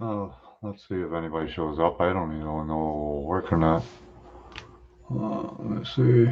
Oh, let's see if anybody shows up. I don't even know if it'll work or not. Let's see.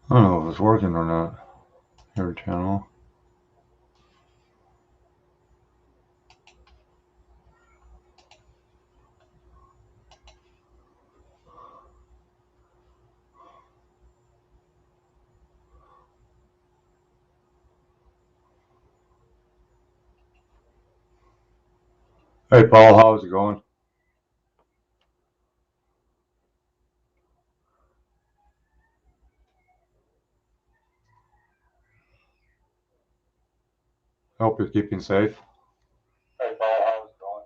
I don't know if it's working or not. Your channel. Hey, Paul, how's it going? Hope you're keeping safe. Hey, Paul, how's it going?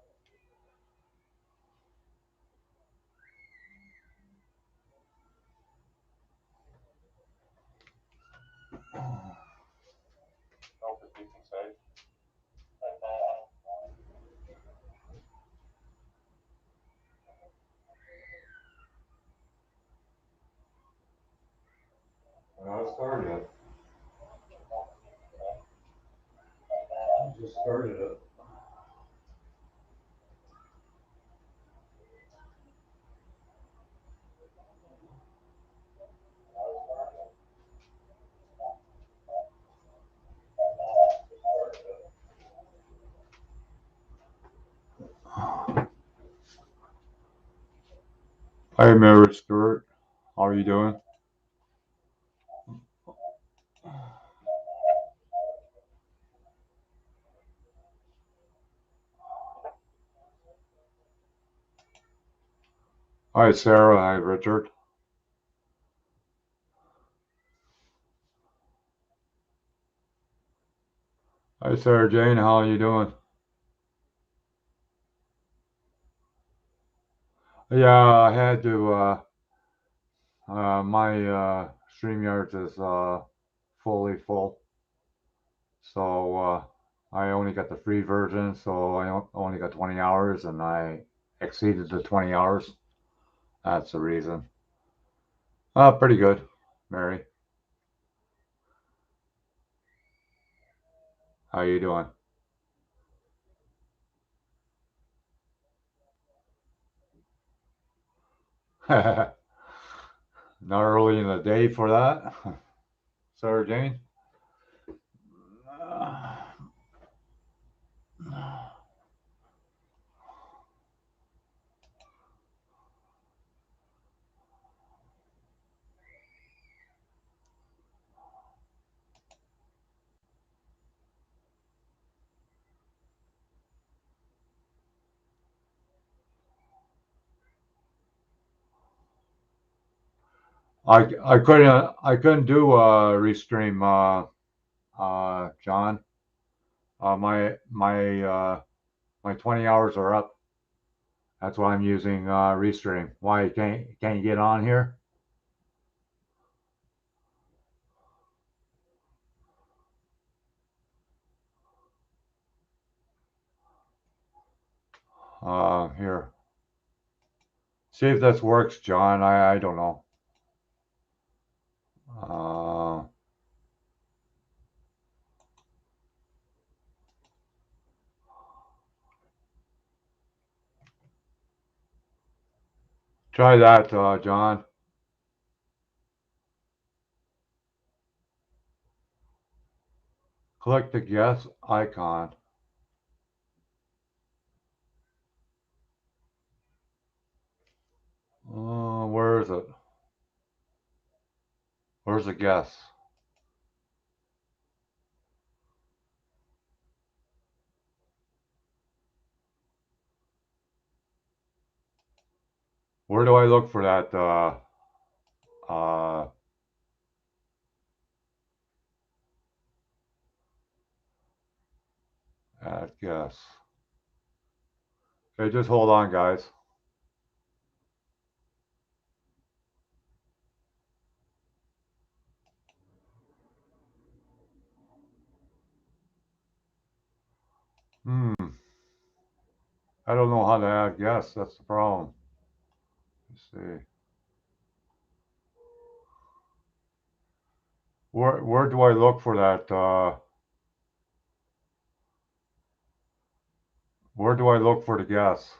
Hope you're keeping safe. Hey, Paul, how's it going? Not started yet. I just started it. Hi, Mary Stewart. How are you doing? Hi, Sarah. Hi, Richard. Hi, Sarah Jane. How are you doing? Yeah, I had to. My StreamYard is fully full, so I only got the free version, so I only got 20 hours, and I exceeded the 20 hours. That's the reason. Pretty good, Mary. How you doing? Not early in the day for that, Sarah Jane. I couldn't do a restream, John. My 20 hours are up. That's why I'm using Restream. Why can't you get on here? Here. See if this works, John. I don't know. Uh, Try that, John. Click the guest icon. Where is it? Where's the guest? Where do I look for that? Uh, Add guess. Okay, just hold on, guys. Hmm. I don't know how to add guess. That's the problem. Let's see. Where do I look for that? Where do I look for the guess?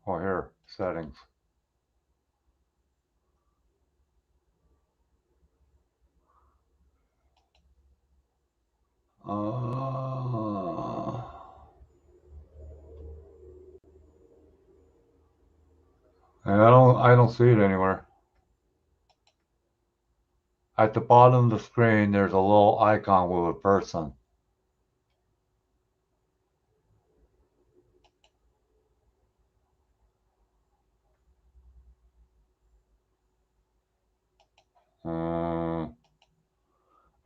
Oh, here, settings. And I don't see it anywhere. At the bottom of the screen, there's a little icon with a person. Uh,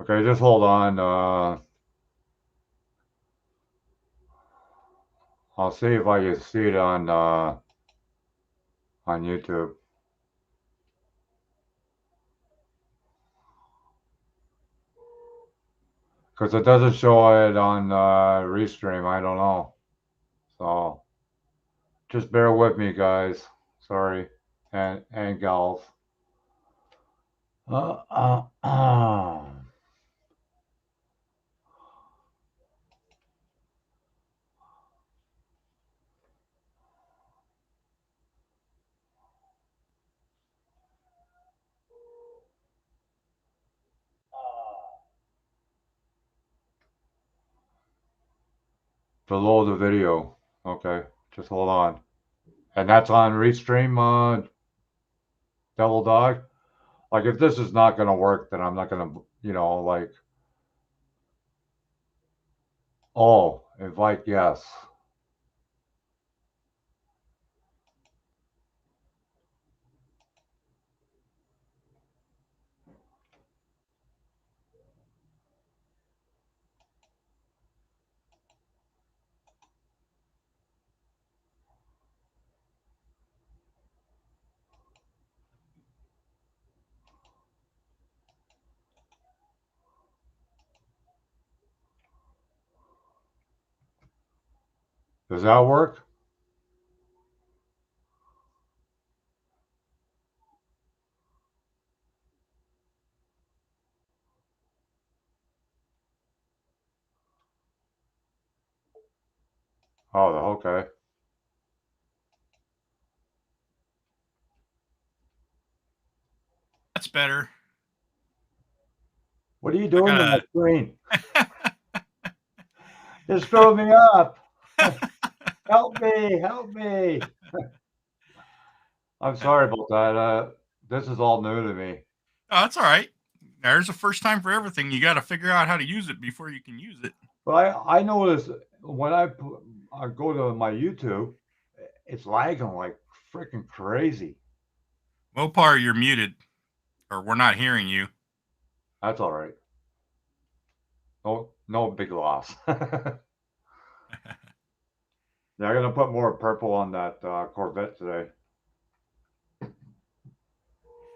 okay, just hold on. I'll see if I can see it on YouTube. Because it doesn't show it on Restream. I don't know. So just bear with me, guys. Sorry. And gals. Uh, uh, uh. Below the video. Okay, just hold on. And that's on Restream, Devil Dog. Like, if this is not gonna work, then I'm not gonna, like, oh, invite yes. Does that work? Oh, okay. That's better. What are you I doing to my gotta. screen? You're screwing me up. Help me, help me. I'm sorry about that. This is all new to me. Oh, that's all right. There's a first time for everything. You got to figure out how to use it before you can use it. But I notice when I go to my YouTube, it's lagging like freaking crazy. Mopar, you're muted, or we're not hearing you. That's all right. No, no big loss. Yeah, I'm gonna put more purple on that Corvette today.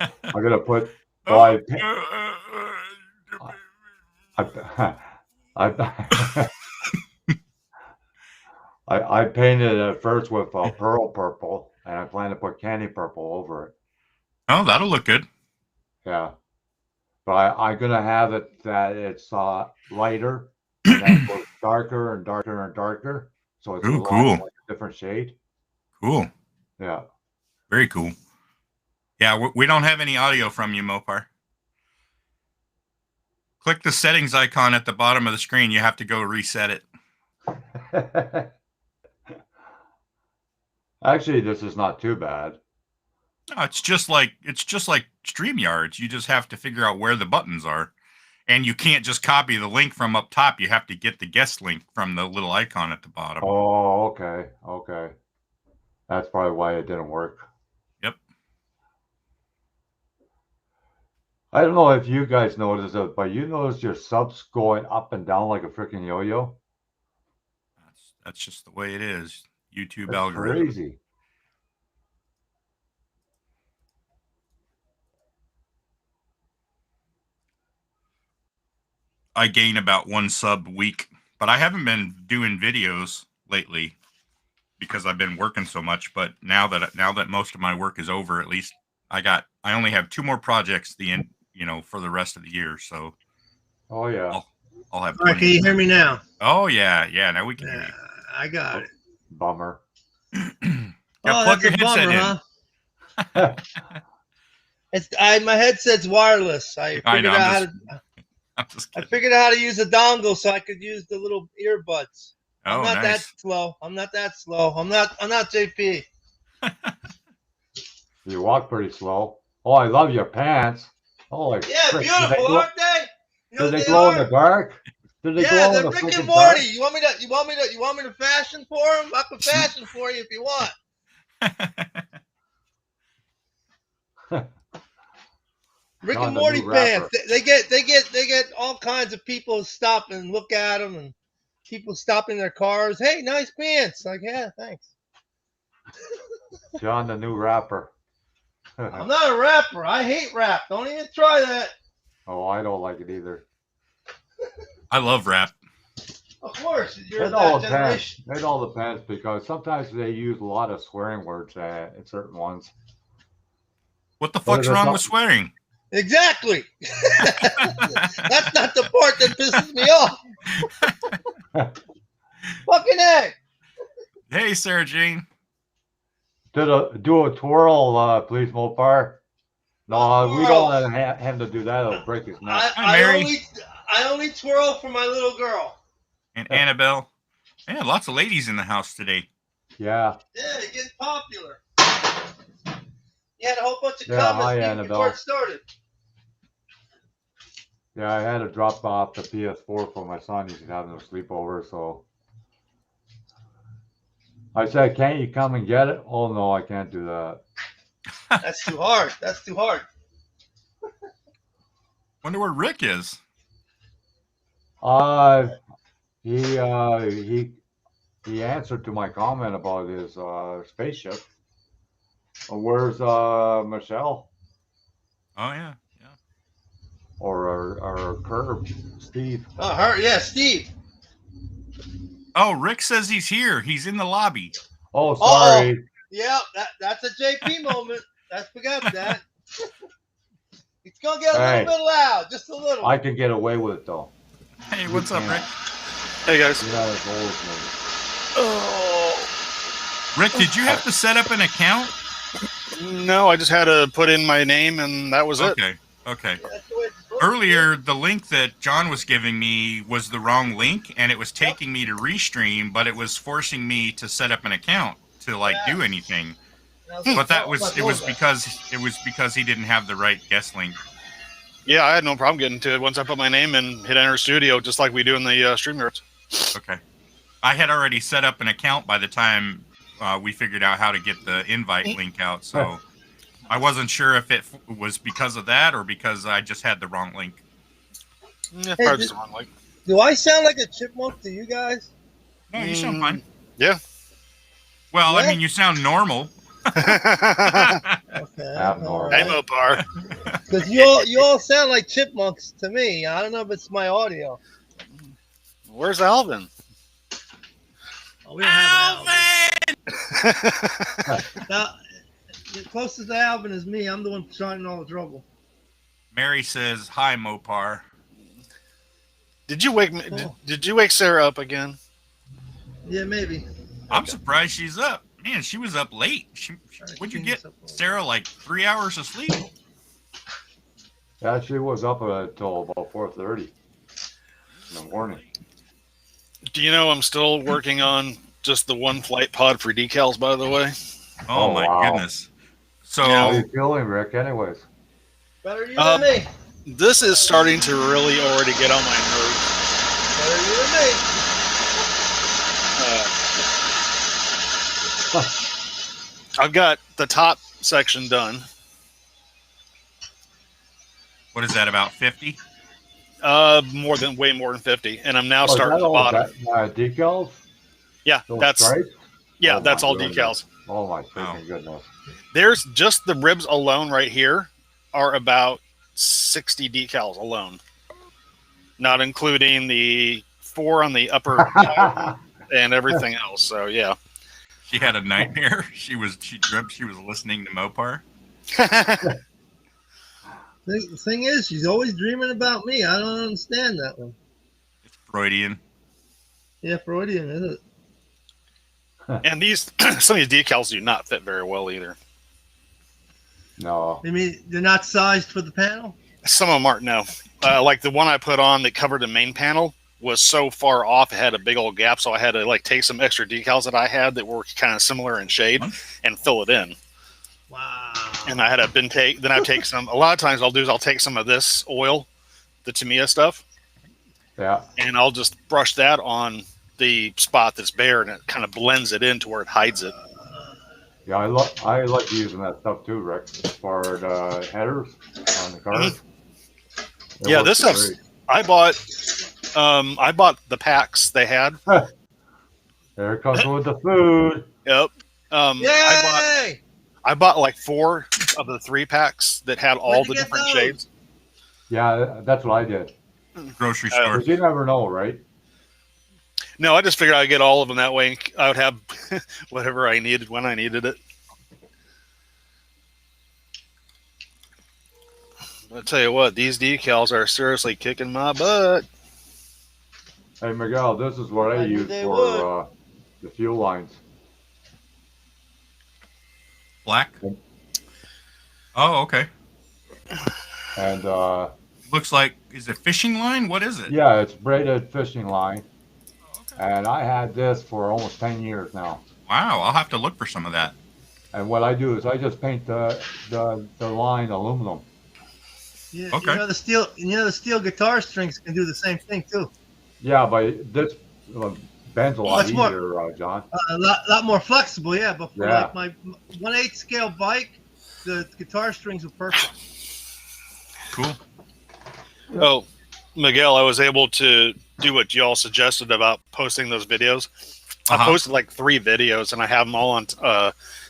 I'm gonna put. Well, Oh, I, I, I painted it at first with pearl purple, and I plan to put candy purple over it. oh, that'll look good. Yeah, but I'm gonna have it that it's lighter, and then it goes darker and darker and darker, so it's a Ooh, lot cool, like a different shade. cool, Yeah. very cool. Yeah, we don't have any audio from you, Mopar. Click the settings icon at the bottom of the screen. You have to go reset it. Actually, this is not too bad. No, it's just like StreamYards. You just have to figure out where the buttons are. And you can't just copy the link from up top. You have to get the guest link from the little icon at the bottom. Oh, okay, okay. That's probably why it didn't work. Yep. I don't know if you guys noticed it, but you notice your subs going up and down like a freaking yo-yo? That's just the way it is. YouTube That's algorithm. crazy. I gain about 1 sub a week, but I haven't been doing videos lately because I've been working so much. But now that most of my work is over, at least I only have 2 more projects for the rest of the year. So Oh yeah. I'll have All right, plenty can of you hear time. me now? Oh yeah, now we can hear Yeah, you. I got it. Bummer. Yeah, Oh, plug that's your a headset bummer, in. huh? My headset's wireless. I know. I'm just I kidding. figured out how to use a dongle so I could use the little earbuds. I'm Oh, not that nice. slow. I'm not JP. You walk pretty slow. Oh, I love your pants. Holy Yeah, frick. beautiful, aren't they? You know Do what they they glow in the are? dark? Do they Yeah, glow in they're the Rick and freaking dark? Morty. You want me to fashion for them? I can fashion for you if you want. Rick and John, the Morty new pants. rapper. They get all kinds of people stop and look at them, and people stopping their cars. Hey, nice pants. Like, yeah, thanks. John, the new rapper. I'm not a rapper. I hate rap. Don't even try that. Oh, I don't like it either. I love rap. Of course, you're It all that depends. generation. It all depends because sometimes they use a lot of swearing words in certain ones. What the But fuck's if it's wrong not- with swearing? Exactly. That's not the part that pisses me off. Fucking A. Hey, Sarah Jane. Do a twirl, please, Mopar. No, we don't Twirl. want him to do that. It'll break his neck. Hi, Mary. I only twirl for my little girl. And Annabelle. Yeah, lots of ladies in the house today. Yeah. Yeah, they're getting popular. You had a whole bunch of Yeah, comments hi, before Annabelle. it started. Yeah, I had to drop off the PS4 for my son. He's having a sleepover, so I said, "Can't you come and get it?" Oh no, I can't do that. That's too hard. That's too hard. Wonder where Rick is. He answered to my comment about his spaceship. Where's Michelle Oh yeah. or our Curb, Steve? Oh, her. Yeah, Steve. Oh, Rick says he's here. He's in the lobby. Oh, sorry. Yeah, that's a JP moment. I forgot that. It's gonna get a Hey. little bit loud, just a little. I can get away with it though. Hey, what's up, Rick? Hey guys. You're not as old as me. Oh Rick, did you have to set up an account? no, I just had to put in my name and that was it. Okay. That's the way it's supposed Earlier, the link that John was giving me was the wrong link, and it was taking me to Restream, but it was forcing me to set up an account to do anything. to be. But it was because he didn't have the right guest link. Yeah, I had no problem getting to it once I put my name and hit enter studio, just like we do in the StreamYards. Okay. I had already set up an account by the time we figured out how to get the invite link out, so I wasn't sure if it was because of that or because I just had the wrong link. Yeah, Hey, probably just one like. Do I sound like a chipmunk to you guys? No, you sound fine. Yeah. Well, I Yeah? mean, you sound normal. Okay. Abnormal. Hey Mopar. Because you all sound like chipmunks to me. I don't know if it's my audio. Where's Alvin? Oh, we don't have an Alvin. Now, the closest to Alvin is me. I'm the one starting all the trouble. Mary says, "Hi, Mopar." Did you wake me? Did you wake Sarah up again? Yeah, maybe. I'm surprised she's up. Man, she was up late. Would you get Sarah like 3 hours of sleep? Yeah, she was up until about 4:30 in the morning. Do you know I'm still working on just the one flight pod for decals, by the way? Oh, my wow. goodness. So, How you feeling, Rick? Anyways, Better you than me. This is starting to really already get on my nerves. Better you than me. I've got the top section done. what is that, about 50? Way more than 50, and I'm now starting the bottom. Decals? Yeah, Those that's stripes? Oh that's my all goodness. decals. Oh my freaking goodness. There's just the ribs alone right here are about 60 decals alone, not including the 4 on the upper and everything else. So yeah. She had a nightmare. She dreamt she was listening to Mopar. The thing is, she's always dreaming about me. I don't understand that one. It's Freudian. Yeah, Freudian, isn't it? And these some of these decals do not fit very well either. No. You mean they're not sized for the panel? Some of them aren't. No, like the one I put on that covered the main panel was so far off; it had a big old gap. So I had to like take some extra decals that I had that were kind of similar in shade and fill it in. Wow. And I had a then I take some. A lot of times I'll take some of this oil, the Tamiya stuff, Yeah. and I'll just brush that on the spot that's bare, and it kind of blends it in to where it hides it. Yeah, I like using that stuff too, Rick, for the headers on the cars. Yeah, this stuff's. I bought the packs they had. There it comes with the food. Yep. Yay! I bought like 4 of the 3 packs that had all the different shades. Yeah, that's what I did. Grocery store. But you never know, right? No, I just figured I'd get all of them that way. I would have whatever I needed when I needed it. I'll tell you what, these decals are seriously kicking my butt. Hey, Miguel, this is what I use for the fuel lines. Black? Oh, okay. And looks like, is it fishing line? What is it? yeah, it's braided fishing line. And I had this for almost 10 years now. Wow, I'll have to look for some of that. And what I do is I just paint the line aluminum. Yeah, Okay. the steel guitar strings can do the same thing too. Yeah, but this bends a lot it's more- easier, John. A lot more flexible, yeah. But for Yeah. like my 1/8 scale bike, the guitar strings are perfect. Cool. Oh, Miguel, I was able to do what y'all suggested about posting those videos. I posted like 3 videos, and I have them all on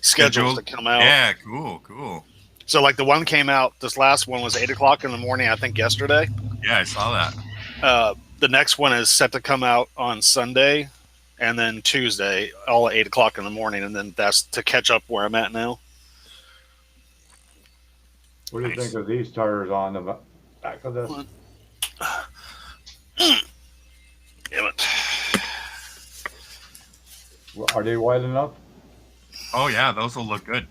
schedules to come out. Yeah, cool. So like the one came out, this last one was 8 o'clock in the morning, I think yesterday. Yeah, I saw that. The next one is set to come out on Sunday, and then Tuesday, all at 8 o'clock in the morning, and then that's to catch up where I'm at now. What do you think of these tires on the back of this? Damn it. Are they wide enough? Oh, yeah, those will look good.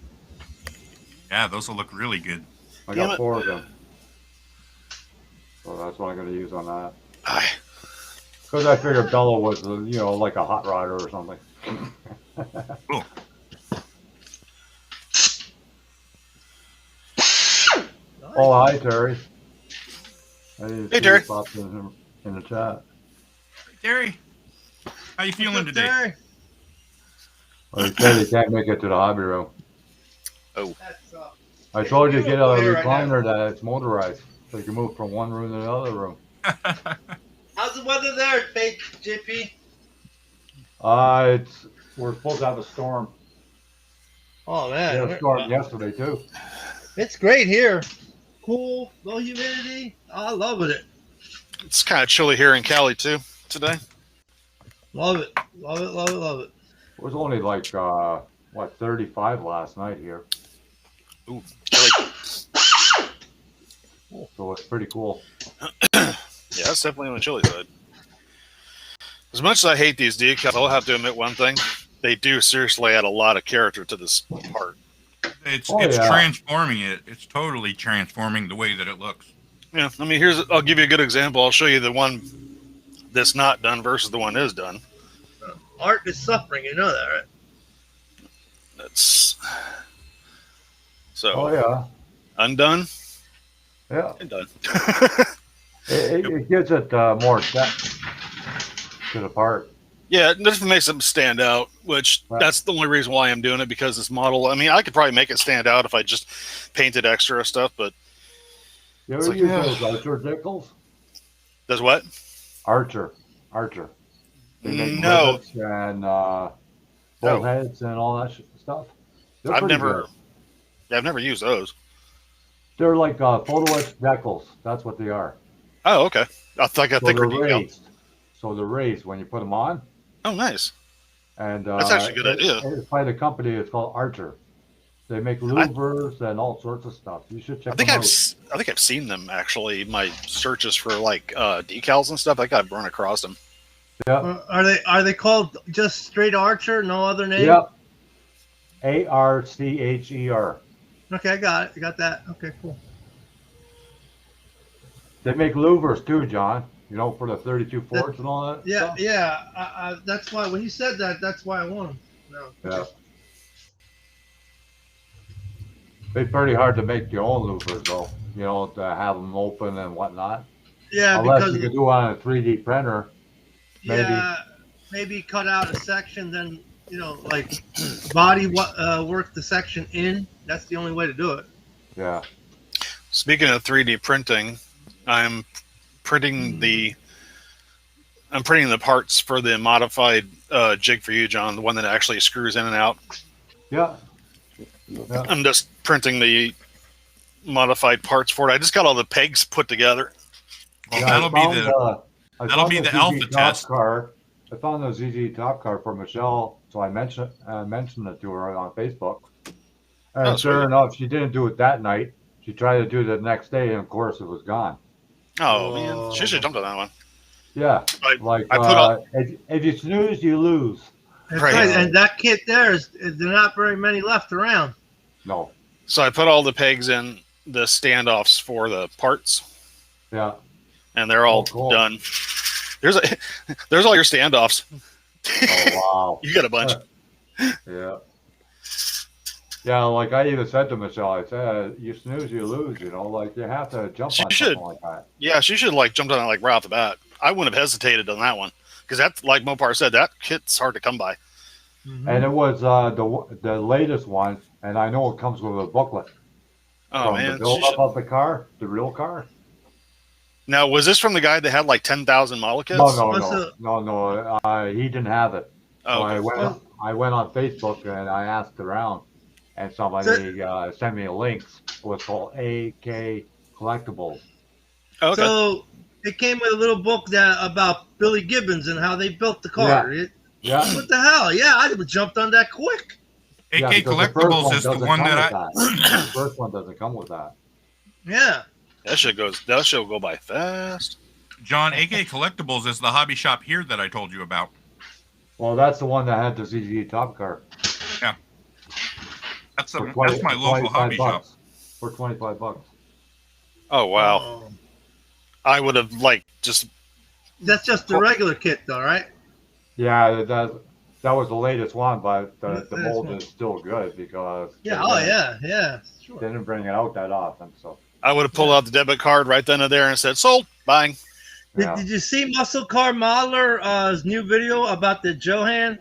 Yeah, those will look really good. I got 4 of them. So that's what I'm going to use on that. Because I figured Bella was, like a hot rodder or something. Cool. Oh, hi, Terry. Hey, Terry. Popped in the chat. Terry, how you feeling today? Terry? Well, he said he can't make it to the hobby room. Oh. I told you to get a Here right recliner that's motorized, so you can move from one room to the other room. How's the weather there, fake JP? We're supposed to have a storm. Oh We man, had a storm yesterday too. it's great here. Cool, low humidity. I love it. It's kind of chilly here in Cali too today. Love it. It was only like 35 last night here, Ooh, chilly. so it's pretty cool. Yeah, it's definitely on the chilly side. As much as I hate these decals, I'll have to admit one thing. They do seriously add a lot of character to this part. It's yeah. transforming it. It's totally transforming the way that it looks. Yeah, I mean, I'll give you a good example. I'll show you the one that's not done versus the one is done. Art is suffering, you know that, right? That's so. Oh yeah, Undone yeah. and done. It gives it more depth to the part. Yeah, it just makes them stand out, which that's the only reason why I'm doing it, because this model, I mean, I could probably make it stand out if I just painted extra stuff, but You ever use those Archer decals? does what? Archer. They make No, rivets and bullheads and all that stuff. They're I've pretty never, good. yeah, I've never used those. They're like photo etch decals. That's what they are. Oh, okay. I like a So thicker they're decal. raised. So they're raised when you put them on. Oh, nice. And That's actually a good idea. it's by the company. It's called Archer. They make I, louvers and all sorts of stuff. You should I check think them I've, out. I think I've seen them actually. My searches for like decals and stuff. I think I've run across them. Yeah. Are they called just straight Archer? No other name? Yep. Archer. Okay, I got it. I got that. Okay, cool. They make louvers too, John. You know, for the 32 forts and all that. Yeah, stuff. yeah. That's why when he said that, that's why I wanted. No. Yeah. It's pretty hard to make your own louvers, though. You know, to have them open and whatnot. Yeah, Unless because you can do it on a 3D printer. Maybe. yeah, maybe cut out a section, then like body work the section in. That's the only way to do it. Yeah. Speaking of 3D printing, I'm printing the parts for the modified jig for you, John, the one that actually screws in and out. Yeah. I'm just printing the modified parts for it. I just got all the pegs put together. Well, Yeah, that'll be the alpha test. I found the ZZ Top car for Michelle, so I mentioned it to her on Facebook. And Oh, sure sweet. enough, she didn't do it that night. She tried to do it the next day, and of course, it was gone. Oh man, she should have jumped on that one. Yeah, I put all, if you snooze, you lose. That's Right. right. And that kit there there's not very many left around. No. so I put all the pegs in the standoffs for the parts, Yeah. and they're all Oh, cool. done. There's all your standoffs. Oh wow. You got a bunch. Yeah. Yeah, like I even said to Michelle, I said, you snooze, you lose, you know, like you have to jump She on should. something like that. Yeah, she should like jumped on it like right off the bat. I wouldn't have hesitated on that one because that's like Mopar said, that kit's hard to come by. Mhm. And it was the latest one, and I know it comes with a booklet Oh from man. the build-up of the car, the real car. Now, was this from the guy that had like 10,000 model kits? No. He didn't have it. So Oh, okay. I went on Facebook and I asked around, and somebody sent me a link. It was called AK Collectibles. Okay. So it came with a little book about Billy Gibbons and how they built the car. Yeah. What the hell? Yeah, I jumped on that quick. Yeah, AK because Collectibles is the doesn't one come that with that. The first one doesn't come with that. Yeah. That shit go by fast. John, AK Collectibles is the hobby shop here that I told you about. Well, that's the one that had the ZZ Top car. That's For that's my local 25 hobby shop. bucks. For $25. Oh wow. Oh. I would have like just That's just the regular kit, though, right? Yeah, that was the latest one, but the Latest mold one. is still good because Yeah. they Yeah. Sure. didn't bring it out that often. So I would have pulled out the debit card right then and there and said sold, buying. yeah. Did you see Muscle Car Modeler's new video about the Johan?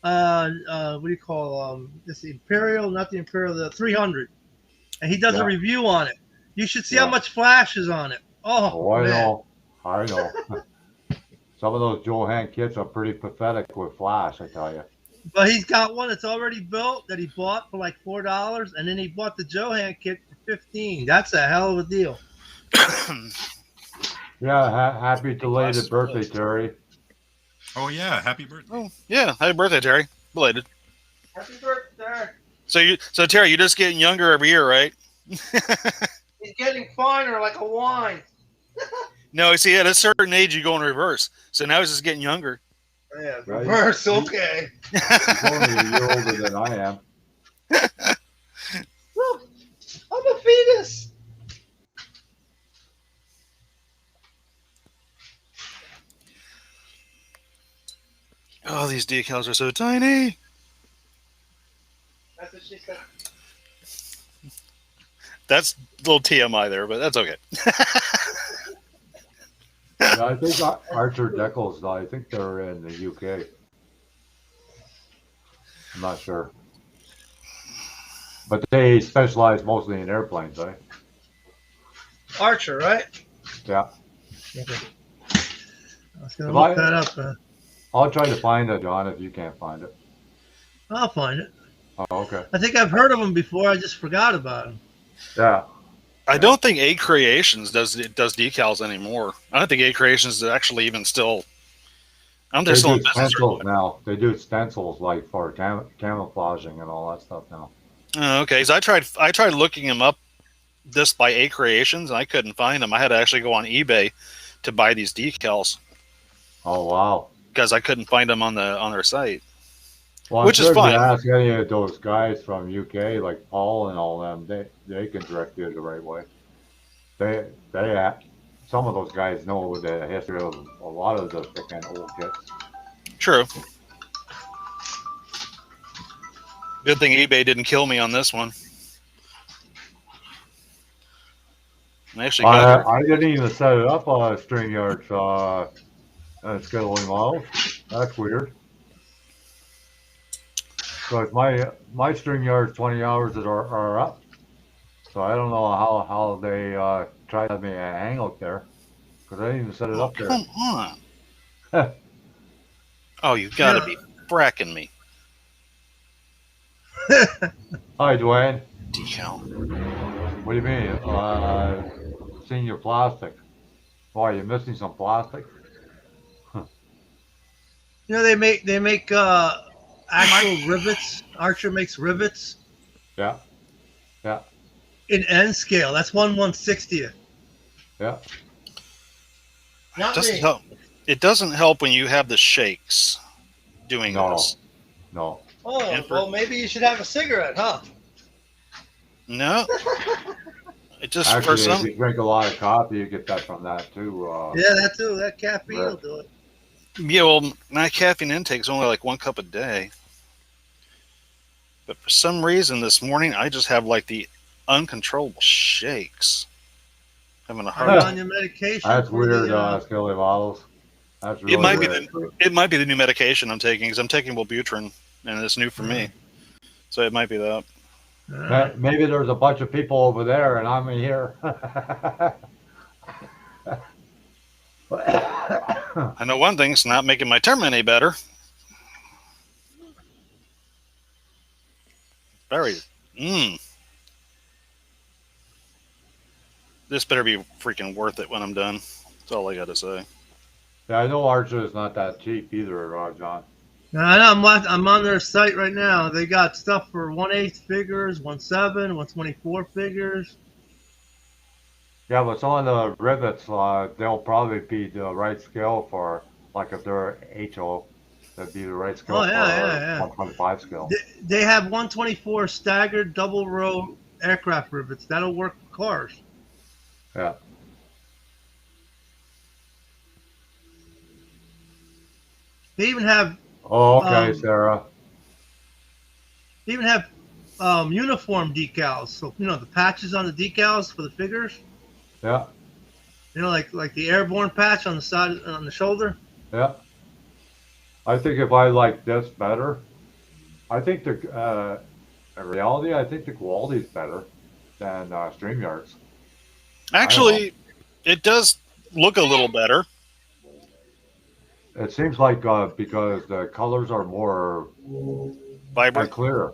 What do you call this Imperial? Not the Imperial, the 300. And he does Yeah. a review on it. You should see Yeah. how much flash is on it. Oh, I man. know. Some of those Johan kits are pretty pathetic with flash, I tell you. But he's got one that's already built that he bought for like $4, and then he bought the Johan kit for $15. That's a hell of a deal. Yeah, happy belated Glasses birthday, replaced. Terry. Oh yeah, happy birthday. Oh yeah, happy birthday, Terry. Belated. Happy birthday. So Terry, you're just getting younger every year, right? He's getting finer like a wine. No, see, at a certain age you go in reverse. So now he's just getting younger. Yeah, Right. reverse, okay. He's only a year older than I am. Look, I'm a fetus. Oh, these decals are so tiny. That's what she said. That's a little TMI there, but that's okay. Yeah, I think Archer Decals, I think they're in the UK. I'm not sure. But they specialize mostly in airplanes, eh? Archer, right? Yeah. Okay. I was gonna If look I- that up. I'll try to find it, John, if you can't find it. I'll find it. Oh, okay. I think I've heard of them before. I just forgot about them. Yeah. I Yeah. don't think A Creations does decals anymore. I don't think A Creations is actually even still. I don't think they're They still in do business. stencils now. They do stencils like for camouflaging and all that stuff now. Oh, okay, so I tried looking them up this by A Creations and I couldn't find them. I had to actually go on eBay to buy these decals Oh wow. because I couldn't find them on their site. Well, Which I'm is sure if you fine. ask any of those guys from UK, like Paul and all them, they can direct you the right way. They some of those guys know the history of a lot of the freaking old kits. True. Good thing eBay didn't kill me on this one. I actually got I didn't even set it up on StreamYard scheduling models. That's weird. Because my StreamYard's 20 hours are up. So I don't know how they tried to have me a hangout there. Because I didn't even set it up there. Come on. Oh, you gotta be fracking me. Hi, Dwayne. Decal. What do you mean? Seeing your plastic. Why, you missing some plastic? You know, they make actual rivets. Archer makes rivets Yeah. Yeah. in N scale. That's 1/160th. Yeah. Not Doesn't me. help. It doesn't help when you have the shakes doing No. this. No. Oh, well, maybe you should have a cigarette, huh? No. It just for Actually, if some. you drink a lot of coffee, you get that from that too. Yeah, that too. That caffeine Right. will do it. Yeah, well, my caffeine intake is only like 1 cup a day. But for some reason this morning, I just have like the uncontrollable shakes. Having a Are hard you Huh. on time. your medication? That's for weird, the, Skelly Models. That's really It might be weird. It might be the new medication I'm taking because I'm taking Wellbutrin, and it's new for me. So it might be that. Maybe there's a bunch of people over there and I'm here. I know one thing: it's not making my term any better. Very. This better be freaking worth it when I'm done. That's all I got to say. Yeah, I know Archer is not that cheap either, John. No, I know. I'm on their site right now. They got stuff for 1/8 figures, 1/7, 1/24 figures. Yeah, but some of the rivets, they'll probably be the right scale for, like if they're HO, that'd be the right scale Oh, for yeah. 125 scale. They have 1/24 staggered double row aircraft rivets. That'll work for cars. Yeah. They even have Oh, okay, Sarah. uniform decals. So you know the patches on the decals for the figures. Yeah, You know, like the airborne patch on the side on the shoulder. yeah. I think if I like this better, I think in reality, I think the quality is better than StreamYards. Actually, it does look a little better. It seems like because the colors are more Vibrant. clear.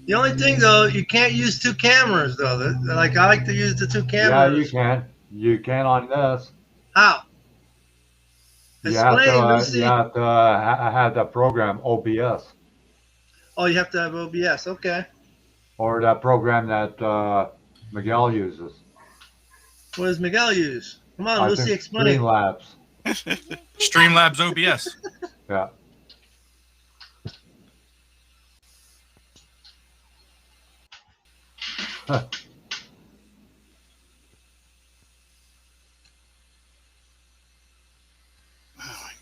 The only thing though, you can't use two cameras though. Like I like to use the two Yeah, cameras. you can. You can on this. How? You have Explain, to, Lucy. you have to have that program OBS Oh, you have to have OBS. Okay. or that program that Miguel uses. What does Miguel use? Come on, I Lucy, think explain. Streamlabs. Streamlabs OBS. Yeah.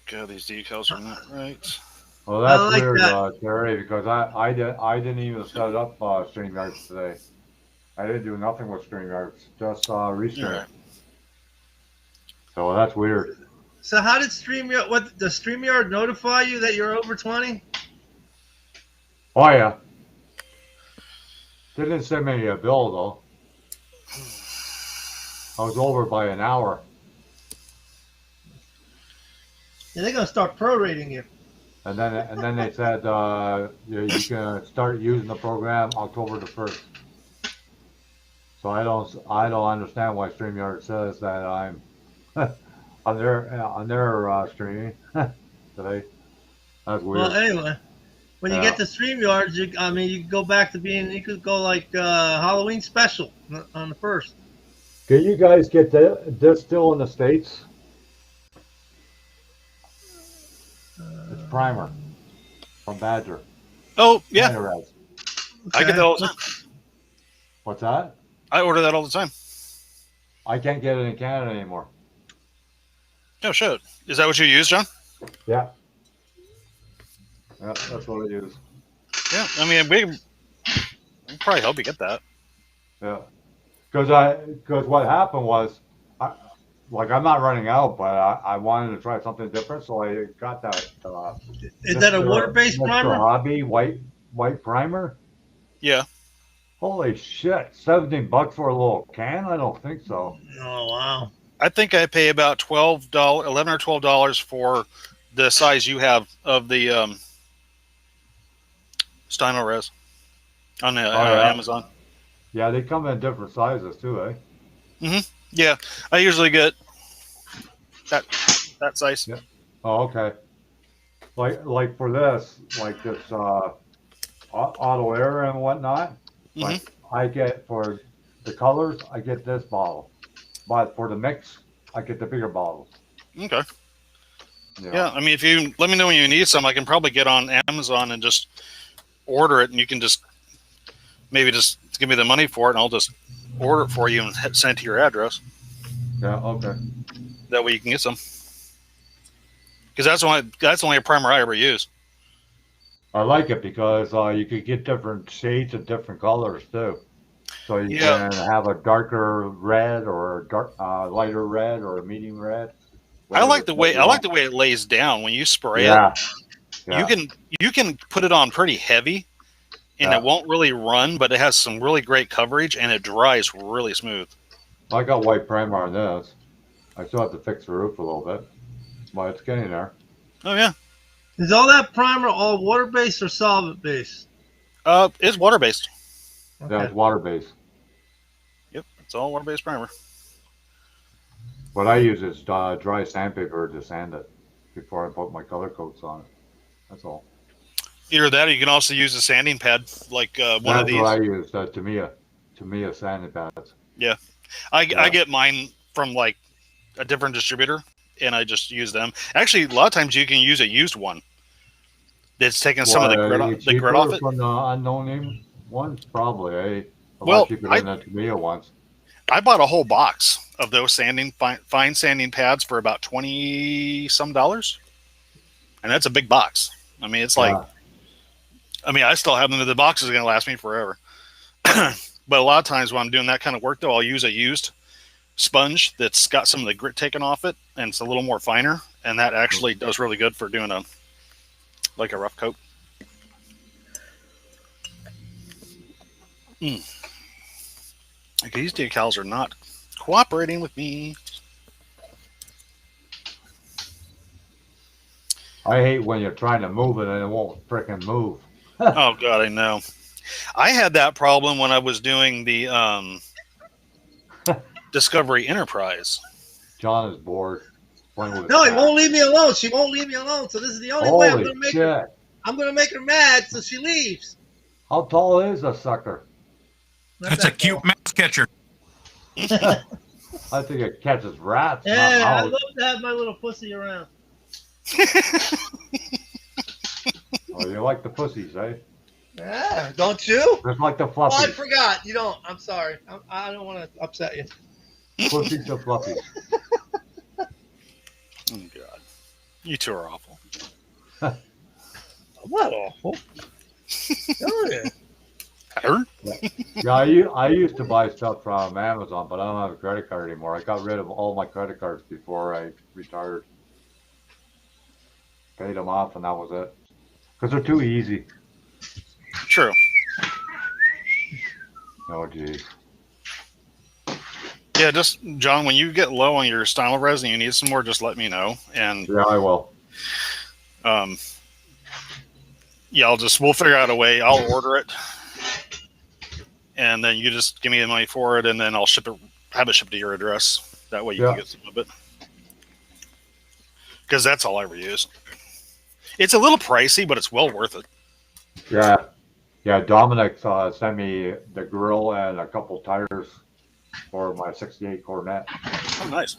God, these decals are not right. Well, that's like weird, that. Terry, because I didn't even set up StreamYards today. I didn't do nothing with StreamYards, just restream. Right. So that's weird. So how did does StreamYard notify you that you're over 20? Oh yeah. They didn't send me a bill though. I was over by an hour. Yeah, they're gonna start prorating you. And then they said you can start using the program October the 1st. So I don't understand why StreamYard says that I'm on their streaming today. That's Well, weird. anyway, when you Yeah. get to StreamYards, I mean, you could go back to being, you could go like Halloween special on the first. Can you guys get this still in the States? It's Primer from Badger. Oh yeah, Res. I get that all the Okay. time. What's that? I order that all the time. I can't get it in Canada anymore. Oh shit, is that what you use, John? Yeah. Yeah, that's what I use. Yeah, I mean we can probably help you get that. Yeah. Because what happened was, I'm not running out, but I wanted to try something different, so I got that. Is that a Mr. water-based Mr. primer? Hobby white primer. Yeah. Holy shit! $17 for a little can? I don't think so. Oh wow. I think I pay about $11 or $12 for the size you have of the Steino Res on the, yeah. Amazon. Yeah, they come in different sizes too, eh? Yeah, I usually get that size. Yeah. Oh, okay. Like for this, like this auto air and whatnot. Like I get for the colors, I get this bottle, but for the mix, I get the bigger bottles. Okay. You know? Yeah, I mean, if you let me know when you need some, I can probably get on Amazon and just order it, and you can just maybe just give me the money for it, and I'll just order it for you and send it to your address. Yeah. Okay. That way you can get some. Because that's only a primer I ever use. I like it because you could get different shades of different colors too. So you Yeah. can have a darker red or a dark, lighter red or a medium red. I like the way it lays down when you spray Yeah. it. You can put it on pretty heavy, and it won't really run, but it has some really great coverage, and it dries really smooth. I got white primer on this. I still have to fix the roof a little bit, but it's getting there. Oh yeah. Is all that primer all water-based or solvent-based? It's water based. Okay. Yeah, it's water based. Yep, it's all water based primer. What I use is dry sandpaper to sand it before I put my color coats on it. That's all. Either that, or you can also use a sanding pad, like one of That's these. what I use, Tamiya sanding pads. Yeah. I get mine from like a different distributor, and I just use them. Actually, a lot of times you can use a used one. It's taking some of the grit off it. From the unknown name ones, probably. A Well, lot cheaper than the Tamiya ones. I bought a whole box of those fine sanding pads for about $20-some, and that's a big box. I mean, it's like, I mean, I still have them. The box is going to last me forever. But a lot of times when I'm doing that kind of work, though, I'll use a used sponge that's got some of the grit taken off it, and it's a little more finer, and that actually does really good for doing a rough coat. Okay, these decals are not cooperating with me. I hate when you're trying to move it and it won't frickin' move. Oh God, I know. I had that problem when I was doing the Discovery Enterprise. John is bored. No, he won't leave me alone. She won't leave me alone. So this is the only way I'm Holy gonna make shit. her. I'm gonna make her mad, so she leaves. How tall is a sucker? That's a cute mouse catcher. I think it catches rats. Yeah, I not love to have my little pussy around. Oh, you like the pussies, eh? Yeah, don't you? Just like the Oh, I fluffies. forgot. You don't. I'm sorry. I don't want to upset you. Pussies and fluffies. Oh God, you two are awful. I'm not awful. Oh yeah. Yeah, I used to buy stuff from Amazon, but I don't have a credit card anymore. I got rid of all my credit cards before I retired. Paid them off, and that was it. Because they're too easy. True. Oh, geez. Yeah, just John, when you get low on your Stylo Res and you need some more, just let me know. And Yeah, I will. Yeah, we'll figure out a way. I'll order it, and then you just give me the money for it, and then I'll have it shipped to your address. That way you can get some of it. Because that's all I ever use. It's a little pricey, but it's well worth it. Yeah. Yeah, Dominic sent me the grill and a couple tires for my 68 Corvette. Oh, nice.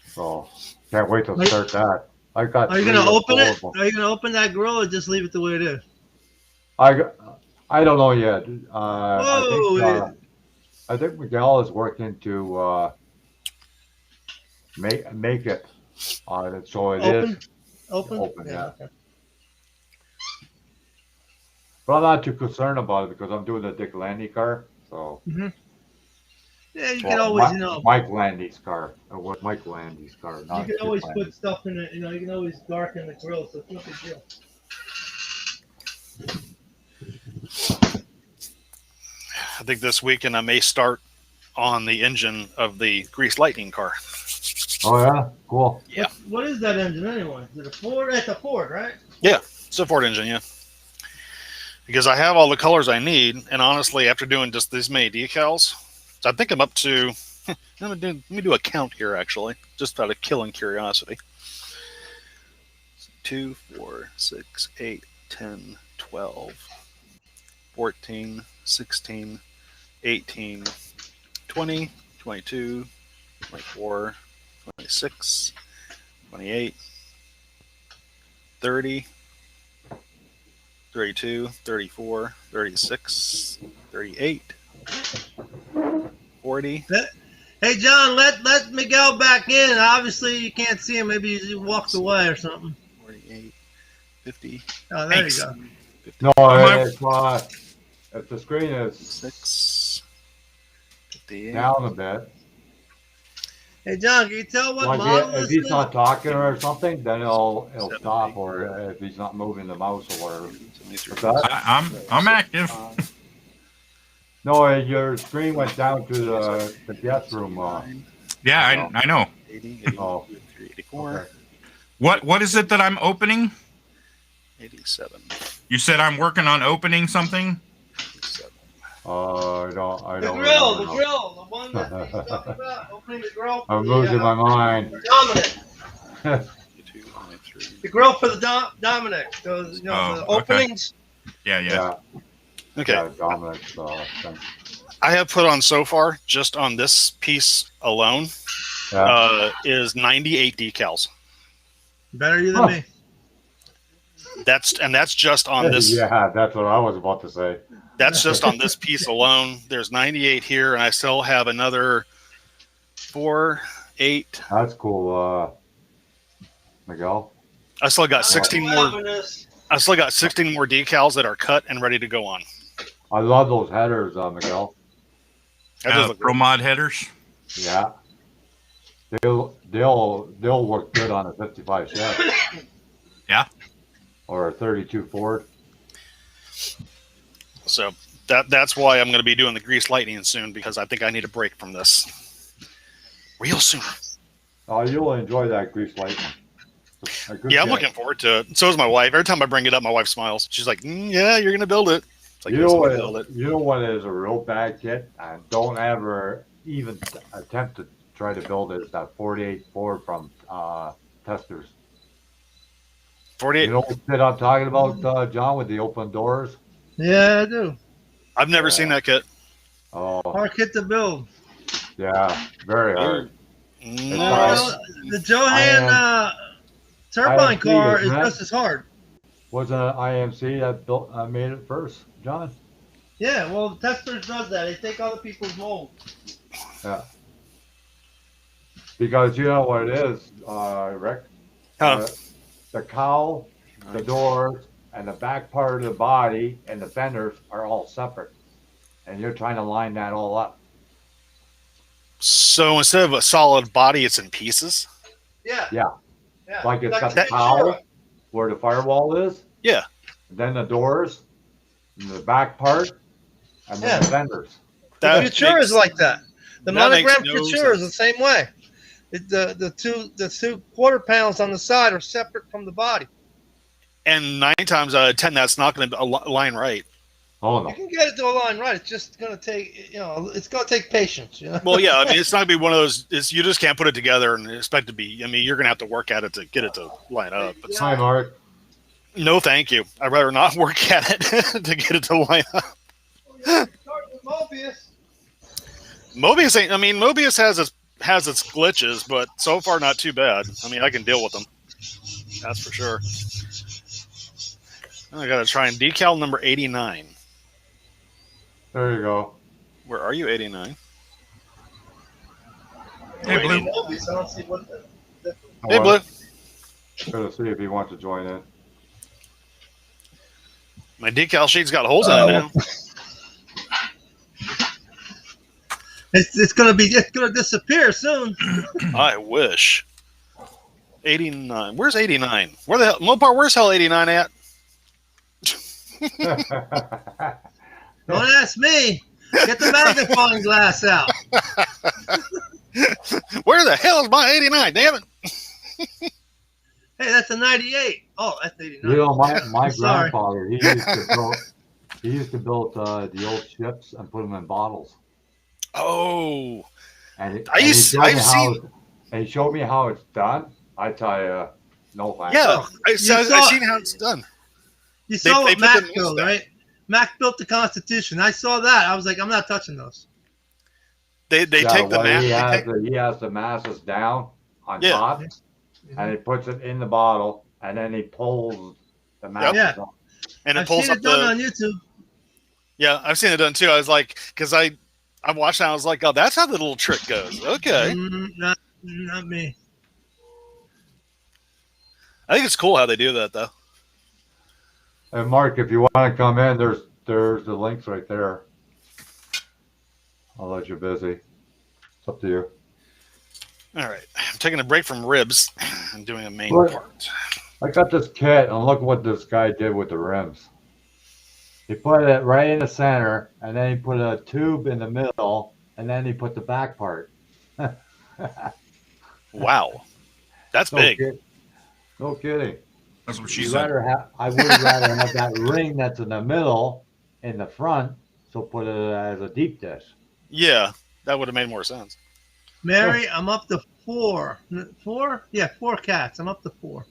So can't wait to start that. I got. Are you gonna open it? Are you gonna open that grill or just leave it the way it is? I don't know yet. I think Miguel is working to make it so it open? is open. Yeah. Okay. But I'm not too concerned about it because I'm doing the Dick Landy car. So yeah, you can always Mike Landy's car. What Mike Landy's car? You can always put stuff in it. You can always darken the grill, so it's no big deal. I think this weekend I may start on the engine of the Grease Lightning car. Oh yeah, cool. Yeah. What is that engine anyway? Is it a Ford? It's a Ford, right? Yeah, it's a Ford engine. Yeah. Because I have all the colors I need, and honestly, after doing just these many decals, so I think I'm up to. Let me do a count here, actually, just out of killing curiosity. 2, 4, 6, 8, 10, 12, 14, 16, 18, 20, 22, 24, 26, 28, 30, 32, 34, 36, 38, 40. Hey, John, let Miguel back in. Obviously, you can't see him. Maybe he walked away or something. 48, 50. Oh, there you go. 50, No, if the screen is 6, 58. down a bit. Hey, John, can you tell what model if this he's is? not talking or something, then it'll stop, or if he's not moving the mouse or whatever. What's that? I'm active. No, your screen went down to the guest room. Yeah, I know. 80, Oh, 84, okay. What is it that I'm opening? 87. You said I'm working on opening something? 87. I don't. The grill, the one that he's talking about, opening the grill. I'm losing my mind. Dominic. 22, 23. The grill for the Dominic. Those, the openings. Yeah. Okay. Yeah, Dominic's thing. I have put on so far, just on this piece alone, is 98 decals. Better you than me. That's just on this. Yeah, that's what I was about to say. That's just on this piece alone. There's 98 here, and I still have another 4, 8. That's cool, Miguel. I still got 16 more. I still got 16 more decals that are cut and ready to go on. I love those headers, Miguel. Pro mod headers. Yeah, they'll work good on a 55 Chevy. Yeah. Or a 32 Ford. So that's why I'm going to be doing the Grease Lightning soon, because I think I need a break from this real soon. Oh, you'll enjoy that Grease Lightning. Yeah, I'm looking forward to it. So is my wife. Every time I bring it up, my wife smiles. She's like, "Yeah, you're going to build it." It's like, you know what is a real bad kit, and don't ever even attempt to try to build it. Is that 48 Ford from Testers. 48. You know what I'm talking about, John, with the open doors? Yeah, I do. I've never seen that kit. Oh, Hard kit to build. yeah, very hard. The Johan turbine car is just as hard. Wasn't it IMC that made it first, John? Yeah, well, Testers does that. They take other people's molds. Yeah. Because you know what it is, Rick? The cowl, the doors, and the back part of the body and the fenders are all separate. And you're trying to line that all up. So instead of a solid body, it's in pieces? Yeah. Like it's got the cowl where the firewall is. Yeah. Then the doors, and the back part, and then the fenders. The Futura is like that. The monogram Futura is the same way. The two quarter panels on the side are separate from the body. And 9 times out of 10, that's not going to align right. Oh You no. can get it to align right. It's just gonna take, it's gonna take patience. Well, yeah, I mean, it's not going to be one of those. You just can't put it together and expect to be. I mean, you're going to have to work at it to get it to line up. But Hi, Mark. no, thank you. I'd rather not work at it to get it to line up. Mobius. Mobius ain't. I mean, Mobius has its glitches, but so far not too bad. I mean, I can deal with them. That's for sure. I got to try and decal number 89. There you go. Where are you, 89? Hey, Blue. Mobius. I don't see what the Hey, Blue. Gotta see if he wants to join in. My decal sheet's got holes in it now. It's gonna disappear soon. I wish. 89. Where's 89? Where the hell? Mopar, where's hell 89 at? Don't ask me. Get the magnifying glass out. Where the hell is my 89? Damn it. Hey, that's a 98. Oh, that's 89. You know, my Sorry. grandfather, he used to build the old ships and put them in bottles. Oh. And I've seen. he showed me how it's done. I tell you, no thanks. Yeah, I've saw- seen how it's done. You saw they what put Mac the built, notes right? Mac built the Constitution. I saw that. I was like, I'm not touching those. They take the well, map. he has the masses down on Yeah. top, and he puts it in the bottle, and then he pulls the masses Yeah. up. And it I've pulls seen up it done the. on YouTube. Yeah, I've seen it done too. I was like, because I watched that. I was like, oh, that's how the little trick goes. Okay. Not me. I think it's cool how they do that, though. And Mark, if you want to come in, there's the links right there. I'll let you busy. It's up to you. All right. I'm taking a break from ribs and doing a main Look. part. I got this kit, and look what this guy did with the rims. He put it right in the center, and then he put a tube in the middle, and then he put the back part. Wow. That's No big. No kidding. That's what she I said. would rather have that ring that's in the middle in the front, so put it as a deep dish. Yeah, that would have made more sense. Mary, I'm up to 4. 4? Yeah, 4 cats. I'm up to 4.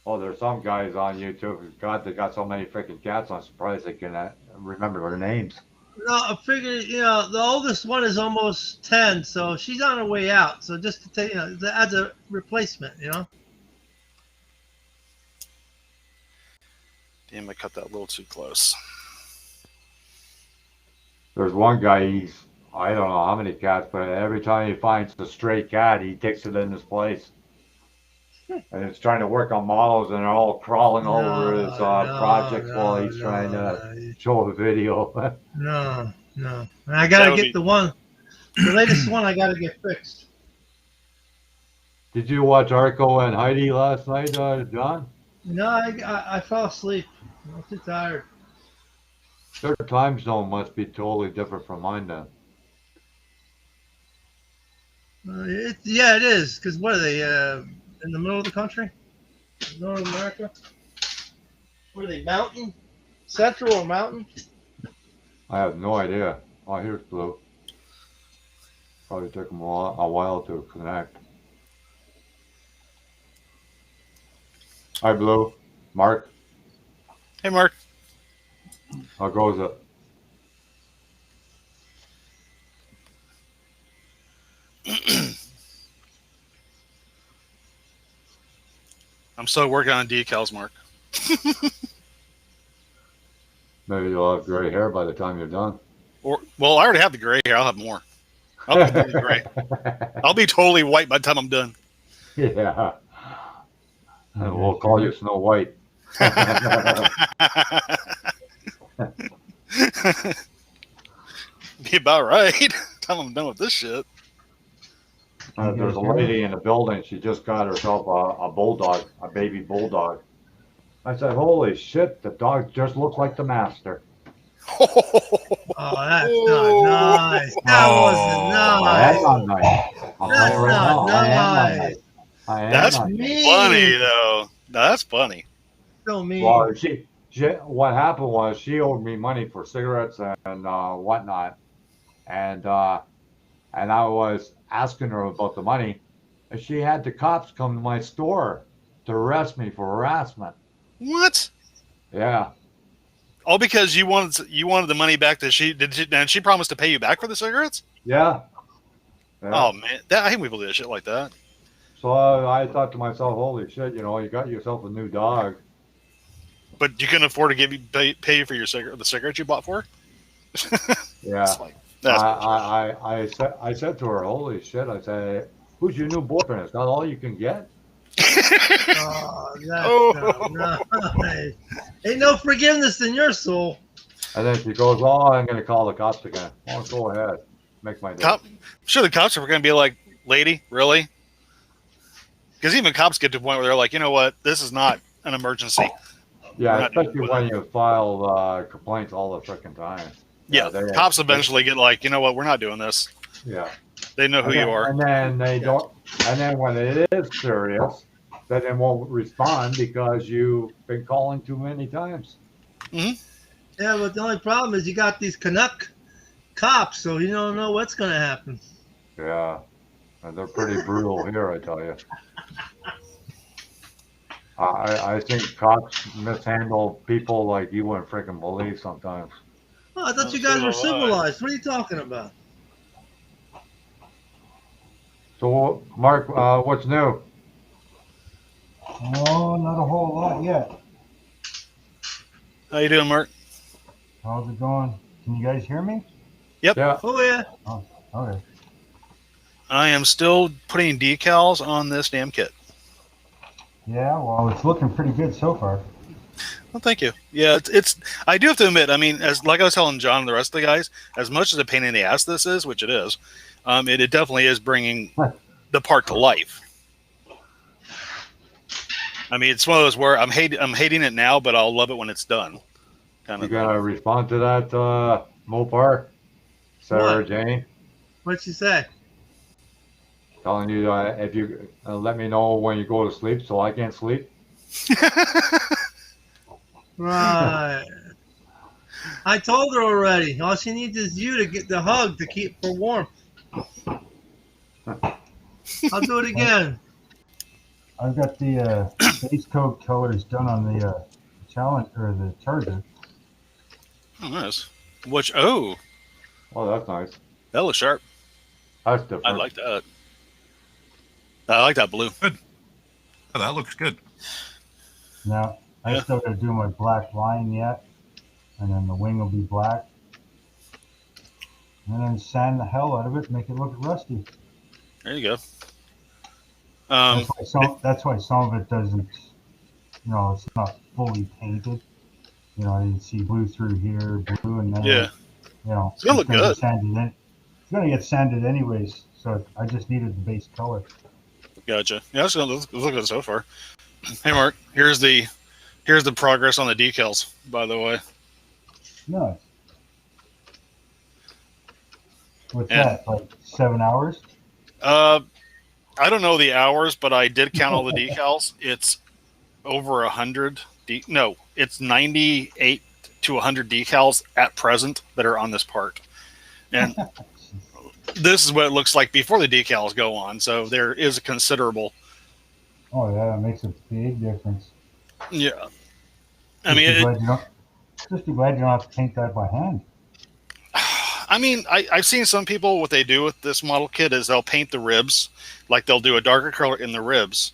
Oh, there's some guys on YouTube. God, they got so many freaking cats. I'm surprised they can remember their names. No, I figured, the oldest one is almost 10, so she's on her way out. So just to take, as a replacement, Damn, I cut that a little too close. There's one guy, I don't know how many cats, but every time he finds a stray cat, he takes it in his place. And he's trying to work on models, and they're all crawling over his projects while he's trying to show a video. No. I got to get the latest one I got to get fixed. Did you watch Arco and Heidi last night, John? No, I fell asleep. I'm too tired. Their time zone must be totally different from mine then. It is. Because what are they, in the middle of the country? North America? What are they, mountain? Central or mountain? I have no idea. Oh, here's Blue. Probably took them a while to connect. Hi, Blue. Mark, Hey, Mark. how goes it? I'm still working on decals, Mark. Maybe you'll have gray hair by the time you're done. Well, I already have the gray hair. I'll have more. I'll be completely gray. I'll be totally white by the time I'm done. Yeah. And we'll call you Snow White. Be about right. Time I'm done with this shit. There's a lady in the building. She just got herself a bulldog, a baby bulldog. I said, holy shit, the dog just looks like the master. Oh, that's not nice. That wasn't I am nice. not nice. I'll tell you right now, I am not nice. I am That's not nice. mean. funny, though. That's funny. So mean. Well, what happened was she owed me money for cigarettes and whatnot, and I was asking her about the money, and she had the cops come to my store to arrest me for harassment. What? Yeah, All because you wanted the money back that and she promised to pay you back for the cigarettes? yeah, yeah. Oh man, I hate people do shit like that. So I thought to myself, holy shit, you got yourself a new dog. But you couldn't afford to pay you for the cigarettes you bought for her? Yeah. It's like, that's bullshit. I said to her, holy shit, I said, who's your new boyfriend? Is that all you can get? Oh, that's Oh. nice. Ain't no forgiveness in your soul. And then she goes, oh, I'm going to call the cops again. Oh, go ahead. Make my day. I'm sure the cops are going to be like, lady, really? Because even cops get to a point where they're like, you know what? This is not an emergency. Yeah, especially when you file complaints all the freaking time. Yeah, cops eventually get like, you know what? We're not doing this. Yeah. They know who you are. And then they don't. And then when it is serious, then they won't respond because you've been calling too many times. Yeah, but the only problem is you got these Canuck cops, so you don't know what's going to happen. Yeah. And they're pretty brutal here, I tell you. I think cops mishandle people like you wouldn't freaking believe sometimes. Oh, I thought you guys were civilized. What are you talking about? So, Mark, what's new? Oh, not a whole lot yet. How you doing, Mark? How's it going? Can you guys hear me? Yep. Yeah. Oh, yeah. Oh, okay. I am still putting decals on this damn kit. Yeah, well, it's looking pretty good so far. Well, thank you. Yeah, it's. I do have to admit. I mean, like I was telling John and the rest of the guys, as much as a pain in the ass this is, which it is, it definitely is bringing the part to life. I mean, it's one of those where I'm hating it now, but I'll love it when it's done. Kind You of. gonna respond to that, Mopar? Sarah What? Jane? What'd she say? Telling you if you let me know when you go to sleep so I can't sleep. Right. I told her already. All she needs is you to get the hug to keep her warm. I'll do it again. I've got the base coat colors done on the challenge or the Charger. Oh, nice. Which? Oh, That's nice. that looks sharp. That's different. I like that. I like that blue. Good. Oh, that looks good. Now, I still got to do my black line yet, and then the wing will be black. And then sand the hell out of it, make it look rusty. There you go. That's why some of it doesn't, it's not fully painted. You can see blue through here, blue, and then, it's gonna look good. It's going to get sanded anyways, so I just needed the base color. Gotcha. Yeah, it's gonna look good so far. Hey, Mark, here's the progress on the decals, by the way. Nice. What's that, like 7 hours? I don't know the hours, but I did count all the decals. It's over 100. No, it's 98 to 100 decals at present that are on this part. And this is what it looks like before the decals go on. So there is a considerable. Oh, yeah, that makes a big difference. Yeah. I Just mean, be glad you don't have to paint that by hand. I mean, I've seen some people, what they do with this model kit is they'll paint the ribs, like they'll do a darker color in the ribs.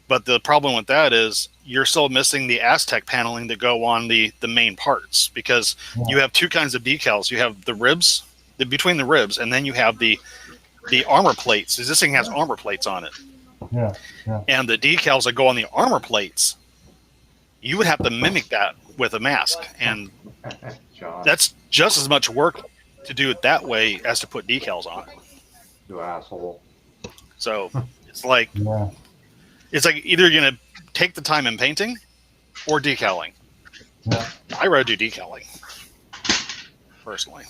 But the problem with that is you're still missing the Aztec paneling that go on the main parts, because you have two kinds of decals. You have the ribs, between the ribs, and then you have the armor plates. This thing has armor plates on it. Yeah. And the decals that go on the armor plates, you would have to mimic that with a mask. And that's just as much work to do it that way as to put decals on it. You asshole. So it's like either you're gonna take the time in painting or decaling. Yeah. I rather do decaling personally.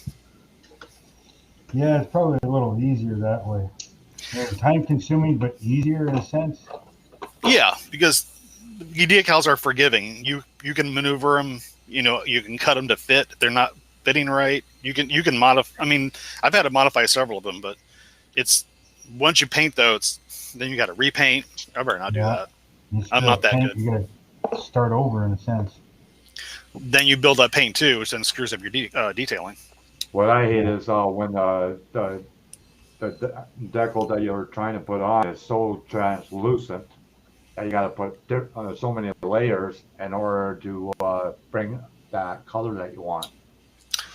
Yeah, it's probably a little easier that way. Time consuming, but easier in a sense. Yeah, because decals are forgiving. You can maneuver them. You know, you can cut them to fit. If they're not fitting right, you can modify. I mean, I've had to modify several of them, but it's once you paint those, then you got to repaint. I better not do that. I'm not that good. You got to start over in a sense. Then you build up paint too, which then screws up your detailing. What I hate is when the decal that you're trying to put on is so translucent that you got to put so many layers in order to bring that color that you want.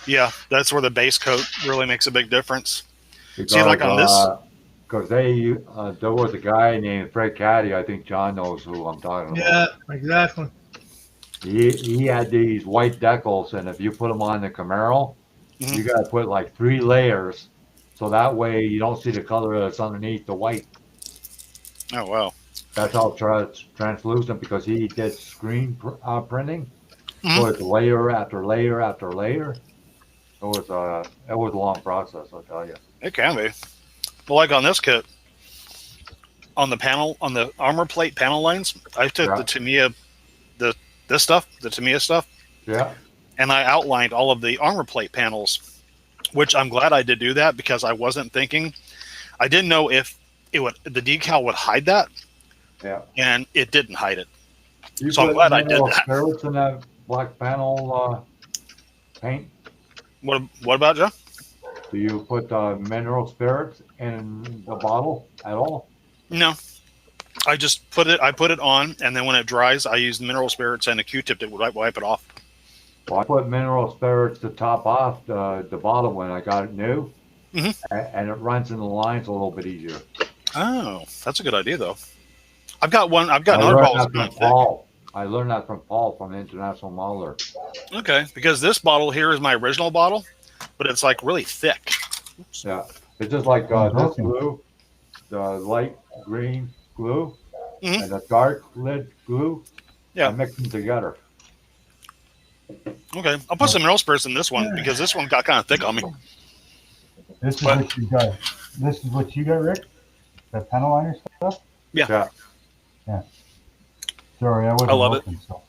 Yeah, that's where the base coat really makes a big difference. Because, see, like on this, because there was a guy named Fred Caddy. I think John knows who I'm talking about. Yeah, exactly. He had these white decals, and if you put them on the Camaro, you got to put like 3 layers, so that way you don't see the color that's underneath the white. Oh wow, that's how translucent, because he did screen printing, so it's layer after layer after layer. It was a long process, I'll tell you. It can be. But like on this kit, on the armor plate panel lines, I took the Tamiya, the Tamiya stuff. Yeah. And I outlined all of the armor plate panels, which I'm glad I did do that, because I wasn't thinking. I didn't know if the decal would hide that. Yeah. And it didn't hide it. You so I'm glad I did that. Spirits in that black panel paint? What about Joe? Do you put mineral spirits in the bottle at all? No. I just put it on, and then when it dries, I use mineral spirits and a Q-tip to wipe it off. Well, I put mineral spirits to top off the bottle when I got it new, and it runs in the lines a little bit easier. Oh, that's a good idea, though. I've got another bottle. I learned that from Paul from the International Modeler. Okay, because this bottle here is my original bottle, but it's like really thick. Oops. Yeah, it's just like this glue, the light green glue, and the dark lid glue. Yeah, I mix them together. Okay, I'll put some mineral spirits in this one, because this one got kind of thick on me. This is what you got. This is what you got, Rick? The panel liner stuff? Yeah. Sorry, I wasn't looking, so.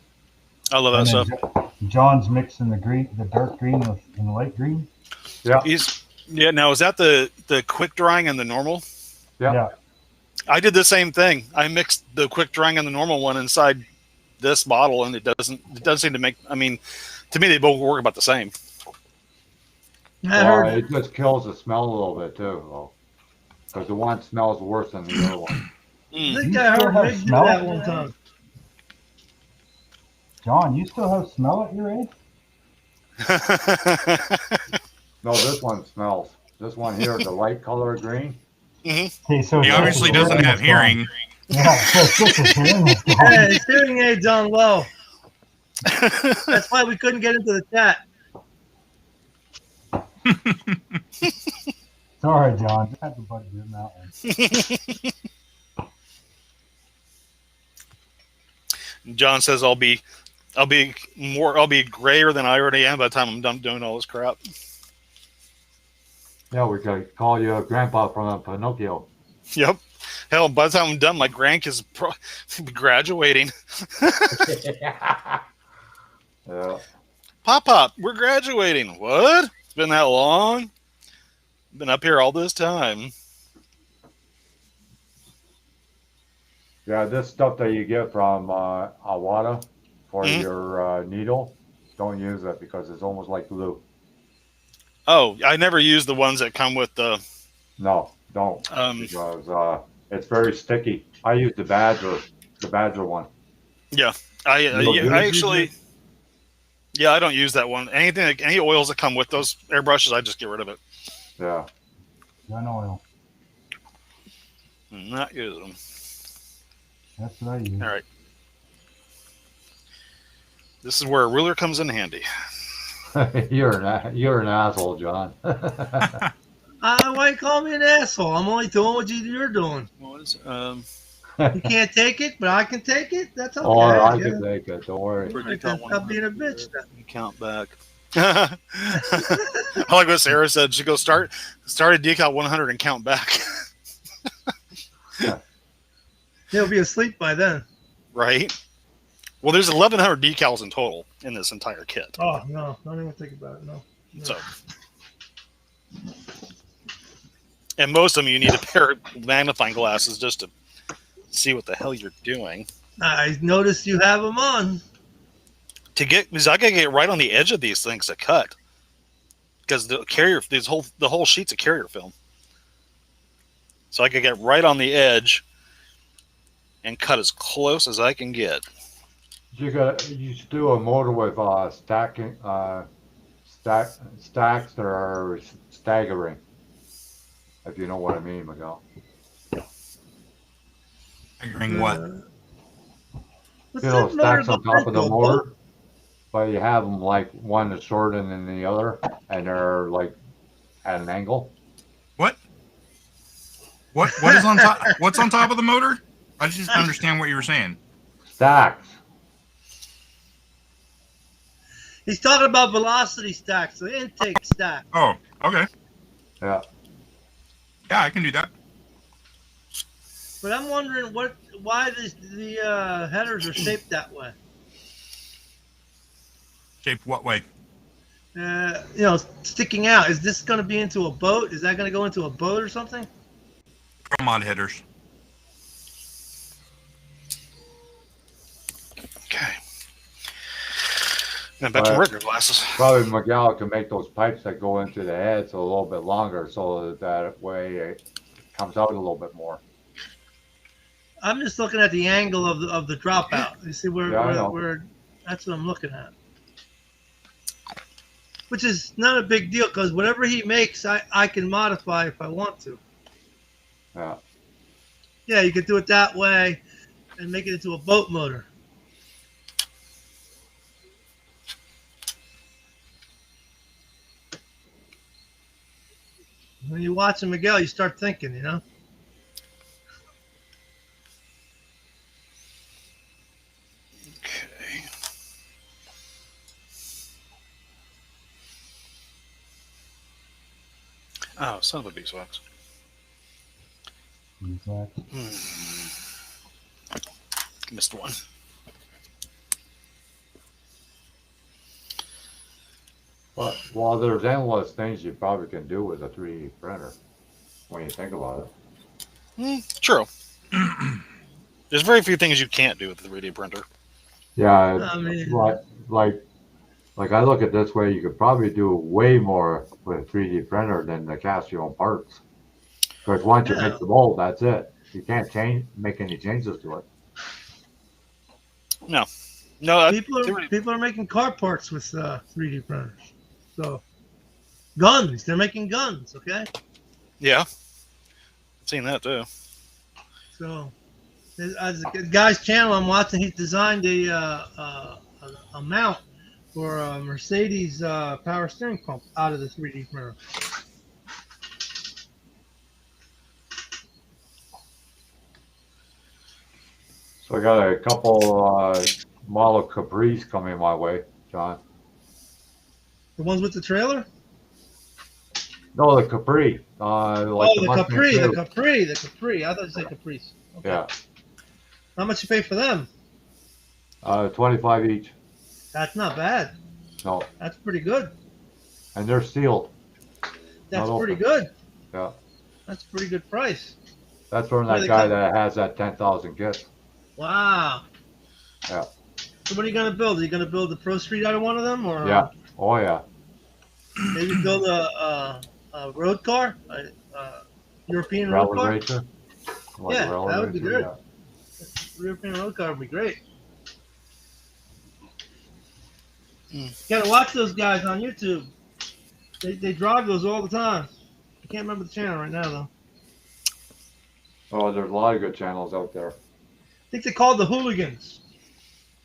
I love that stuff. John's mixing the dark green and the light green. Yeah. Now is that the quick drying and the normal? Yeah. I did the same thing. I mixed the quick drying and the normal one inside this bottle, and it doesn't seem to make. I mean, to me, they both work about the same. It just kills the smell a little bit too, though, because the one smells worse than the other one. I think I heard Rick do that one time. John, you still have smell at your age? No, this one smells. This one here, the light color green. Okay, so he obviously doesn't have hearing. Yeah, his hearing aids on low. That's why we couldn't get into the chat. Sorry, John. I had to bug you in that one. John says I'll be grayer than I already am by the time I'm done doing all this crap. Yeah, we could call you Grandpa from Pinocchio. Yep. Hell, by the time I'm done, my grandkids be graduating. Yeah. Pop, we're graduating. What? It's been that long? Been up here all this time. Yeah, this stuff that you get from Awada for your needle, don't use it because it's almost like glue. Oh, I never use the ones that come with the... No, don't. Because it's very sticky. I use the Badger one. Yeah, I actually... Yeah, I don't use that one. Any oils that come with those airbrushes, I just get rid of it. Yeah. Gun oil. Not use them. That's what I use. All right. This is where a ruler comes in handy. You're an asshole, John. Why you call me an asshole? I'm only doing what you're doing. What is You can't take it, but I can take it. That's okay. Or I can take it. Don't worry. Stop being a bitch then. You count back. I like what Sarah said. She goes start at decal 100 and count back. He'll be asleep by then. Right. Well, there's 1,100 decals in total in this entire kit. Oh no, don't even think about it. No. So, and most of them you need a pair of magnifying glasses just to see what the hell you're doing. I noticed you have them on. Because I gotta get right on the edge of these things to cut. Because the whole sheet's a carrier film. So I could get right on the edge and cut as close as I can get. You should do a motor with stacks that are staggering. If you know what I mean, Miguel. Figuring what? What's You know, that motor stacks on going top of the into, a motor, boat? but you have them like one is shorter than the other, and they're like at an angle. What? What is on top? What's on top of the motor? I just don't understand what you were saying. Stacks. He's talking about velocity stacks, the intake stack. Oh, okay. Yeah. Yeah, I can do that. But I'm wondering why the headers are shaped that way. Shaped what way? Sticking out. Is this going to be into a boat? Is that going to go into a boat or something? Pro mod headers. Okay. Then back to regular glasses. Probably Miguel can make those pipes that go into the heads a little bit longer, so that way it comes out a little bit more. I'm just looking at the angle of the dropout. You see where that's what I'm looking at. Which is not a big deal because whatever he makes, I can modify if I want to. Yeah. Yeah, you could do it that way and make it into a boat motor. When you're watching Miguel, you start thinking, you know? Okay. Oh, son of a beeswax. Exactly. Missed one. But while there's endless things you probably can do with a 3D printer, when you think about it. True. There's very few things you can't do with the 3D printer. Yeah, I mean- like I look at it this way, you could probably do way more with a 3D printer than the cast your own parts. Because once you Yeah. make the mold, that's it. You can't make any changes to it. No, People are making car parts with 3D printers. So, guns. They're making guns, okay? yeah, I've seen that too. So, as a guy's channel I'm watching, he's designed a mount for a Mercedes power steering pump out of the 3D printer. So I got a couple model Capris coming my way, John. The ones with the trailer? No, the Capri. Like The Mustang Capri. I thought you said Caprice. Okay. Yeah. How much you pay for them? 25 each. That's not bad. No, That's pretty good. and they're sealed. That's Not pretty open. good. Yeah. That's a pretty good price. That's from Where that they guy come- that has that 10,000 kits. Wow. Yeah. So what are you gonna build? Are you gonna build the Pro Street out of one of them, or Yeah. Oh yeah. maybe build a road car, a European road Rally car? racer. Like Yeah, rally that would be racer, good. European road car would be great. You gotta watch those guys on YouTube. They drive those all the time. I can't remember the channel right now though. Oh, there's a lot of good channels out there. I think they're called the Hooligans.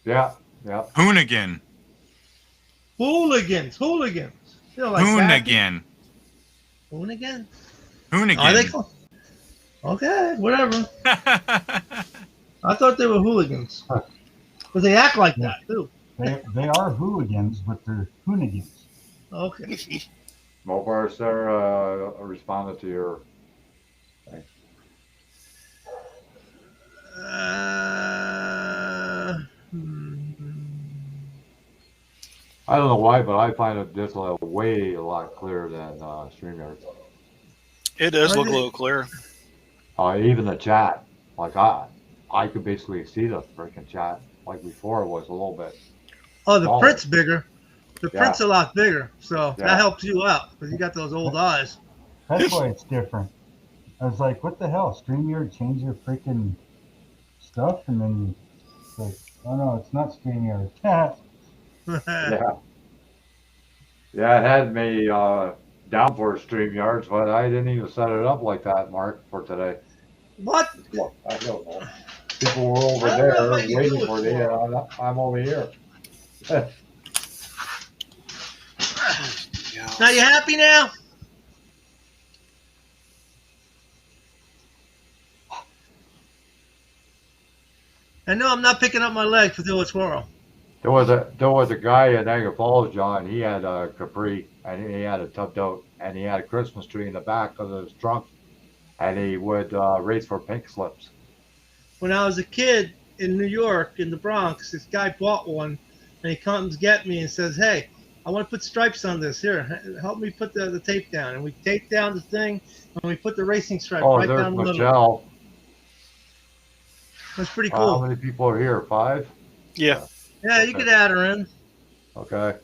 Yeah. Yeah. Hoonigan. Hooligans. You know, like Hoonigan. Hoonigan? Hoonigan. Are they called? Okay, whatever. I thought they were hooligans. But they act like that too. They are hooligans, but they're hoonigans. Okay. Mopar Sarah responded to your thing. Uh, I don't know why, but I find it this a lot clearer than StreamYard. It does I look a did- little clearer. Even the chat, like I could basically see the freaking chat. Like before, it was a little bit Oh, the smaller. print's bigger. The Yeah. print's a lot bigger, so Yeah. that helps you out because you got those old eyes. That's why it's different. I was like, what the hell? StreamYard changed their freaking stuff, and then it's like, oh no, it's not StreamYard. Yeah. Yeah, it had me down for StreamYards, but I didn't even set it up like that, Mark, for today. What? Look, I don't know. People were over I don't know there how you waiting do it for me, tomorrow. and I'm over here. Now you happy now? I know I'm not picking up my leg to do it tomorrow. There was a guy in Niagara Falls, John. He had a Capri, and he had a tubbed out, and he had a Christmas tree in the back of his trunk, and he would race for pink slips. When I was a kid in New York, in the Bronx, this guy bought one, and he comes get me and says, "Hey, I want to put stripes on this. Here, help me put the tape down." And we taped down the thing, and we put the racing stripe Oh, right there's down the middle. Michelle. That's pretty How cool. many people are here? 5? Yeah. Yeah, you could add her in. Okay.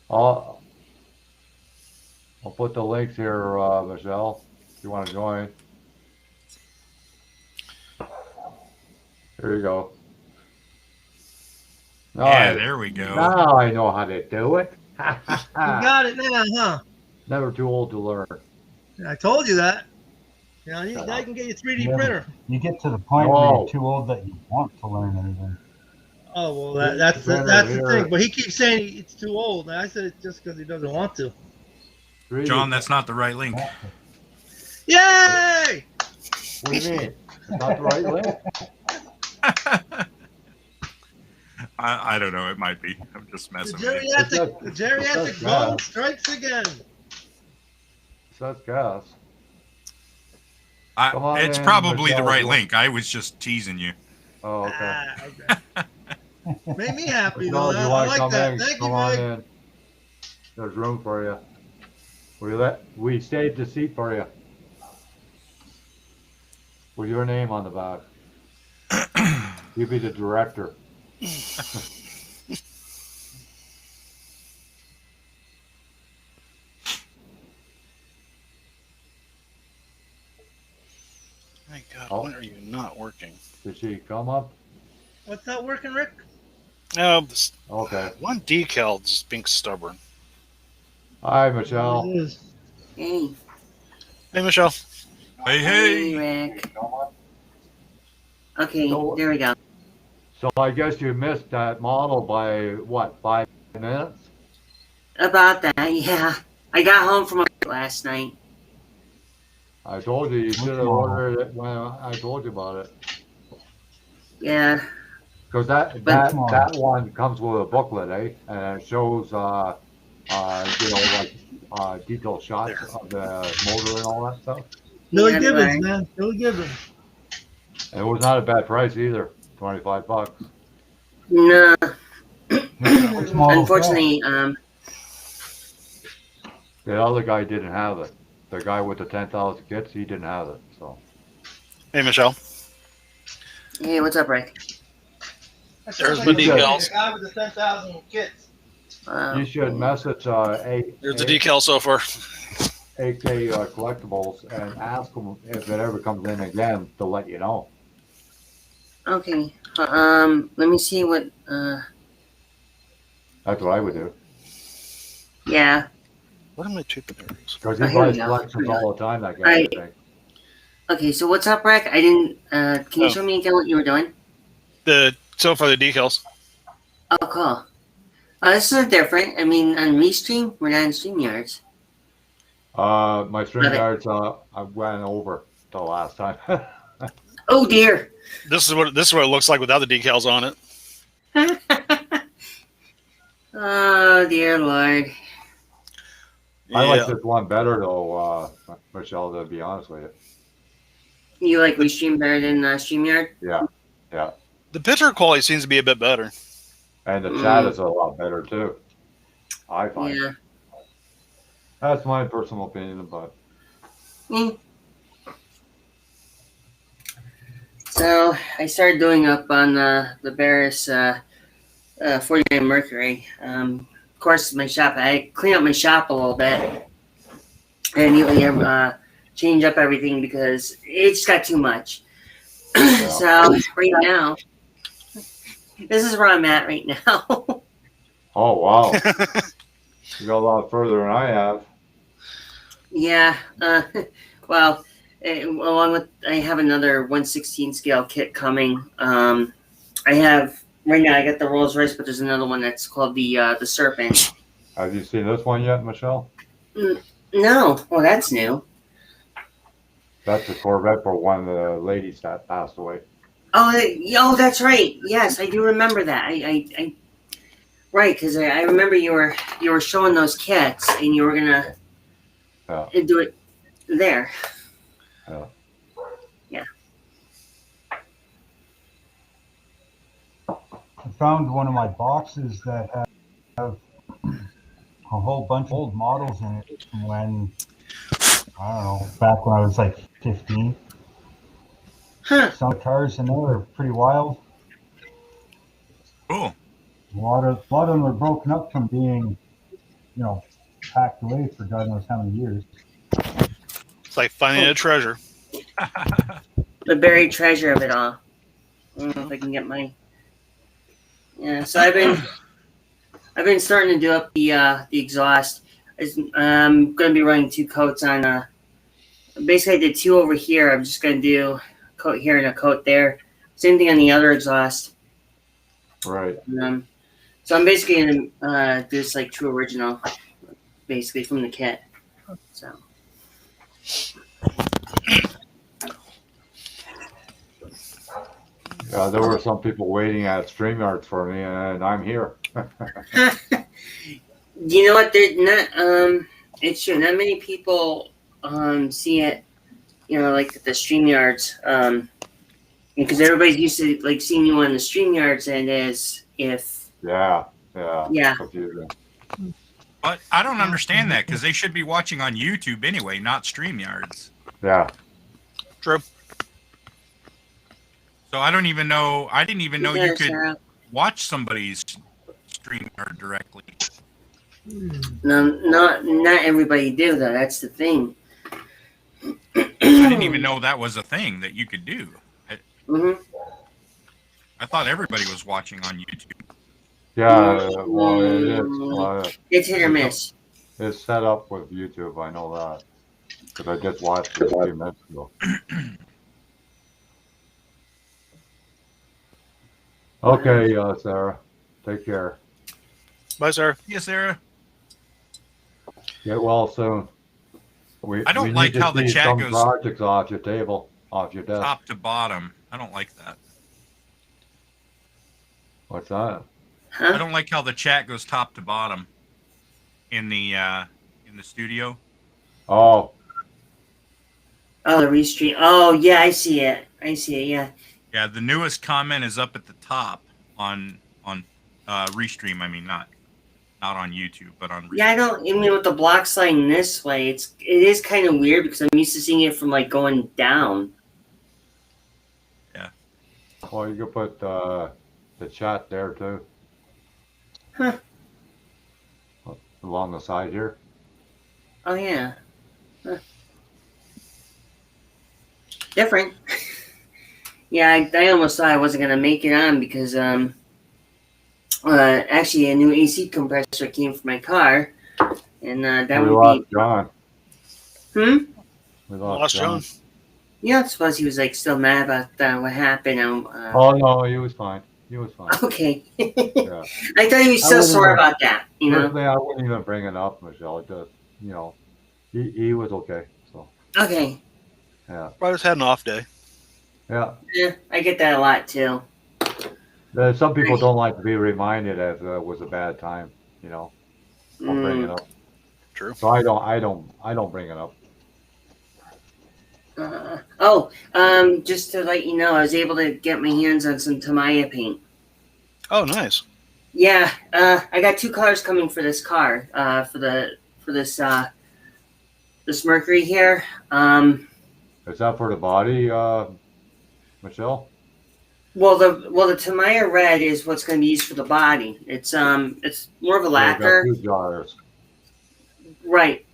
I'll put the links here, Michelle, if you want to join. Here you go. Yeah, there we go. Now I know how to do it. You got it now, huh? Never too old to learn. I told you that. You know, now you can get your 3D Yeah. printer. You get to the point where Whoa. you're too old that you want to learn anything. Oh well, that's the thing. But he keeps saying it's too old. And I said it's just because he doesn't want to. John, that's not the right link. Yay! What do you mean? Not the right link? I don't know. It might be. I'm just The messing with you. geriatric bone strikes again. Says gas. Come on It's in, probably the Michelle. right link. I was just teasing you. Oh, okay. Okay. Made me happy No, though. if you I want to like come that. in, Thank come you, on Greg. in. There's room for you. We saved the seat for you. With your name on the back. You be the director. My God, Oh. when are you not working? Did she come up? What's not working, Rick? Oh, this Okay. one decal just being stubborn. Hi, Michelle. It is. Hey, Hey, Michelle. Hey, hey, hey. Rick. Okay, So- there we go. So I guess you missed that model by what, 5 minutes? About that, yeah. I got home from work last night. I told you should have ordered it when I told you about it. Yeah, Because that one comes with a booklet, eh? And it shows detailed shots of the motor and all that stuff. Billy Yeah, Gibbons, right. man. Billy Gibbons. And it was not a bad price either. $25. no. Which model? Unfortunately, The other guy didn't have it. The guy with the 10,000 kits, he didn't have it. So Hey, Michelle. hey, what's up, Rick? There's my my decals. The guy with the 10,000 kits. you should message There's the decal so far. AK Collectibles and ask them if it ever comes in again to let you know. Okay. Let me see what. That's what I would do. Yeah. What am I taking there? Because Oh, he here we buys go. collections all the time, that guy. Right. I think. Okay, so what's up, Rick? I didn't. Can you Oh. show me again what you were doing? So far the decals. Oh, cool. This is different. I mean, on Restream, we're not in StreamYards. My StreamYards, I went over the last time. Oh dear. This is what it looks like without the decals on it. Oh dear Lord. I like Yeah. this one better though, Michelle, to be honest with you. You like Restream better than StreamYard? The picture quality seems to be a bit better. And the chat is a lot better too. I find. Yeah. That's my personal opinion, but Mm. So I started doing up on the Barris 49 Mercury. Of course, my shop. I clean up my shop a little bit. I immediately change up everything because it just got too much. yeah. So right now, this is where I'm at right now. Oh wow, you got a lot further than I have. Yeah. Well, along with I have another 1/16 scale kit coming. I have right now. I got the Rolls Royce, but there's another one that's called the Serpent. Have you seen this one yet, Michelle? No, well that's new. That's a Corvette for one of the ladies that passed away. Oh, that's right. Yes, I do remember that. Right, because I remember you were showing those kits and you were gonna Yeah. do it there. Yeah. Yeah. I found one of my boxes that have a whole bunch of old models in it from when, I don't know, back when I was like 15. Huh. Some cars in there are pretty wild. Cool. A lot of them are broken up from being, packed away for God knows how many years. It's like finding a treasure. The buried treasure of it all. I don't know if I can get my. Yeah, so I've been starting to do up the exhaust. I'm gonna be running 2 coats on. Basically, I did 2 over here. I'm just gonna do a coat here and a coat there. Same thing on the other exhaust. Right. So I'm basically gonna do this like true original, basically from the kit. So. Yeah, there were some people waiting at StreamYard for me, and I'm here. You know what? There's not. It's true. Not many people see it. Like the StreamYards. Because everybody's used to like seeing you on the StreamYards, and as if. Yeah. Yeah. Confusing. But I don't understand that because they should be watching on YouTube anyway, not StreamYards. Yeah. True. So I don't even know. I didn't even know you could Sarah. watch somebody's StreamYard directly. No, not everybody do though. That's the thing. I didn't even know that was a thing that you could do. Mm-hmm. I thought everybody was watching on YouTube. Yeah. Well, it is. Well, It's hit or miss. it's set up with YouTube. I know that because I just watched it a few minutes ago. Okay, Sarah. Take care. Bye, sir. Yes, Sarah. Get well soon. I don't we like need to how the see chat some goes projects off your table, off your desk. top to bottom. I don't like that. What's that? I Huh? don't like how the chat goes top to bottom in the studio. Oh, Oh, the restream. Oh, yeah, I see it. Yeah. Yeah, the newest comment is up at the top on Restream. I mean, not on YouTube, but on Restream. Yeah, I mean, with the block sliding this way, it is kind of weird because I'm used to seeing it from like going down. well, you could put the chat there too. Huh. Along the side here. Oh yeah. Huh. Different. Yeah, I almost thought I wasn't gonna make it on because actually a new AC compressor came for my car, and that We would lost be. John. We Lost John. Yeah, I suppose he was like still mad about what happened. Oh no, he was fine. He was fine. Okay. Yeah. I thought he was I so wouldn't sore even- about that. Personally, I wouldn't even bring it up, Michelle. It just, he was okay. So Okay. yeah, I just had an off day. yeah. Yeah, I get that a lot too. Some people don't like to be reminded as it was a bad time. I'll bring it up. True. So I don't bring it up. Just to let you know, I was able to get my hands on some Tamiya paint. Oh, nice. Yeah, I got 2 colors coming for this car. For this Mercury here. Is that for the body, Michelle? Well, the Tamiya red is what's going to be used for the body. It's more of a So we got lacquer, 2 jars. right?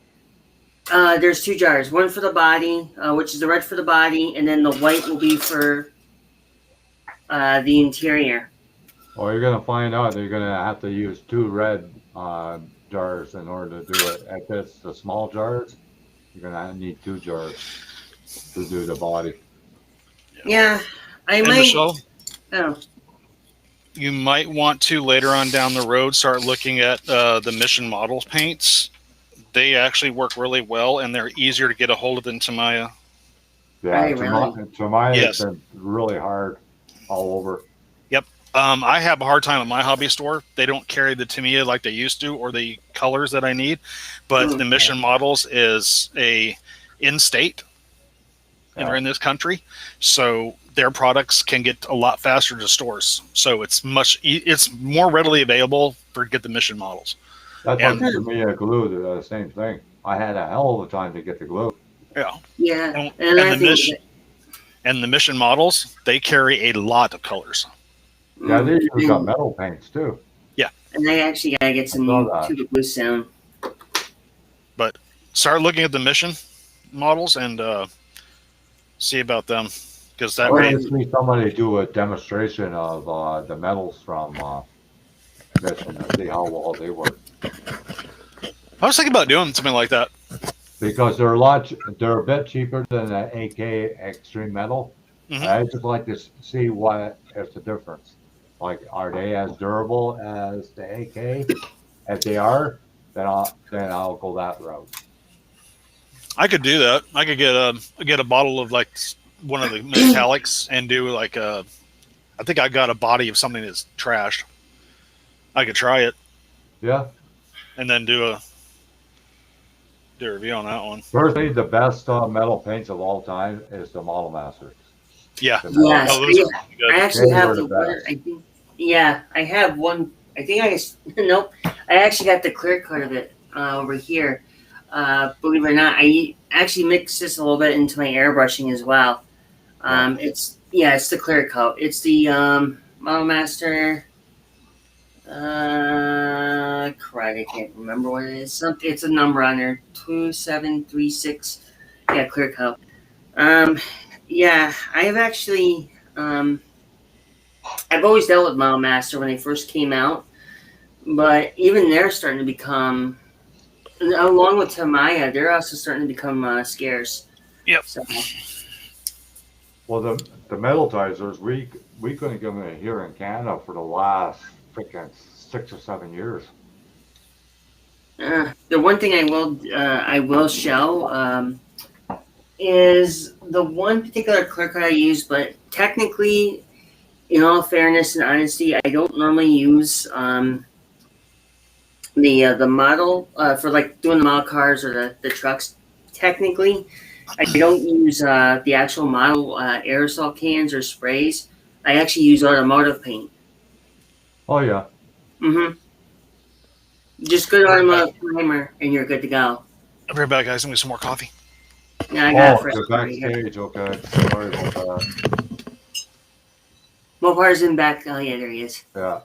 There's 2 jars. One for the body, which is the red for the body, and then the white will be for the interior. Well, you're gonna find out that you're gonna have to use 2 red jars in order to do it. If it's the small jars, you're gonna need 2 jars to do the body. Yeah, I And might. Michelle, Oh, you might want to later on down the road start looking at the Mission Models paints. They actually work really well, and they're easier to get a hold of than Tamiya. Yeah, Really? Tamiya has Yes. been really hard all over. I have a hard time at my hobby store. They don't carry the Tamiya like they used to, or the colors that I need. But the Mission Models is a in-state, and they're in this country, so their products can get a lot faster to stores. So it's more readily available for get the Mission Models. That's And- like Tamiya glue, the same thing. I had a hell of a time to get the glue. Yeah, yeah, and I the think Mission and the Mission Models, they carry a lot of colors. Yeah, they even got and, metal paints too. and I actually gotta get some saw new that. tube glue soon. Start looking at the Mission Models and see about them, because I that want way, to see somebody do a demonstration of the metals from Mission and see how well they work. I was thinking about doing something like that. Because they're a bit cheaper than the AK Extreme Metal. Mhm. I just like to see what is the difference. Like, are they as durable as the AK? If they are, then I'll go that route. I could do that. I could get a bottle of like one of the metallics and do like a. I think I got a body of something that's trashed. I could try it Yeah. and then do a review on that one. Personally, the best metal paints of all time is the Model Masters. Yeah. The metal- Yes, Oh, those are really good. I actually They have were the the one. best. I think. Yeah, I have one. I think nope. I actually got the clear cut of it over here. Believe it or not, I actually mixed this a little bit into my airbrushing as well. It's the clear coat. It's the Model Master. Crud, I can't remember what it is. It's a number on there. 2736. Yeah, clear coat. Yeah, I have actually. I've always dealt with Model Master when they first came out, but even they're starting to become, along with Tamiya, they're also starting to become scarce. Yep. So, Well, the metallizers, we couldn't get them here in Canada for the last freaking 6 or 7 years. the one thing I will show is the one particular clear cut I use, but technically, in all fairness and honesty, I don't normally use the model for like doing the model cars or the trucks. Technically, I don't use the actual model aerosol cans or sprays. I actually use automotive paint. Oh yeah. Mm-hmm. Just good automotive primer, and you're good to go. I'll be right back, guys. I'm gonna get some more coffee. Yeah, I got it Oh, fresh you're right here. backstage. Okay. Sorry about that. Mopar's in back. Oh yeah, there he is. Yeah.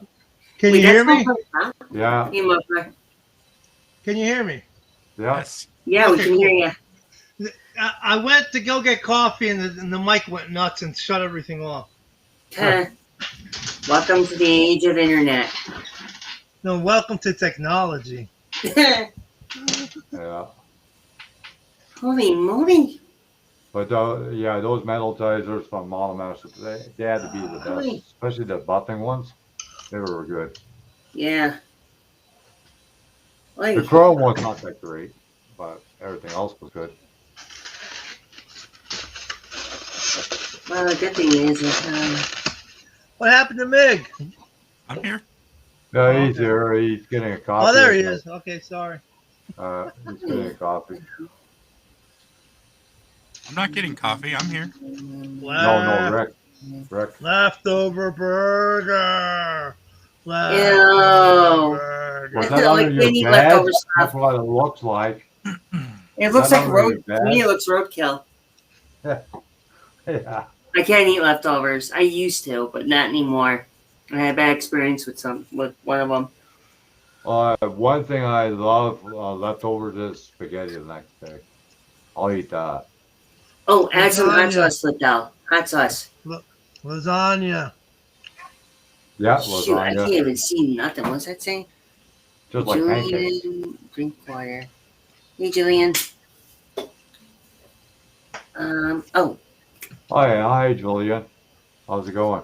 Can Wait, you hear that's me? Mopar, huh? Yeah. Hey, Mopar. Can you hear me? Yeah. Yes. Yeah, we Okay, can hear you. I went to go get coffee and the mic went nuts and shut everything off. Welcome to the age of internet. No, welcome to technology. Yeah. Holy moly! But yeah, those metallizers from Model Master, they had to be the best, especially the buffing ones. They were good. Yeah. The Like, chrome one's not that great, but everything else was good. well, the good thing is What happened to Mig? I'm here. Yeah, he's okay. here. He's getting a coffee. Oh, there he is. Okay, sorry. He's getting a coffee. I'm not getting coffee. I'm here. No, Rick. Rick. Leftover burger. Ew. Was that Like under your any bed? leftover That's stuff. what it looks like. It Is looks that like under your road. To me, bed? it looks roadkill. Yeah. I can't eat leftovers. I used to, but not anymore. I had a bad experience with one of them. One thing I love leftovers is spaghetti the next day. I'll eat that. Oh, add some hot Lasagna. sauce, Liddell. Hot sauce. Lasagna. Yeah, Shoot, I can't lasagna. even see nothing. What's that saying? Just like pancakes. Julian, drink water. Hey, Julian. Oh, Oh yeah, hi Julian. How's it going?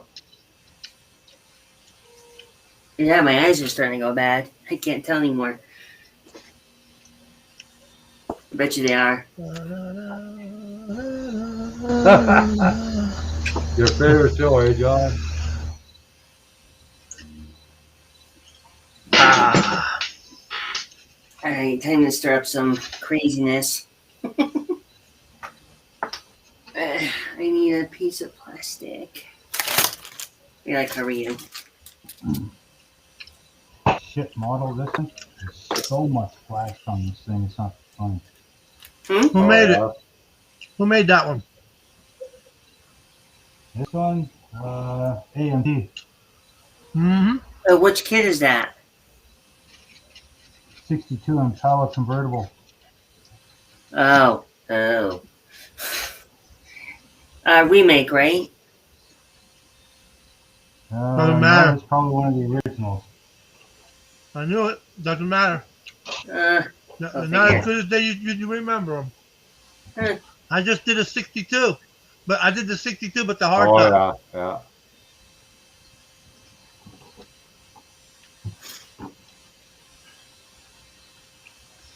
yeah, my eyes are starting to go bad. I can't tell anymore. I bet you they are. Your favorite show, eh, John? All right, time to stir up some craziness. I need a piece of plastic. Yeah, like hurry you. Shit model this thing. There's so much flash on this thing. It's not funny. Hmm? Who made yeah. it? Who made that one? This one, AMD. Mm-hmm. Which kid is that? 62 and power convertible. Oh. Remake, right? Doesn't matter. No, it's probably one of the originals. I knew it. Doesn't matter. Go Not figure. as good as you remember them. Huh. I just did a 62, but I did the 62, but the hard Oh top. yeah,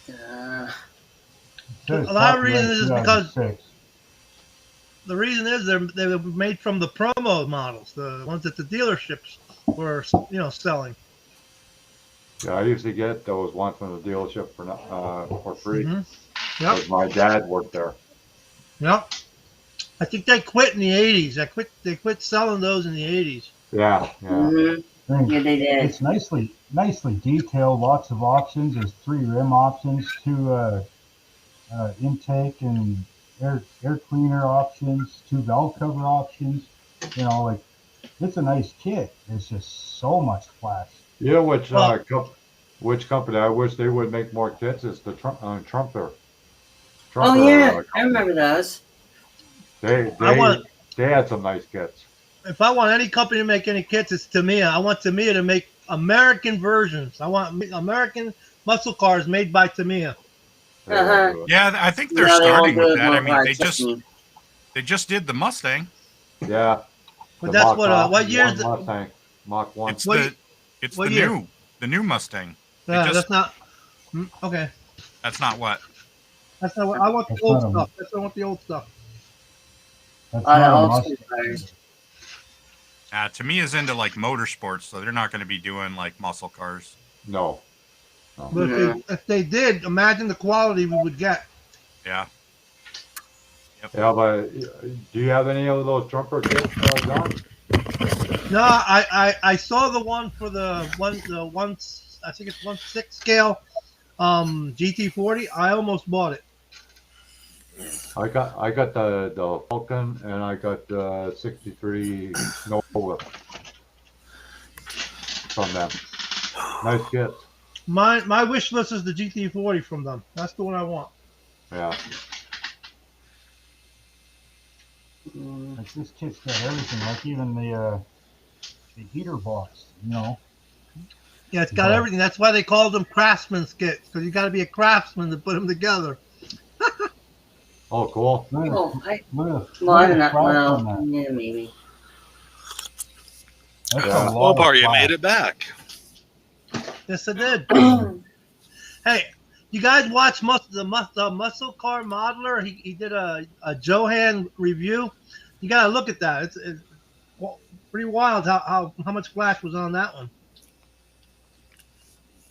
Uh, It says A lot of copyright reasons is because 2006. the reason is they were made from the promo models, the ones that the dealerships were selling. yeah. I used to get those ones from the dealership for free. Mm-hmm. Yep. 'Cause my dad worked there. Yep. I think they quit in the 80s. They quit selling those in the 80s. Yeah. mhm. Thing. Yeah, they did. It's nicely detailed. Lots of options. There's 3 rim options, 2 intake and air cleaner options, 2 valve cover options. You know, like it's a nice kit. It's just so much flash. You know which Well- which company I wish they would make more kits is the Trumper. Oh yeah, I remember those. They had some nice kits. If I want any company to make any kits, it's Tamiya. I want Tamiya to make American versions. I want American muscle cars made by Tamiya. They won't Uh-huh. do it. Yeah, I think they're No, they won't starting do with it that. I mean, more they trust me. just did the Mustang. Yeah. But the that's Mach what year is one it? Mustang. Mach 1. It's What- what the year? new Mustang. Yeah, just- that's not. Okay. That's not what. That's not what I want. The That's old not a- stuff. That's not what the old stuff. That's Oh, the not a old must. school cars. To me, is into like motorsports, so they're not going to be doing like muscle cars. No. But if they did, imagine the quality we would get. Yeah. Yeah, but do you have any of those Trumper kits, John? No, I saw the one for the one I think it's 1/6 scale GT40. I almost bought it. I got the Falcon and I got the 63 Nova from them. Nice kits. My wish list is the GT40 from them. That's the one I want. Yeah. Like this kit's got everything. Like even the heater box. You know. Yeah, it's got everything. That's why they called them craftsman's kits, because you got to be a craftsman to put them together. Oh, cool. Look at- Oh, I look at- well, I look don't at know. the flash on Well, that. yeah, maybe. That's a Yeah. lot of Walmart, you flash. made it back. Yes, I did. Hey, you guys watch the muscle car modeler? He did a Johan review. You got to look at that. It's pretty wild how much flash was on that one.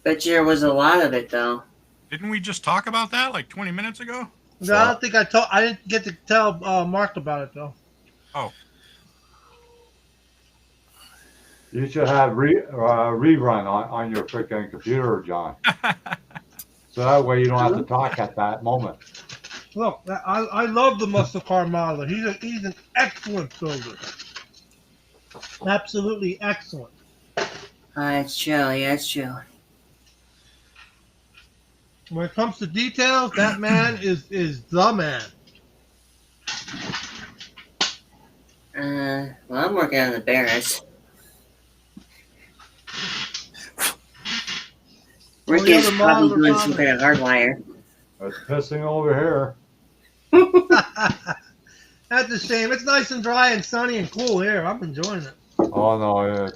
Bet you there was a lot of it though. Didn't we just talk about that like 20 minutes ago? I don't think I didn't get to tell Mark about it though. Oh. You should have rerun on your freaking computer, John. So that way you don't have to talk at that moment. Look, I love the muscle car modeler. He's an excellent builder. Absolutely excellent. It's true. Yeah, it's true. When it comes to details, that man is the man. Well, I'm working on the Barris. Rick is probably doing some kind of hardwire. It's pissing over here. That's a shame. It's nice and dry and sunny and cool here. I'm enjoying it. Oh no,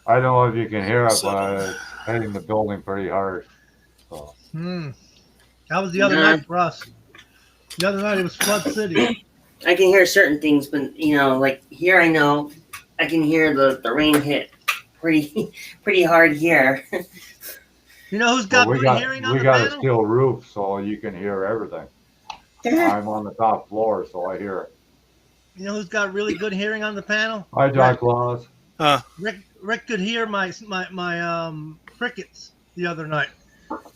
I don't know if you can hear it, but it's hitting the building pretty hard. So. That was the other night for us. The other night it was Flood City. I can hear certain things, but like here, I know I can hear the rain hit pretty hard here. You know who's got good hearing on the panel? We got a steel roof, so you can hear everything. I'm on the top floor, so I hear it. You know who's got really good hearing on the panel? Hi, John Claus. Rick could hear my crickets the other night.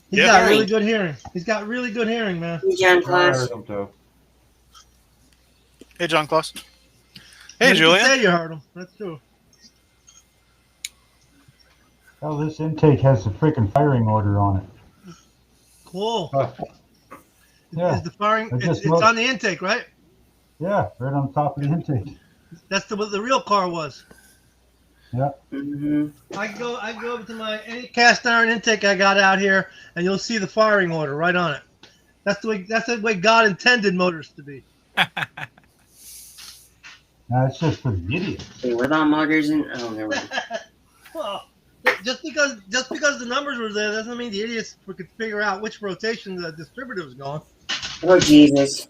He's got really good hearing. He's got really good hearing, man. John Claus. I heard him too. Hey, John Claus. Hey, Julian. You say you heard him. That's true. Well, this intake has a freaking firing order on it. Cool. Yeah. Is the firing? It's on the intake, right? Yeah, right on top of the intake. That's what the real car was. Yeah. Mm-hmm. I go over to any cast iron intake I got out here, and you'll see the firing order right on it. That's the way God intended motors to be. No, it's just for the idiots. Hey, what about motors and never mind. Well, just because the numbers were there doesn't mean the idiots could figure out which rotation the distributor was going. Oh Jesus!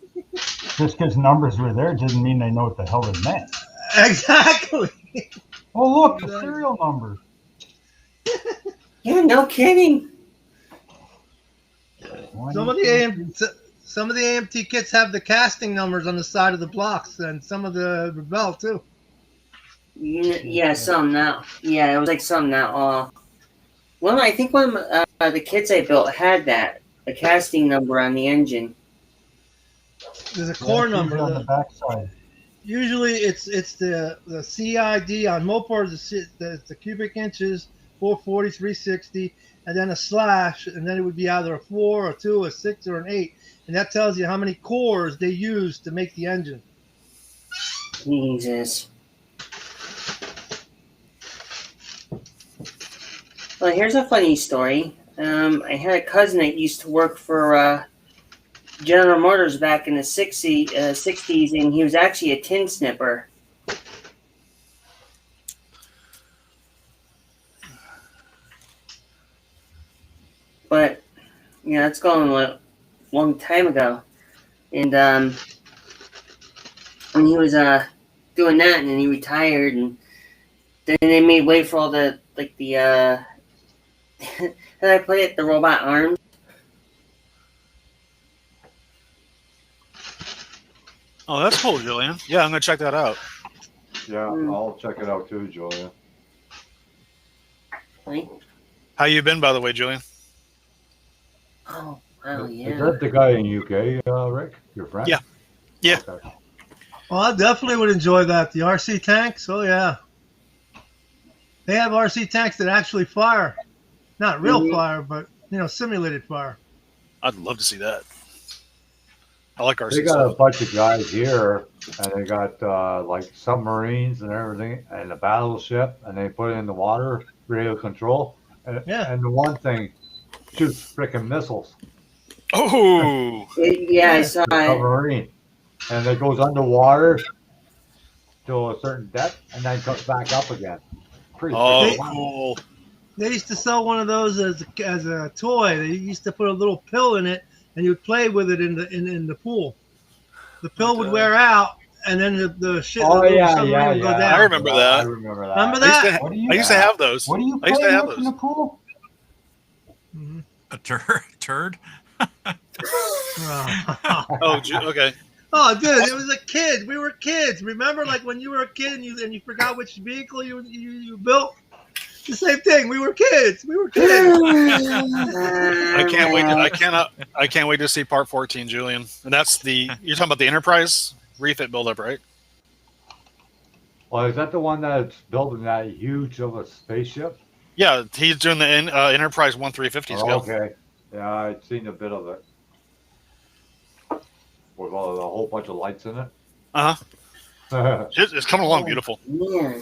Just because numbers were there didn't mean they know what the hell it meant. Exactly. Oh look, the serial number. Yeah, no kidding. Some of the AMT kits have the casting numbers on the side of the blocks, and some of the Rebel too. Yeah, some now. Yeah, it was like some now. I think one of the kits I built had the casting number on the engine. There's a core number on the backside. Usually, it's the CID on Mopars. The cubic inches, 440, 360, and then a slash, and then it would be either a 4, a 2, a 6, or an 8, and that tells you how many cores they use to make the engine. Jesus. Well, here's a funny story. I had a cousin that used to work for General Motors back in the 60s, and he was actually a tin snipper. But, it's going a long time ago. And when he was doing that, and then he retired, and then they made way for all the how did I play it? The robot arms. Oh, that's cool, Julian. Yeah, I'm gonna check that out. Yeah, I'll check it out too, Julia. Right? How you been, by the way, Julian? Oh, wow, yeah. Is that the guy in UK, Rick? Your friend? Yeah. Yeah. Okay. Well, I definitely would enjoy that. The RC tanks, oh yeah. They have RC tanks that actually fire. Not real fire, but, simulated fire. I'd love to see that. I like RC They got stuff. a bunch of guys here, and they got like submarines and everything, and a battleship, and they put it in the water, radio control. And the one thing shoots freaking missiles. Oh! Yeah, I saw it. Submarine. And it goes underwater to a certain depth, and then comes back up again. Pretty Cool. They used to sell one of those as a toy. They used to put a little pill in it, and you'd play with it in the pool. The pill would wear out, and then the shit. Oh, would yeah. go down. I remember that. I remember that. Remember that? I used to have those. What are you I used to playing have with in those. the pool? A turd? Oh, okay. Oh, dude, it was a kid. We were kids. Remember, like when you were a kid and you forgot which vehicle you built. The same thing. We were kids. We were kids. I can't wait. I can't wait to see part 14, Julian. And that's you're talking about the Enterprise refit buildup, right? Well, is that the one that's building that huge of a spaceship? Yeah, he's doing the Enterprise 1/350 Oh, scale. okay. Yeah, I'd seen a bit of it. With a whole bunch of lights in it. It's coming along beautiful. Man.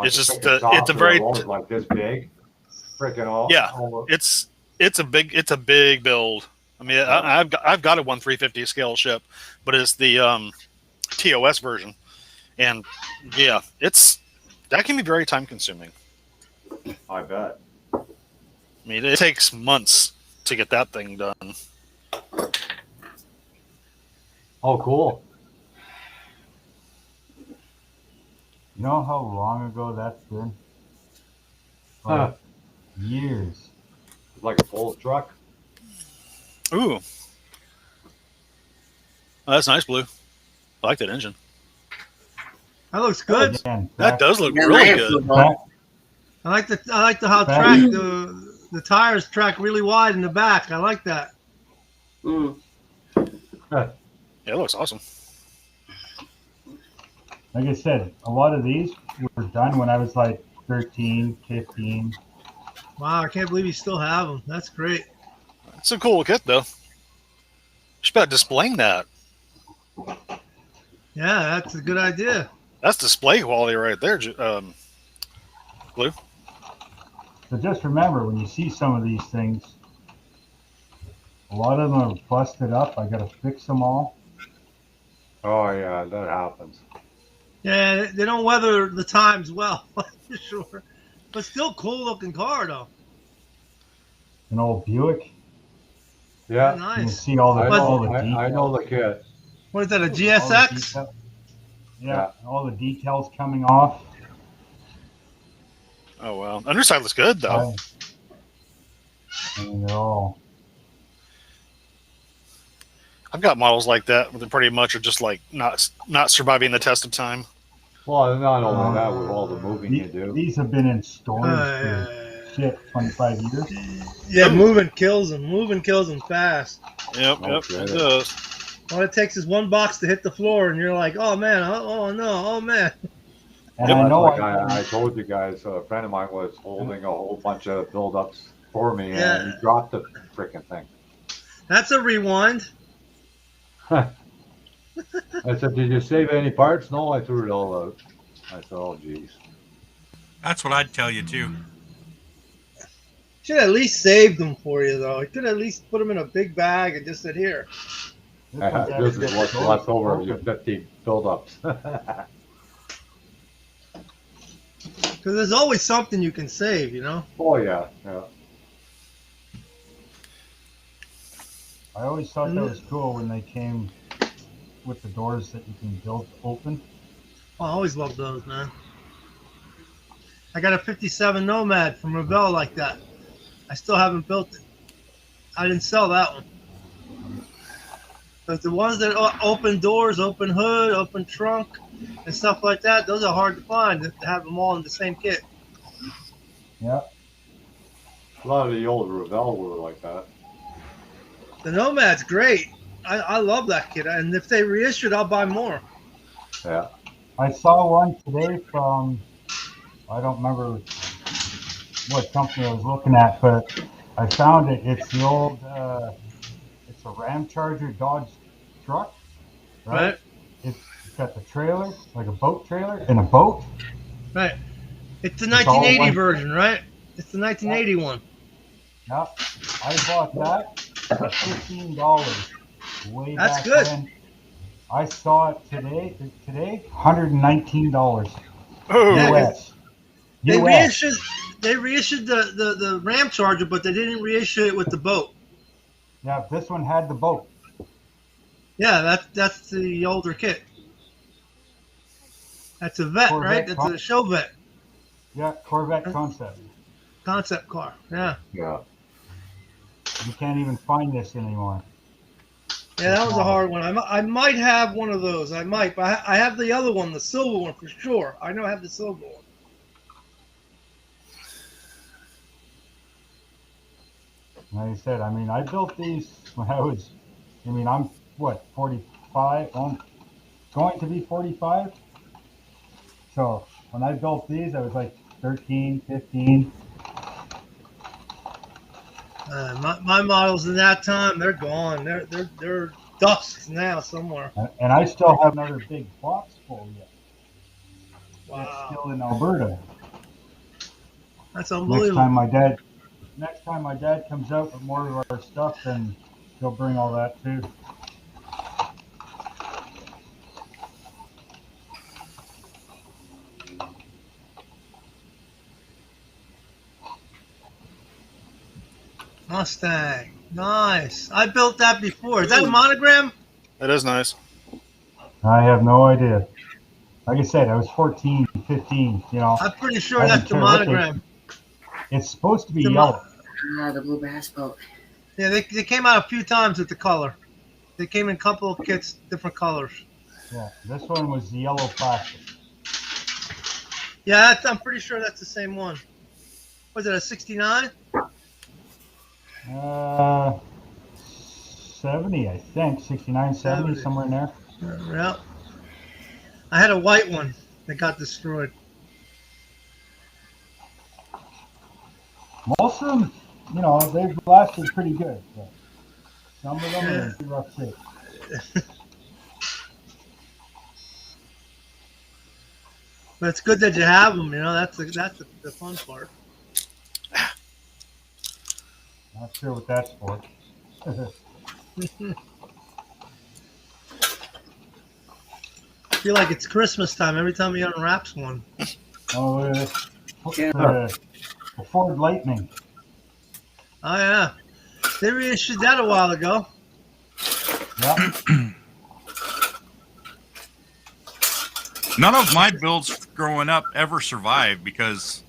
It's just it's a very like this big, freaking all. Yeah, it's a big build. I mean, I've got a 1/350 scale ship, but it's the TOS version, and yeah, that can be very time consuming. I bet. I mean, it takes months to get that thing done. Oh, cool. You know how long ago that's been? Like years. It's like a full truck. Ooh, oh, that's nice, Blue. I like that engine. That looks good. Again, That does look Yeah, really my good. football. I like the how track the tires track really wide in the back. I like that. Mm. Yeah, it looks awesome. Like I said, a lot of these were done when I was like 13, 15. Wow, I can't believe you still have them. That's great. It's a cool kit, though. Just about displaying that. Yeah, that's a good idea. That's display quality right there, Blue. So just remember, when you see some of these things, a lot of them are busted up. I got to fix them all. Oh yeah, that happens. Yeah, they don't weather the times well, for sure. But still, cool looking car though. An old Buick. Yeah, Very You can nice. see all the I know the kit. What is that? A all the GSX? detail- Yeah, all the details coming off. Oh, wow. Underside looks good, though. And they're all. I've got models like that, but they pretty much are just like not surviving the test of time. Well, not only that, with all the moving you do. These have been in storage for 25 years. Yeah, moving kills them. Moving kills them fast. Yep, Oh, it shit. does. All it takes is one box to hit the floor, and you're like, "Oh man, oh no, oh man." And That's I know like I told you guys, a friend of mine was holding a whole bunch of build-ups for me, and he dropped the freaking thing. That's a rewind. I said, "Did you save any parts?" "No, I threw it all out." I said, "Oh, geez." That's what I'd tell you too. Should at least saved them for you though. You could at least put them in a big bag and just said, "Here." This is what's left over of your 50 build-ups. Because there's always something you can save, you know. Oh yeah, yeah. I always thought that was cool when they came with the doors that you can build open. Oh, I always loved those, man. I got a 57 Nomad from Revell like that. I still haven't built it. I didn't sell that one. But the ones that open doors, open hood, open trunk, and stuff like that, those are hard to find to have them all in the same kit. Yeah. A lot of the old Revell were like that. The Nomad's great. I love that kit. And if they reissue it, I'll buy more. Yeah. I saw one today from, I don't remember what company I was looking at, but I found it. It's the old, it's a Ram Charger Dodge truck, right? It's got the trailer, like a boat trailer, and a boat. Right. It's the It's all 1980 one- version, right? It's the 1980 one. Yeah, I bought that for $15 way That's back good. when. I saw it today, $119 Oh, Yeah, US. They US. reissued the Ram Charger, but they didn't reissue it with the boat. Yeah, this one had the boat. Yeah, that's the older kit. That's a vet, right? Corvette That's a show vet Yeah, Corvette concept. concept car. Yeah. Yeah. You can't even find this anymore. Yeah, that was a hard one. I might have one of those. I might, but I have the other one, the silver one for sure. I know I have the silver one. Like I said, I mean, I built these when I'm what, 45? I'm going to be 45. So when I built these, I was like 13, 15. My models in that time, they're gone. They're dust now somewhere. And I still have another big box full yet. That's Wow, still in Alberta. that's Next unbelievable. time my dad comes out with more of our stuff, then he'll bring all that too. Mustang, nice. I built that before. Is that a monogram? That is nice. I have no idea. Like I said, I was 14, 15, I'm pretty sure I that's didn't the care what monogram. it's supposed to be The yellow. The blue bass boat. Yeah, they came out a few times with the color. They came in a couple of kits, different colors. Yeah, this one was yellow plastic. Yeah, I'm pretty sure that's the same one. Was it a 69? 70, I think. 69, 70, 70. somewhere in there. Yeah. I had a white one that got destroyed. Most of them, they've lasted pretty good. But some of them are in pretty rough shape. But it's good that you have them. That's the fun part. Not sure what that's for. I feel like it's Christmas time every time he unwraps one. Oh, Yeah. the Ford Lightning. Oh yeah, they reissued that a while ago. Yeah. None of my builds growing up ever survived because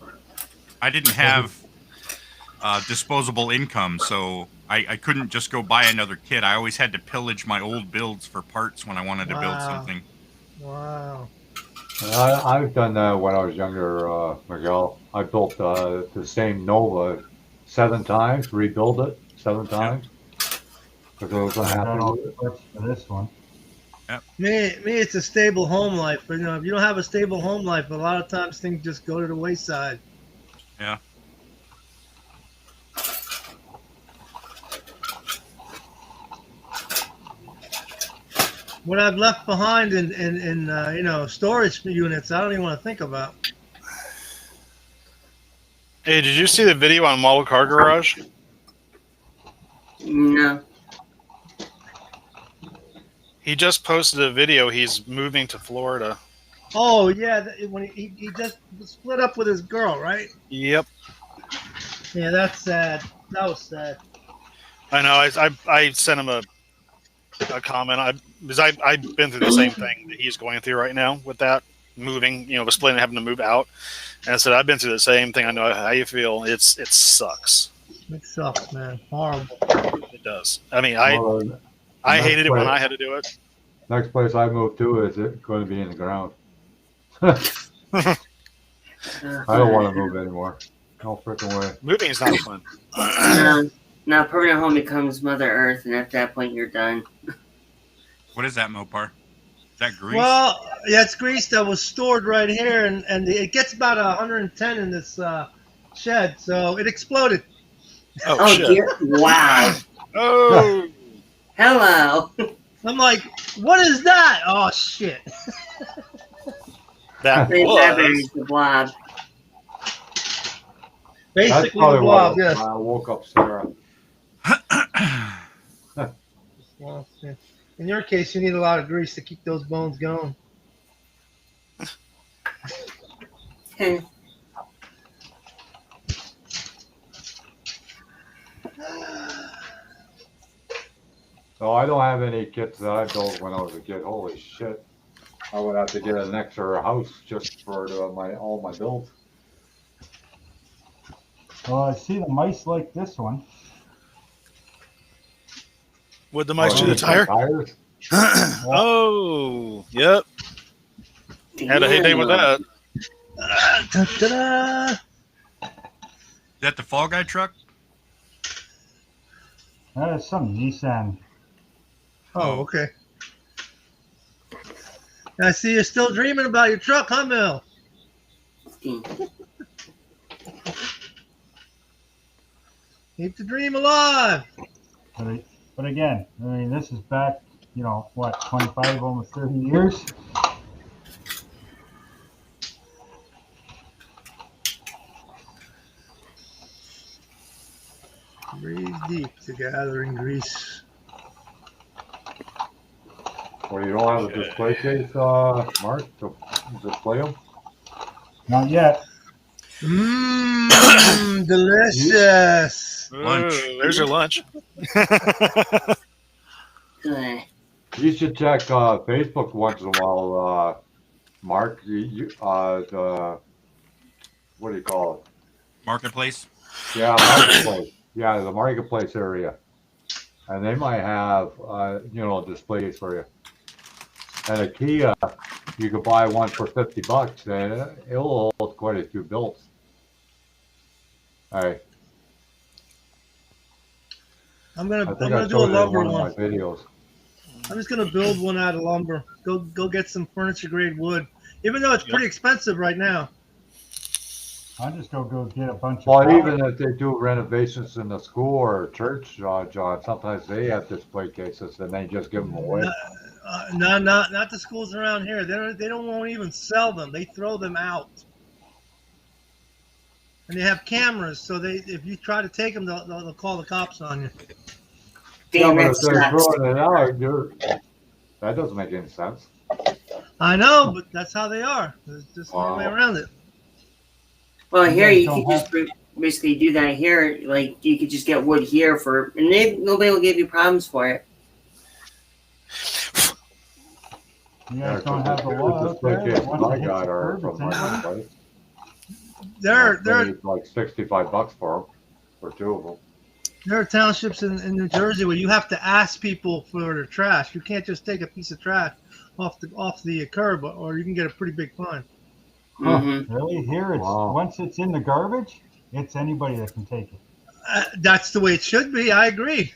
I didn't have disposable income, so I couldn't just go buy another kit. I always had to pillage my old builds for parts when I wanted to build something. Wow. I've done that when I was younger, Miguel. I built the same Nova 7 times, rebuilt it 7 times because I was I got all unhappy the with it. parts for this one. Me, it's a stable home life. But if you don't have a stable home life, a lot of times things just go to the wayside. Yeah. What I've left behind in storage units, I don't even want to think about. Hey, did you see the video on Model Car Garage? No. He just posted a video. He's moving to Florida. Oh yeah, when he just split up with his girl, right? Yep. Yeah, that's sad. That was sad. I know. I sent him a comment. Because I've been through the same thing that he's going through right now with that moving, the splitting, having to move out. And I said, I've been through the same thing. I know how you feel. It sucks. It sucks, man. Horrible. It does. I mean, I hated it when I had to do it. Next place I move to is it going to be in the ground. I don't want to move anymore. No freaking way. Moving is not fun. Now permanent home becomes Mother Earth, and at that point you're done. What is that, Mopar? Is that grease? Well, yeah, it's grease that was stored right here, and it gets about 110 in this shed, so it exploded. Oh shit. Dear! Wow. Oh. Hello. I'm like, what is that? Oh shit! That That was. is the blob. That's Basically, probably the why blob. Yes. I woke up Sarah. Well, yeah. In your case, you need a lot of grease to keep those bones going. So I don't have any kits that I built when I was a kid. Holy shit. I would have to get an extra house just for all my builds. Well, I see the mice like this one. Would the mice do the these tire? tires? Oh, yep. Had a heyday with that. Ta-da! Is that the Fall Guy truck? That is some Nissan. Oh, okay. I see you're still dreaming about your truck, huh, Mel? Keep the dream alive. But again, I mean, this is back, what, 25, almost 30 years? Breathe deep to gathering grease. Well, you don't have a display case, Mark, to display them? Not yet. Mmm, delicious. Lunch. There's your lunch. Good. You should check Facebook once in a while, Mark. The what do you call it? Marketplace. Yeah, marketplace. Yeah, the marketplace area, and they might have displays for you. And a Kia, you could buy one for $50, and it'll hold quite a few builds. Hey, I'm I gonna think I do a showed it in lumber one of my one. videos. I'm just gonna build one out of lumber. Go get some furniture grade wood, even though it's pretty expensive right now. I'm just gonna go get a bunch of. Well, even if they do renovations in the school or church, John, sometimes they have display cases and they just give them away. No, not the schools around here. They don't won't even sell them. They throw them out. And they have cameras, so if you try to take them, they'll call the cops on you. Damn, Yeah, that but if they're sucks. throwing it out, that doesn't make any sense. I know, but that's how they are. There's just no way Wow. around it. Well, You here guys you don't could just basically do that here. Like, you could just get wood here and nobody will give you problems for it. You Yeah, guys don't 'cause have the the law out display there. cases That once I it hits got the are curb, from it's anybody. marketplace. They're Paid like $65 for them, for two of them. there are townships in New Jersey where you have to ask people for their trash. You can't just take a piece of trash off the curb, or you can get a pretty big fine. Mm-hmm. Really? Here, Wow. once it's in the garbage, it's anybody that can take it. That's the way it should be. I agree.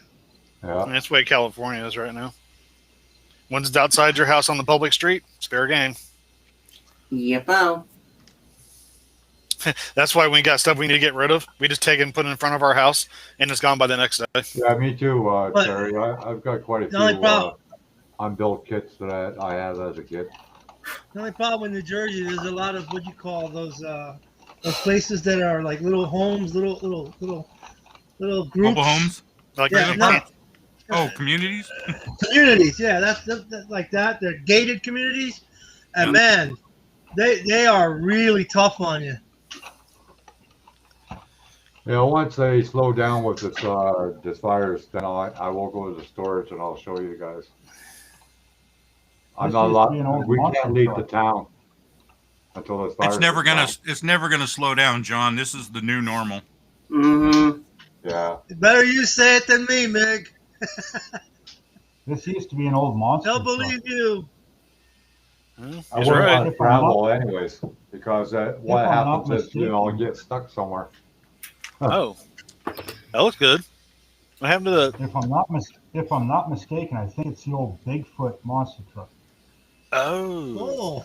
Yeah. That's the way California is right now. Once it's outside your house on the public street, it's fair game. Yep-o. That's why we got stuff we need to get rid of. We just take it and put it in front of our house, and it's gone by the next day. Yeah, me too, But- Terry. I've got quite a The only few problem- unbuilt kits that I had as a kid. The only problem in New Jersey, there's a lot of what you call those places that are like little homes, little groups. Mobile homes. Like Yeah, you no. can't- Oh, communities. Communities, yeah, that's like that. They're gated communities, and man, they are really tough on you. You know, once they slow down with this virus, then I will go to the storage and I'll show you guys. I'm This not used to be an allowed. old We monster can't leave truck. the town until this virus. It's never gonna slow down, John. This is the new normal. Mm-hmm. Yeah. Better you say it than me, Mig. This used to be an old monster. They'll truck. believe you. I He's wouldn't right. want to travel anyways because what If I'm not happens is mistaken. you get stuck somewhere. Oh, that looks good. What happened to the? If I'm not mistaken, I think it's the old Bigfoot monster truck. Oh,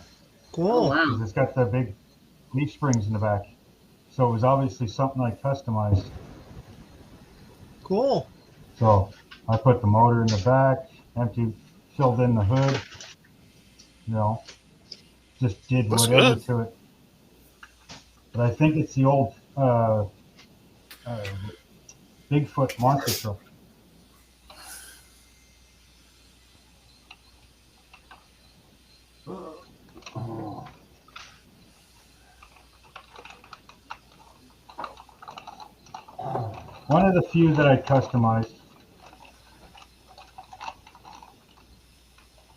Cool. Oh, wow. 'Cause it's got the big leaf springs in the back. So it was obviously something I customized. Cool. So I put the motor in the back, filled in the hood, just did Looks whatever good. to it. But I think it's the old Bigfoot monster truck. One of the few that I customized.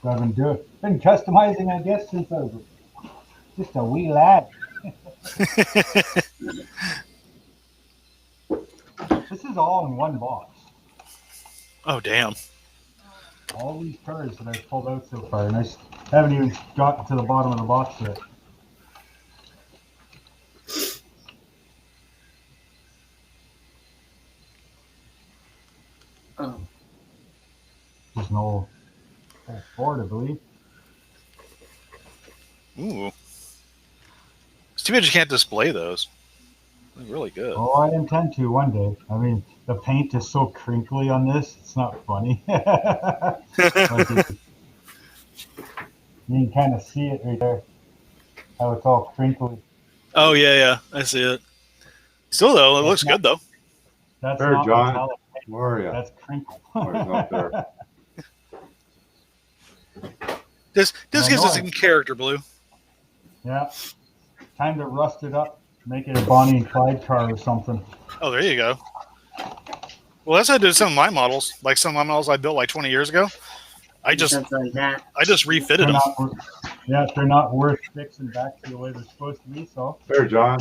So I've been customizing, I guess, since I was just a wee lad. This is all in one box. oh, damn. all these cars that I've pulled out so far, and I haven't even gotten to the bottom of the box yet. Oh, There's no Ford, I believe. Ooh. It's too bad you can't display those. They're really good. Oh, I intend to one day. I mean, the paint is so crinkly on this; it's not funny. Like you can kind of see it right there, how it's all crinkly. Oh yeah, I see it. Still though, it looks good though. That's There, not John. metallic. Where are you? That's crinkle. Oh, he's up there. This I gives us know. some character, Blue. Yeah. Time to rust it up, make it a Bonnie and Clyde car or something. Oh, there you go. Well, that's how I did some of my models. Like some of my models I built like 20 years ago. I just something like that. refitted They're them. not worth, they're not worth fixing back to the way they're supposed to be. So. There, John.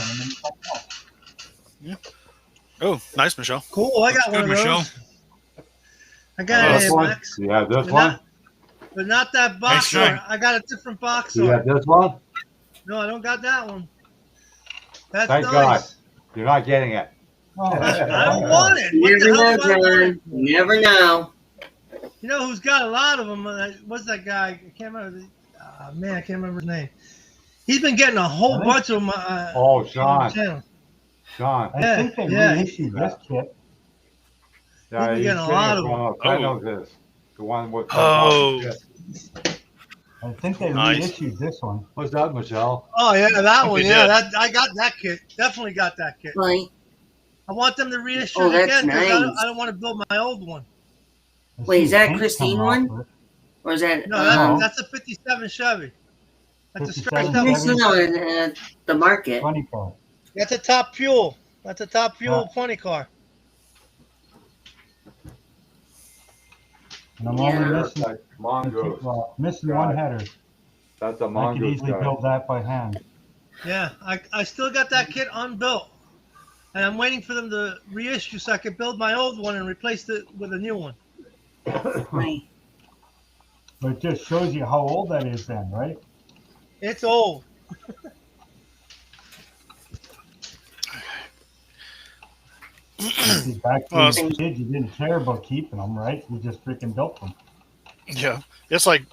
Oh, nice, Michelle. Cool. I got one Good, of those. Michelle. I got This it, one? Max. You have this But one? not, but not that box Nice art. I got a different box You art. have this one? No, I don't got that one. That's Thank nice. God. You're not getting it. Oh, I don't want it. You What the never hell know, do I want John. it for? You never know. You know who's got a lot of them? What's that guy? I can't remember. Man, I can't remember his name. He's been getting a whole Really? bunch of them. Oh, on Sean. the channel. Sean. I think they Yeah. reissued this kit. Yeah, been he's getting a lot of them. kind of this. The one with the Oh. I think they Nice. reissued this one. What's that, Michelle? Oh yeah, that one. they Yeah, did. I got that kit. Definitely got that kit. Like, I want them to reissue Oh, it that's again because nice. I don't want to build my old one. I Wait, see is that paint Christine coming off one? of it. or is that? No, No. that's a '57 Chevy. That's a 57 stretched I've out. seen on the market. Funny car. That's a top fuel. That's a top fuel Yeah. funny car. And I'm Yeah. only That's missing, like mongoose. missing Right. one header. That's a I could mongoose easily guy. build that by hand. Yeah, I still got that kit unbuilt, and I'm waiting for them to reissue so I can build my old one and replace it with a new one. Right. But it just shows you how old that is then, right? It's old. See, back Well, when you were a kid, you didn't care about keeping them, right? You just freaking built them. Yeah, it's like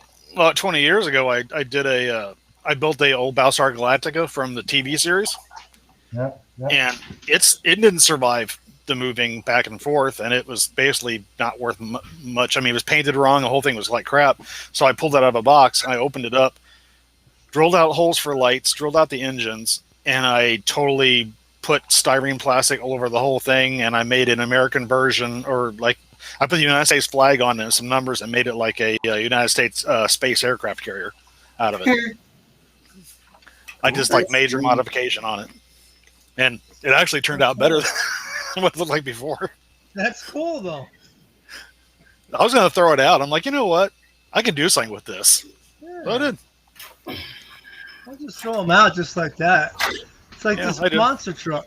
20 years ago. I did I built a old Balsar Galactica from the TV series, Yeah, yeah. and it didn't survive the moving back and forth, and it was basically not worth much. I mean, it was painted wrong. The whole thing was like crap. So I pulled that out of a box. I opened it up, drilled out holes for lights, drilled out the engines, and I totally put styrene plastic all over the whole thing. And I made an American version, or like I put the United States flag on it and some numbers and made it like a United States space aircraft carrier out of it. I just like That's major neat. modification on it, and it actually turned out better than what it looked like before. That's cool though. I was going to throw it out. I'm like, you know what? I can do something with this. Yeah. So I did. I'll just throw them out just like that. It's like Yeah, this I do. monster truck.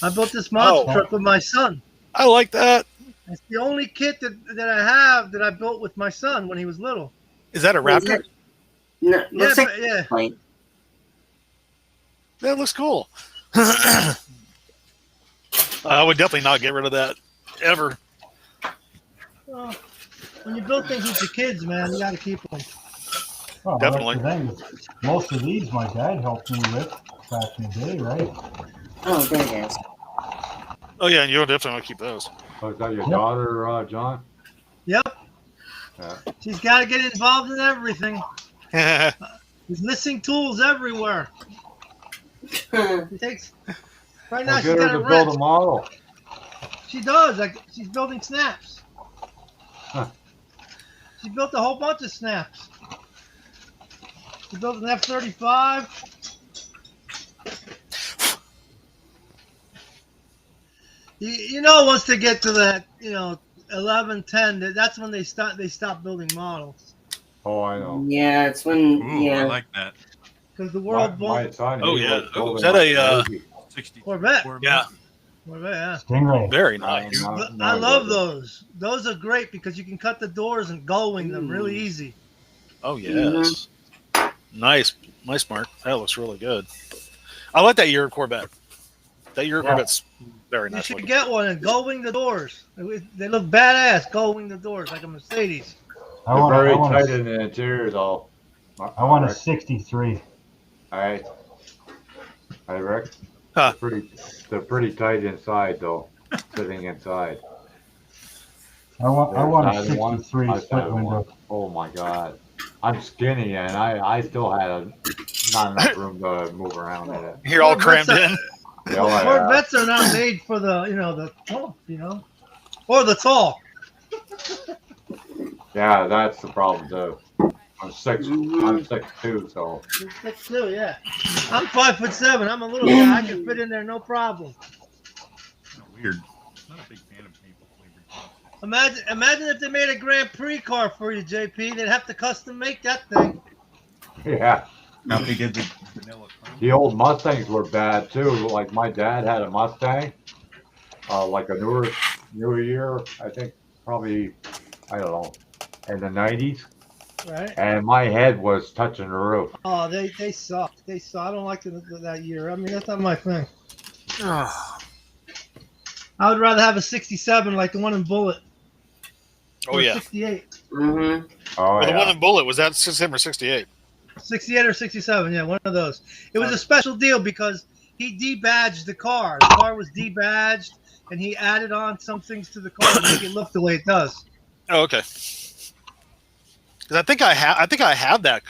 I built this monster Oh. truck with my son. I like that. It's the only kit that I have that I built with my son when he was little. Is that a Is Raptor? that- No, looks like Yeah. plane. That looks cool. I would definitely not get rid of that ever. Well, when you build things with your kids, man, you got to keep them. Well, Definitely. that's the thing. Most of these my dad helped me with back in the day, right? Oh, there it is. Oh yeah, and you'll definitely want to keep those. Oh, is that your Yep. daughter, John? Yep. Yeah. She's got to get involved in everything. Yeah. There's missing tools everywhere. She takes. Right now, Well, she's get her got to a build wrench. a model. She does. Like she's building snaps. Huh. She built a whole bunch of snaps. She built an F-35. You know, once they get to that, 11, 10, that's when they stop building models Oh, I know. Yeah, it's when Ooh, I yeah. like that. because the world My won't. son, Oh, he yeah. was Oh, building is that like a, crazy. 60 Corvette. Yeah. Well, yeah. Stingray. Very nice. I love those. Those are great because you can cut the doors and gull-wing them really easy. Oh yes. Nice, Mark. That looks really good. I like that Euro Corvette. That Euro Corvette's very You nice. should looking. get one and gull-wing the doors. They look badass. Gull-wing the doors like a Mercedes. They're very tight in the interior, though. I want a 63. All right. Hi, Rick. Huh. They're pretty tight inside, though. Sitting inside. I want a There's one 63 outside split of window. one. Oh my God. I'm skinny, and I still had not enough room to move around in it. You're all crammed in. Corvettes are not made for the tough, or the tall. Yeah, that's the problem too. I'm 6'2", so. 6'2", yeah. I'm 5'7". I'm a little guy. I can fit in there no problem. Weird. Not a big fan of maple flavored. Imagine if they made a Grand Prix car for you, JP. They'd have to custom make that thing. Yeah. Now they did the vanilla. The old Mustangs were bad too. Like my dad had a Mustang, like a newer year, I think probably, I don't know, in the 90s. Right. And my head was touching the roof. Oh, they sucked. They sucked. I don't like that year. I mean, that's not my thing. I would rather have a 67 like the one in Bullet. Oh or yeah. 68. Mm-hmm. Oh, Well, the yeah. one in Bullet, was that 67 or 68? 68 or 67, yeah, one of those. It was a special deal because he debadged the car. The car was debadged, and he added on some things to the car to make it look the way it does. Oh, okay. Because I think I have that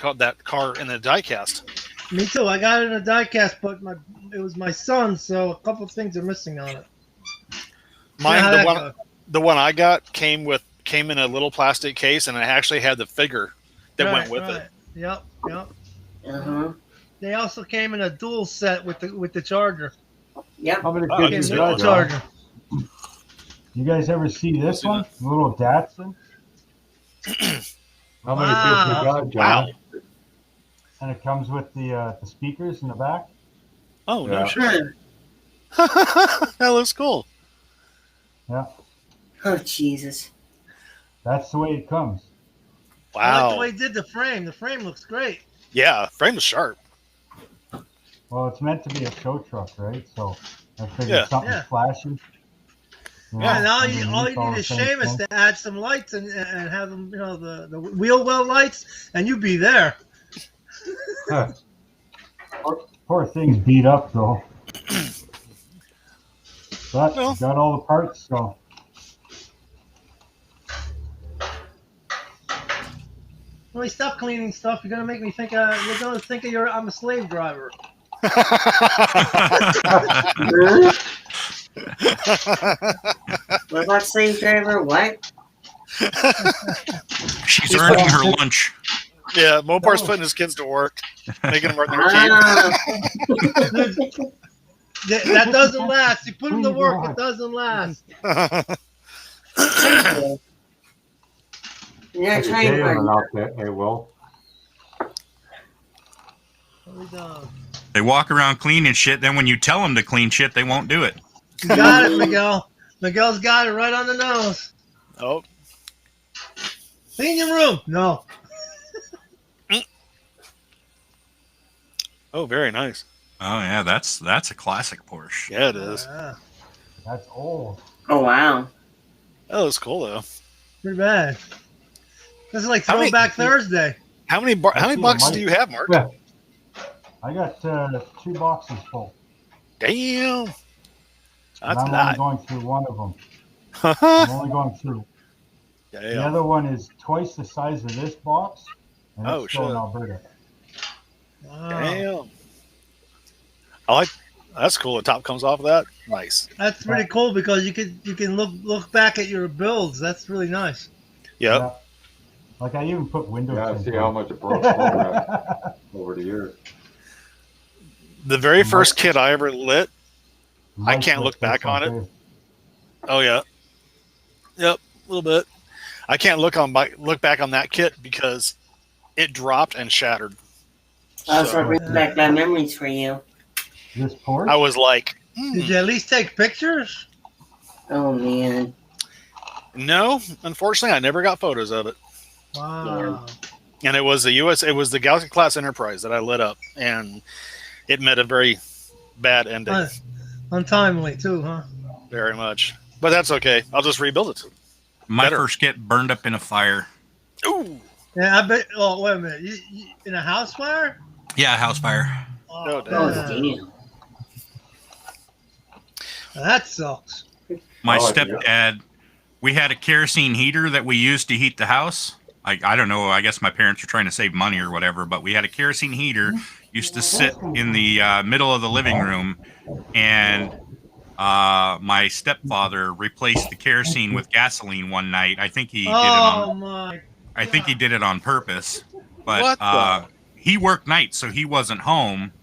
car in the diecast. Me too. I got it in a diecast, but it was my son, so a couple of things are missing on it. The one I got came in a little plastic case, and I actually had the figure that went with it. Yep. Uh-huh. They also came in a dual set with the charger. Yep. How many Oh, kids Came you with the got, John? charger. You guys ever see this See one? The little Datsun? How many kids you got, John? Wow. And it comes with the speakers in the back. Oh, no Yeah. shit. That looks cool. Yeah, Oh, Jesus. that's the way it comes. I like Wow. the way he did the frame. The frame looks great. Yeah, frame is sharp. Well, it's meant to be a show truck, right? So I figured Yeah. something Yeah. flashy. You know, Yeah, and all underneath you all need the is same Seamus thing. to add some lights and have them, the wheel well lights, and you'd be there. Poor thing's beat up though. But Well. got all the parts, so Well, stop cleaning stuff. You're gonna make me think. You're gonna think I'm a slave driver. What about slave driver? What? She's earning her lunch. Yeah, Mopar's putting his kids to work, making them work their keep. That doesn't last. You put them to work. It doesn't last. You're If you trying pay them to. enough, it will. What we done? They walk around cleaning shit. Then when you tell them to clean shit, they won't do it. You got it, Miguel. Miguel's got it right on the nose. Oh, Clean your room. No. oh, very nice. Oh yeah, that's a classic Porsche. Yeah, it is. Yeah, that's old. Oh, wow. That looks cool though. pretty bad. This is like How many- Throwback Thursday. How many boxes do you have, Mark? Yeah. I got 2 boxes full. Damn, And that's I'm only not. going through one of them. I'm only going through. The Yeah. other one is twice the size of this box, and Oh, it's still in shit. Alberta. Wow. Damn. I like. That's cool. The top comes off of that. Nice. That's pretty cool because you can look back at your builds. That's really nice. Yep. Yeah. Like I even put windows Yeah, in. see how much it broke over the years. The very first kit I ever lit. I Mike can't lit look back this one, on it. too. Oh yeah. Yep. A little bit. I can't look back on that kit because it dropped and shattered. I was So, bring back my memories for you. This Porsche? I was like Did you at least take pictures? Oh man. No, unfortunately, I never got photos of it. Wow. And it was it was the Galaxy class Enterprise that I lit up, and it met a very bad ending. Untimely too, huh? Very much. But that's okay. I'll just rebuild it. My Better. first kit burned up in a fire. Ooh. Yeah, I bet. Oh, wait a minute. You in a house fire? Yeah, house fire. Oh, damn. Oh man. damn. That sucks. My Oh, yeah. stepdad, we had a kerosene heater that we used to heat the house. I don't know. I guess my parents were trying to save money or whatever, but we had a kerosene heater, used to sit in the middle of the living room, and my stepfather replaced the kerosene with gasoline one night. I think he did it on. Oh my. I think he did it on purpose, but What he worked nights, so he wasn't home.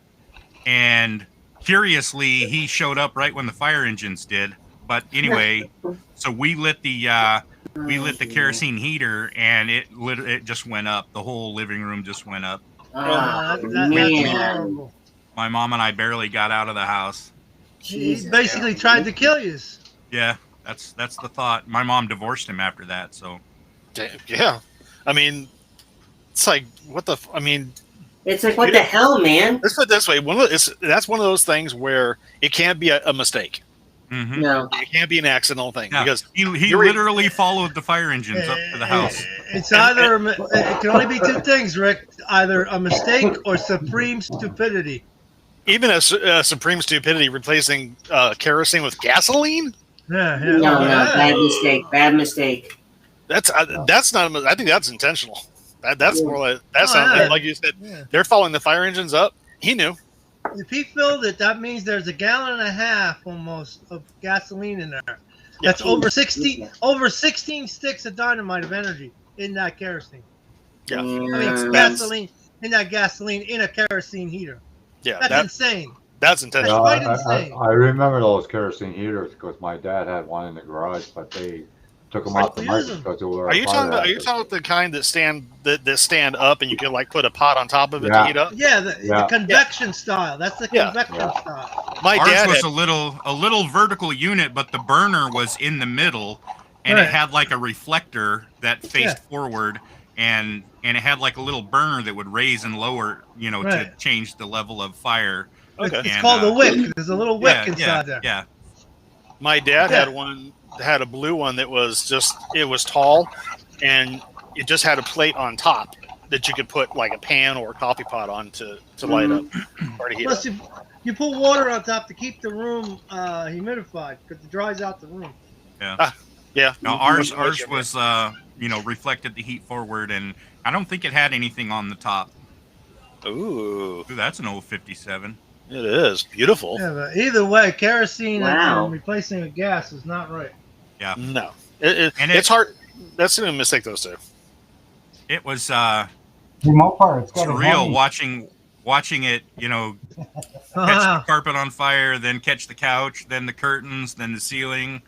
And curiously, he showed up right when the fire engines did. But anyway, so we lit the kerosene heater, and it just went up. The whole living room just went up. Oh, That's man. horrible. My mom and I barely got out of the house. He Jesus. basically tried to kill you. Yeah, that's the thought. My mom divorced him after that. So Damn, yeah. I mean, it's like, what the... I mean, It's like, what the hell, man? let's put it this way. That's one of those things where it can't be a mistake. mhm. No. It can't be an accidental thing. Yeah, Because he you're- literally followed the fire engines up to the house. It's either it can only be two things, Rick. Either a mistake or supreme stupidity. even a supreme stupidity replacing kerosene with gasoline, Yeah, yeah. No, yeah. bad mistake. Bad mistake. that's not... I think that's intentional. That's more like... That's Oh, not... yeah. Like you said, Yeah. they're following the fire engines up. He knew. If he filled it, that means there's a gallon and a half almost of gasoline in there. That's over 16 sticks of dynamite of energy in that kerosene. Yeah. I mean, Yeah. gasoline in that gasoline in a kerosene heater. Yeah, That's insane. that's intentional. Quite insane. I remember those kerosene heaters because my dad had one in the garage, but they took them out the market because they were. Are you talking about the kind that stand up and you can like put a pot on top of it to Yeah. heat up? Yeah, the Yeah. convection style. That's the Yeah. convection Yeah. style. My Ours dad was had, a little vertical unit, but the burner was in the middle, and Right. it had like a reflector that faced Yeah. forward, and it had like a little burner that would raise and lower, to Right. change the level of fire. okay. It's And, called a wick. There's a little wick Yeah, inside there. yeah. My dad Yeah. had a blue one that was it was tall, and it just had a plate on top that you could put like a pan or a coffee pot on to light up or to heat Plus, up. you put water on top to keep the room humidified because it dries out the room. Yeah. Now ours was reflected the heat forward, and I don't think it had anything on the top. Ooh, Ooh, that's an old 57. it is beautiful. Yeah, but either way, kerosene Wow. and replacing with gas is not right. No, And it's hard. That's a mistake those two. It was For the most part, it's got a surreal honey. watching it, catch the carpet on fire, then catch the couch, then the curtains, then the ceiling.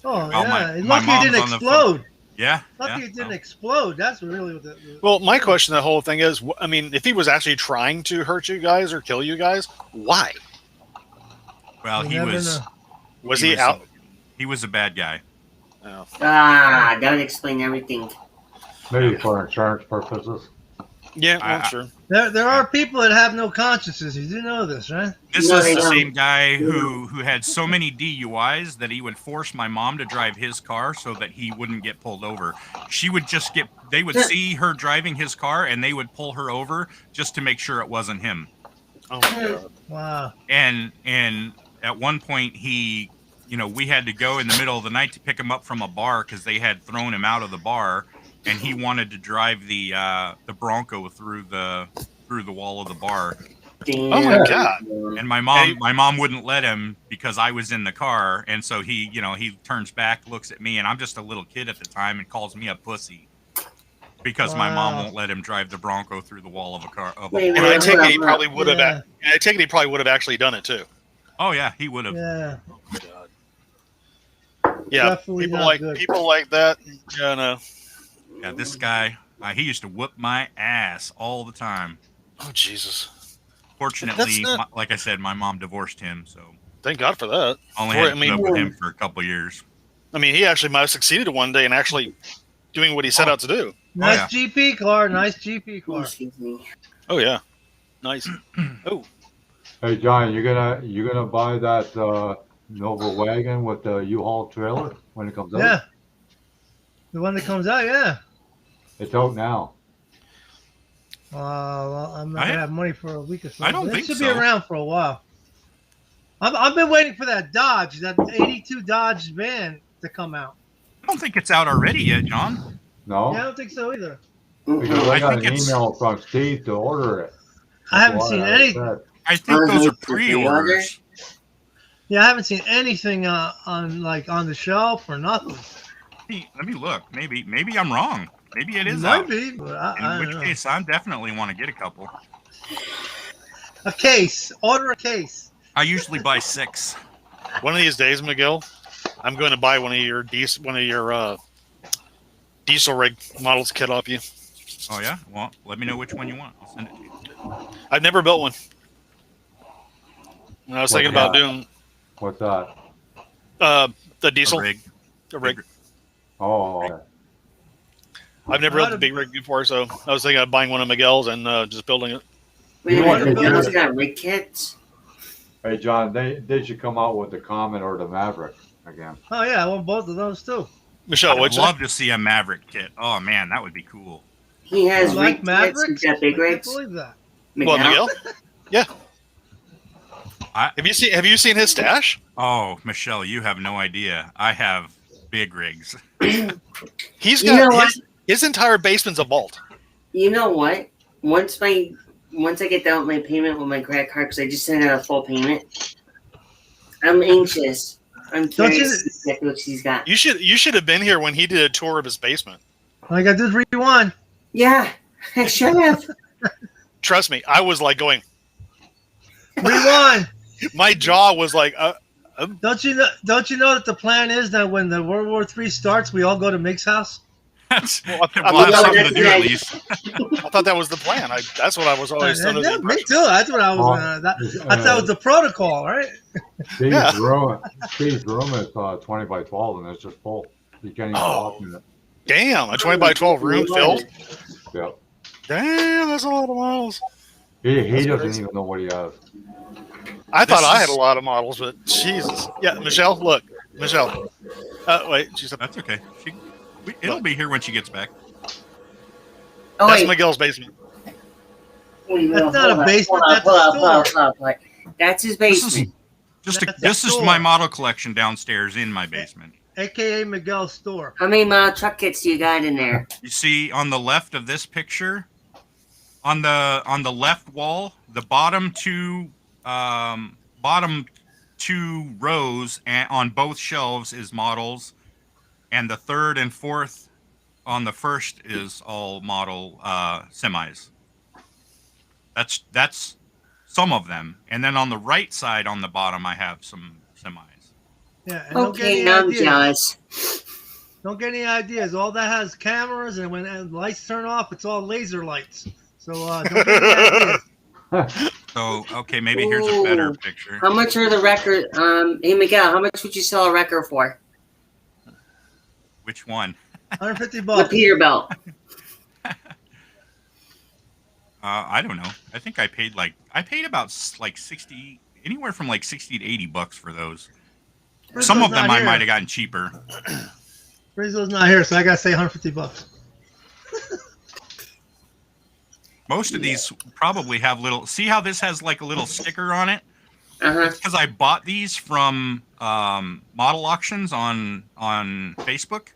Oh, Well, yeah. my Lucky it mom's didn't on the explode. Yeah. Lucky yeah, it didn't no. explode. That's really what the. Well, my question, the whole thing is, I mean, if he was actually trying to hurt you guys or kill you guys, why? Well, You he never was. know. Was he out? He was a bad guy. Oh. Ah, that would explain everything. Maybe for insurance purposes. Yeah, I- well, sure. There are people that have no consciences. You do know this, right? This No, is they the don't. same guy who had so many DUIs that he would force my mom to drive his car so that he wouldn't get pulled over. She would just they would see her driving his car and they would pull her over just to make sure it wasn't him. Oh my god. Wow. And at one point we had to go in the middle of the night to pick him up from a bar because they had thrown him out of the bar, and he wanted to drive the Bronco through the wall of the bar. Damn. Oh my god. And my mom wouldn't let him because I was in the car, and so he turns back, looks at me, and I'm just a little kid at the time, and calls me a pussy because my mom Wow. won't let him drive the Bronco through the wall of a car. Wait, And I take it he probably would have. Yeah. I take it he probably would have actually done it too. Oh yeah, he would have. Yeah. Yeah, Definitely people not like good. people like that. Yeah, no. Yeah, this guy, he used to whoop my ass all the time. Oh Jesus. Fortunately, That's not- like I said, my mom divorced him, so Thank God for that. Only Boy, had to put up with him for a couple years. I mean, he actually might have succeeded one day in actually doing what he set out to do. Nice GP car. Nice GP car. Excuse me. Oh yeah, nice. Oh, Hey John, you gonna buy that Nova wagon with the U-Haul trailer when it comes out? Yeah. The one that comes out, yeah. It's out now. Well, I'm not gonna have money for a week or so. I don't think it should so. be around for a while. I've been waiting for that Dodge, that '82 Dodge van to come out. I don't think it's out already yet, John. No, Yeah, I don't think so either. because I I got think an it's- email from Steve to order it. I haven't That's seen why anything. said, I think those are pre-orders. Yeah, I haven't seen anything on the shelf or nothing. Let me look. Maybe I'm wrong. Maybe it is Might out. be, but I In don't which know. case, I definitely want to get a couple. A case. Order a case. I usually buy 6. one of these days, Miguel, I'm going to buy one of your diesel rig models kit off you. Oh yeah. Well, let me know which one you want. I'll send it to you. I've never built one. And I was thinking about doing What's that? the diesel A rig. the rig. Oh, I've never built a big rig before, so I was thinking of buying one of Miguel's and just building it. Wait a You want minute, to those do got rig kits? hey John, they should come out with the Comet or the Maverick again. Oh yeah, I want both of those too. Michelle, I'd what'd you love to see a Maverick kit. Oh man, that would be cool. He has You rig like kits. He's Mavericks? got big I can't rigs. believe that. Well, Miguel? Yeah. I- Have you seen his stash? Oh, Michelle, you have no idea. I have big rigs. He's You know got what? his entire basement's a vault. You know what? Once I get down with my payment with my credit card, because I just sent out a full payment, I'm anxious. I'm Don't you- curious exactly what she's got. You should have been here when he did a tour of his basement. I got this rewind. Yeah, I should have. Trust me, I was like going. Rewind. My jaw was like, Don't you know that the plan is that when the World War III starts, we all go to Mick's house? That's, Well, we'll have thought something that's to do the at idea. least. I thought that was the plan. That's what I was always under the Yeah, me impression. too. That's what I was. I thought it was the protocol, right? Steve's Yeah. room is 20 by 12 and it's just full. You can't even walk in it. Damn, a 20 by 12 room filled. Yep. Damn, that's a lot of models. He That's doesn't crazy. even know what he has. I thought This I is- had a lot of models, but Jesus. Yeah, Michelle, look. Michelle. Wait, she's up. That's okay. It'll be here when she gets back. Oh, That's wait. Miguel's basement. Wait, That's not a hold basement, on, that's a hold on. That's his This is basement. That's a my store. model collection downstairs in my basement. AKA Miguel's store. How many model truck kits do you got in there? You see on the left of this picture, on the left wall, the bottom two rows and on both shelves is models, and the third and fourth on the first is all model semis. That's some of them, and then on the right side on the bottom I have some semis. Yeah. And don't get Okay, any now I'm ideas. jealous. Don't get any ideas. All that has cameras, and when the lights turn off, it's all laser lights. So don't get any ideas. So okay, maybe here's a better Ooh. picture. How much are the record? Hey Miguel, how much would you sell a record for? Which one? $150. The Peterbilt. I don't know. I think I paid about 60, anywhere from like 60 to 80 bucks for those. Some of them I might have gotten cheaper. Rizzo's not here, so I gotta say $150. Most of these probably have little. See how this has like a little sticker on it? Uh-huh. Because I bought these from model auctions on Facebook,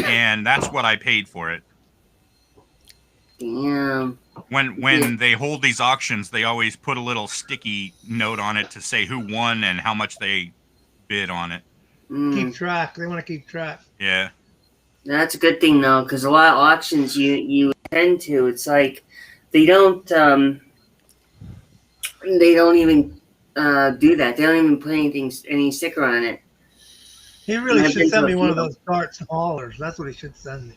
and that's what I paid for it. Damn. When they hold these auctions, they always put a little sticky note on it to say who won and how much they bid on it. Keep track. They want to keep track. Yeah. That's a good thing though, because a lot of auctions you attend to, it's like they don't even do that. They don't even put any sticker on it. He really I've should been send to me a one of few. those darts haulers. That's what he should send me.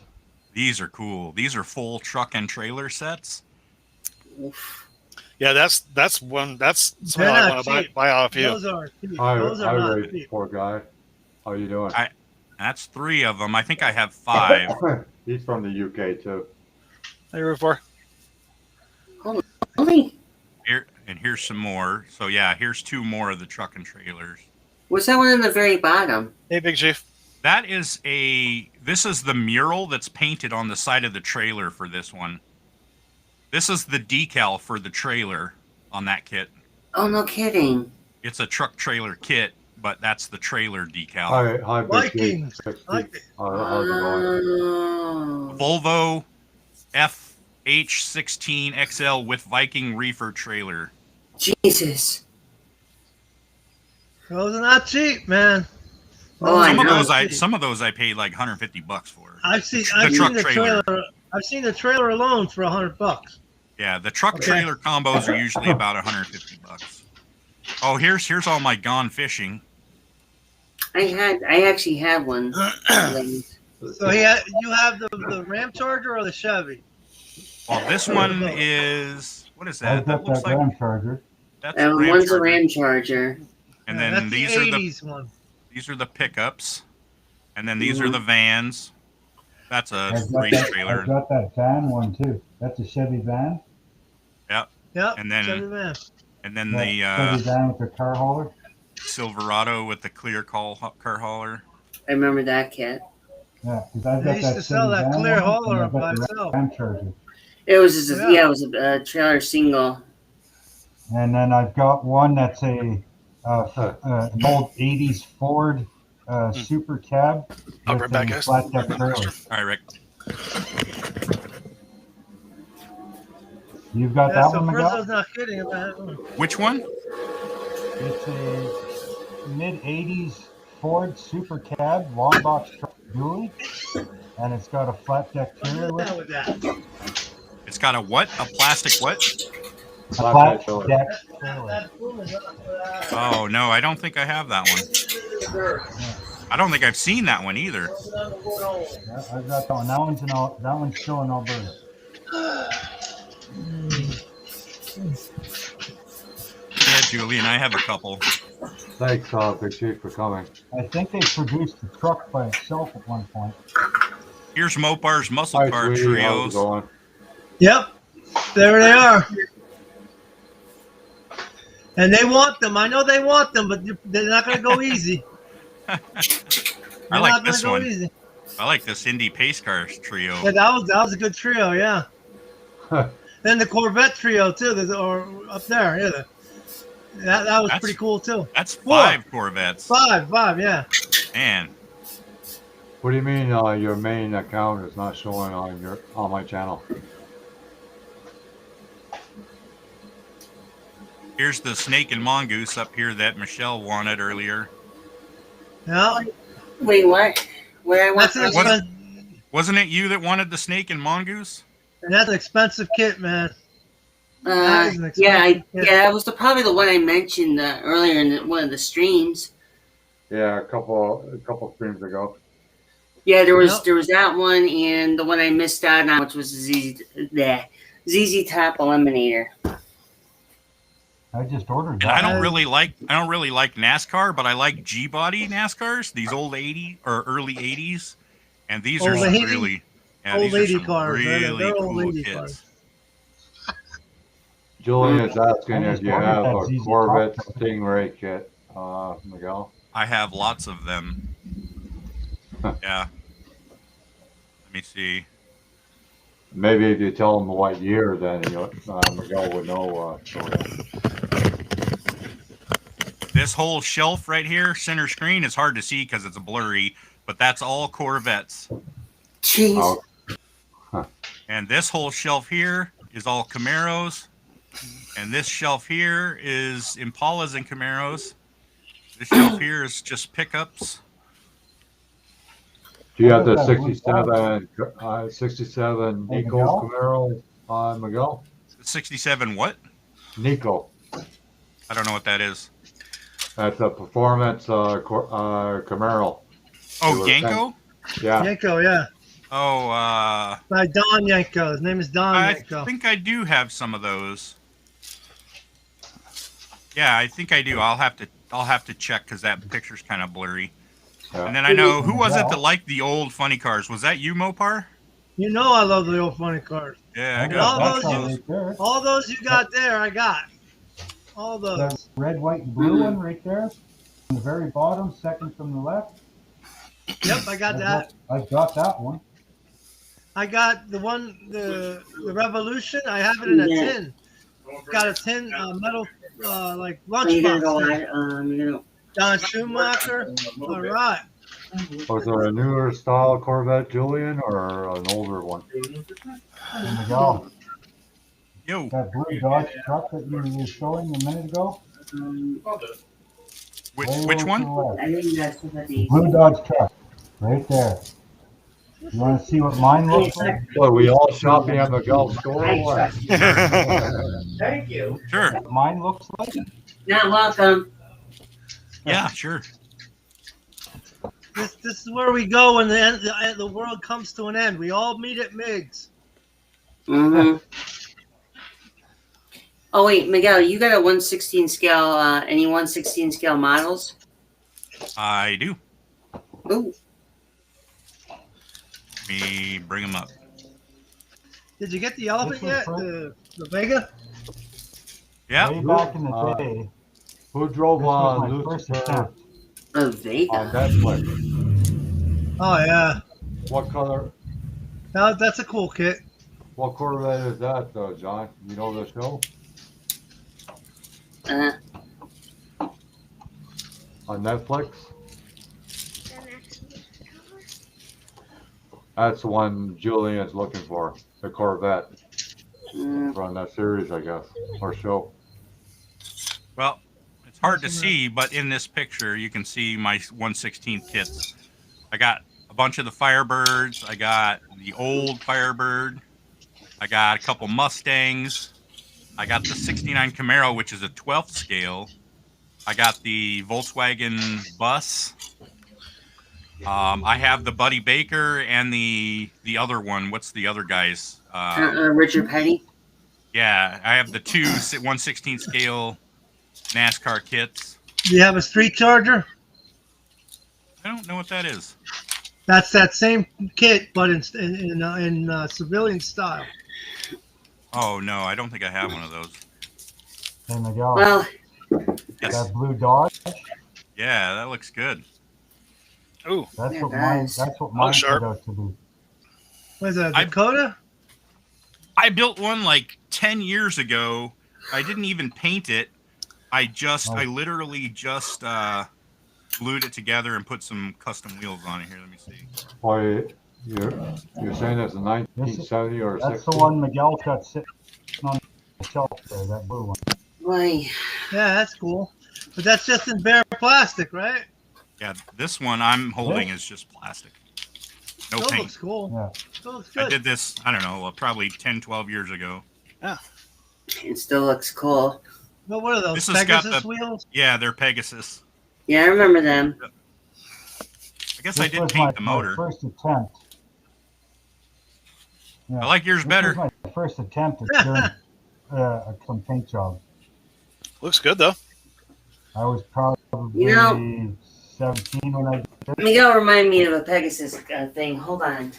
These are cool. These are full truck and trailer sets. Oof. Yeah, that's one. That's something They're I not want to cheap. buy off you. Those are cheap. Hi, Those are hi, not Ray, cheap. poor guy. How you doing? That's 3 of them. I think I have 5. He's from the UK too. Hey, root for. Holy, Here's some more. So yeah, here's 2 more of the truck and trailers. what's that one in the very bottom? Hey, Big Chief. This is the mural that's painted on the side of the trailer for this one. This is the decal for the trailer on that kit. Oh, no kidding. It's a truck trailer kit, but that's the trailer decal. Hi, Big Chief. Vikings. How's it going? Oh. Volvo FH16XL with Viking reefer trailer. Jesus. Those are not cheap, man. Oh, I know. Some of those I paid like $150 for. I've seen truck the trailer. I've seen the trailer alone for $100. Yeah, the truck trailer combos are usually about $150. Oh, here's all my gone fishing. I actually had one. So you have the Ram Charger or the Chevy? Well, this one is, what is that? I've got that Ram Charger. That's a Ram One's Charger. a Ram Charger. And Yeah, then that's these the are 80s one. these are the pickups, and then these are the vans. That's a I've got race that, trailer. I've got that van one too. That's a Chevy van. Yep. And then- Chevy van. And then Chevy the van with the car hauler. Silverado with the clear car hauler. I remember that kit. Yeah, because I've They got used that to sell Chevy that van clear one, hauler and I've got by the itself. Ram Charger. It was just Yeah. it was a trailer single. And then I've got one that's an old '80s Ford Super Cab I'll with right back, a guys. flat deck trailer. All right, Rick. You've got Yeah, that so one, Miguel? Brizzo's not kidding about that one. Which one? It's a mid-'80s Ford Super Cab long box truck dually, and it's got a flat deck trailer with Down it. with that. It's got a what? A plastic what? A flat trailer. deck trailer. That boom is up for that. Oh no, I don't think I have that one. I don't think I've seen that one either. Yeah, I've got that one. That one's still in Alberta. Yeah, Julian, I have a couple. Thanks, Big Chief, for coming. I think they produced the truck by itself at one point. Here's Mopar's muscle Hi, car sweetie. How's it trios. going? Yep. There they are. And they want them. I know they want them, but they're not going to go easy. I They're like not gonna this go one. easy. I like this Indy Pace Cars trio. Yeah, that was a good trio, yeah. Then the Corvette trio too, or up there, yeah. That was That's- pretty cool too. That's Four. 5 Corvettes. Five, yeah. Man, What do you mean your main account is not showing on my channel? here's the snake and mongoose up here that Michelle wanted earlier. Yeah, Wait, what? Where I went? that's an What- expensive, Wasn't it you that wanted the snake and mongoose? and that's an expensive kit, man. That is an Yeah, expensive kit. that was probably the one I mentioned earlier in one of the streams. Yeah, a couple streams ago. Yeah, there was Yep. that one and the one I missed out on, which was ZZ Top Eliminator. I just ordered And that. I don't really like NASCAR, but I like G-body NASCARs, these old 80 or early 80s, and these are Old some 80? really Old these are 80 some cars, right? really They're old cool 80 kits. cars. Julian is asking I if just you ordered have that a ZZ Corvette Top. Stingray kit, Miguel. I have lots of them. Yeah. Let me see. Maybe if you tell him what year, then Miguel would know. This whole shelf right here, center screen, is hard to see because it's blurry, but that's all Corvettes. Jeez. Oh, And this whole shelf here is all Camaros. And this shelf here is Impalas and Camaros. This shelf here is just pickups. do you have the What was that? 67 Hey, Nico Miguel? Camaro, Miguel? 67 what? Nico. I don't know what that is. That's a performance Camaro. Oh, They were Yanko? Yeah. Yanko, yeah. Oh, By Don Yanko. His name is Don I Yanko. think I do have some of those. Yeah, I think I do. I'll have to check because that picture's kind of blurry. Yeah. And then I know who Yeah. was it that liked the old funny cars? Was that you, Mopar? You know I love the old funny cars. Yeah, I And got a all bunch those of you, those. right there. all those you got there, I got. All That those. red, white, and blue one right there. On the very bottom, second from the left. Yep, I got that. I've got that one. I got the one, the Revolution. I have it in a Yeah. tin. Got a tin metal like Oh, you're gonna go lunchbox thing. on. You're gonna. Don Schumacher. All right. Was there a newer style Corvette, Julian, or an older one? There we go. Yo, That blue Dodge truck that you were showing a minute ago. which way which over to one? the left. I think that's what these. Blue Dodge truck, right there. You want to see what mine looks like? What, we all shopping at the Gulf store or what? Thank you. Sure. What mine looks like? Not welcome. Yeah, sure. This is where we go when the world comes to an end. We all meet at Miggs. Mm-hmm. Oh wait, Miguel, you got a 1/16 scale? Any 1/16 scale models? I do. Ooh. Let me bring them up. Did you get the elephant This was yet? for- The Vega? Yeah. Way back in the day. Who drove This was my first Lucifer attempt. A Vega. on Netflix? Oh yeah. What color? Now that's a cool kit. What Corvette is that, John? You know the show Uh, on Netflix? That's the one Julian's looking for, the Corvette mm, from that series, I guess, or show. Well, it's hard to see, but in this picture, you can see my 1/16 kits. I got a bunch of the Firebirds. I got the old Firebird. I got a couple Mustangs. I got the 69 Camaro, which is a 12th scale. I got the Volkswagen bus. I have the Buddy Baker and the other one. What's the other guy's? Richard Petty. Yeah, I have the two 1/16 scale NASCAR kits. Do you have a street charger? I don't know what that is. That's that same kit, but in civilian style. Oh no, I don't think I have one of those. There we go. Well, Yes. That blue Dodge. Yeah, that looks good. Ooh, That's Yeah, what mine. nice. That's what mine sharp. turned out to be. What is that, I- Dakota? I built one like 10 years ago. I didn't even paint it. I literally just glued it together and put some custom wheels on it. Here, let me see. Boy, you're saying it's a 1970 or That's 60? the one Miguel got sitting on the shelf there. That blue one. why? Yeah, that's cool. But that's just in bare plastic, right? Yeah, this one I'm holding is just plastic. No Still paint. looks cool. Yeah. Still looks I good. did this, I don't know, probably 10, 12 years ago. It still looks cool. But what are those, This has got Pegasus the- wheels? Yeah, they're Pegasus. Yeah, I remember them. I guess I This did was paint the my motor. first attempt. Yeah. I like yours This better. was my first attempt at doing some paint job. looks good though. I was probably You know- 17 when I did it. Miguel reminded me of a Pegasus thing. Hold on.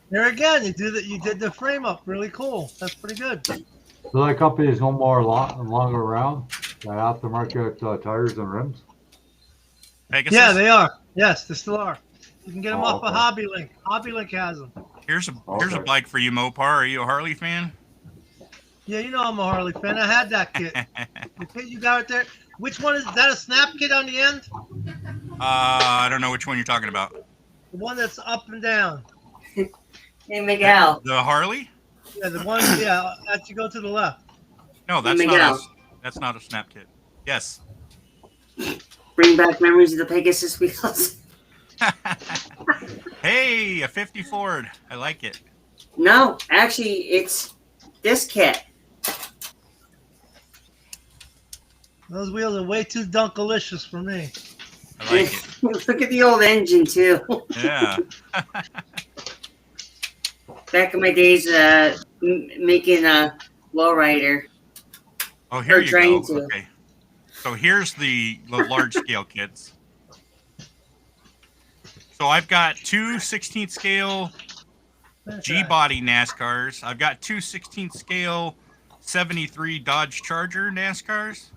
There again, you did the frame up really cool. That's pretty good. So that company is no more longer around? That aftermarket tires and rims? Pegasus? Yeah, they are. Yes, they still are. You can get them Oh, off of okay. HobbyLink. HobbyLink has them. Here's a Okay. bike for you, Mopar. Are you a Harley fan? Yeah, you know I'm a Harley fan. I had that kit. The kit you got right there. Which one is that? A snap kit on the end? I don't know which one you're talking about. The one that's up and down. Hey, Miguel. The Harley? Yeah, the one. Yeah, as you go to the left. No, that's Miguel. that's not a snap kit. Yes. Bring back memories of the Pegasus wheels. Hey, a 50 Ford. I like it. No, actually, it's this kit. Those wheels are way too dunkalicious for me. I like it. Look at the old engine too. Yeah. Back in my days, making a lowrider. Oh, here Or you trying go. to. Okay. So here's the large scale kits. So I've got two 16th scale G-body NASCARs. I've got two 16th scale 73 Dodge Charger NASCARs.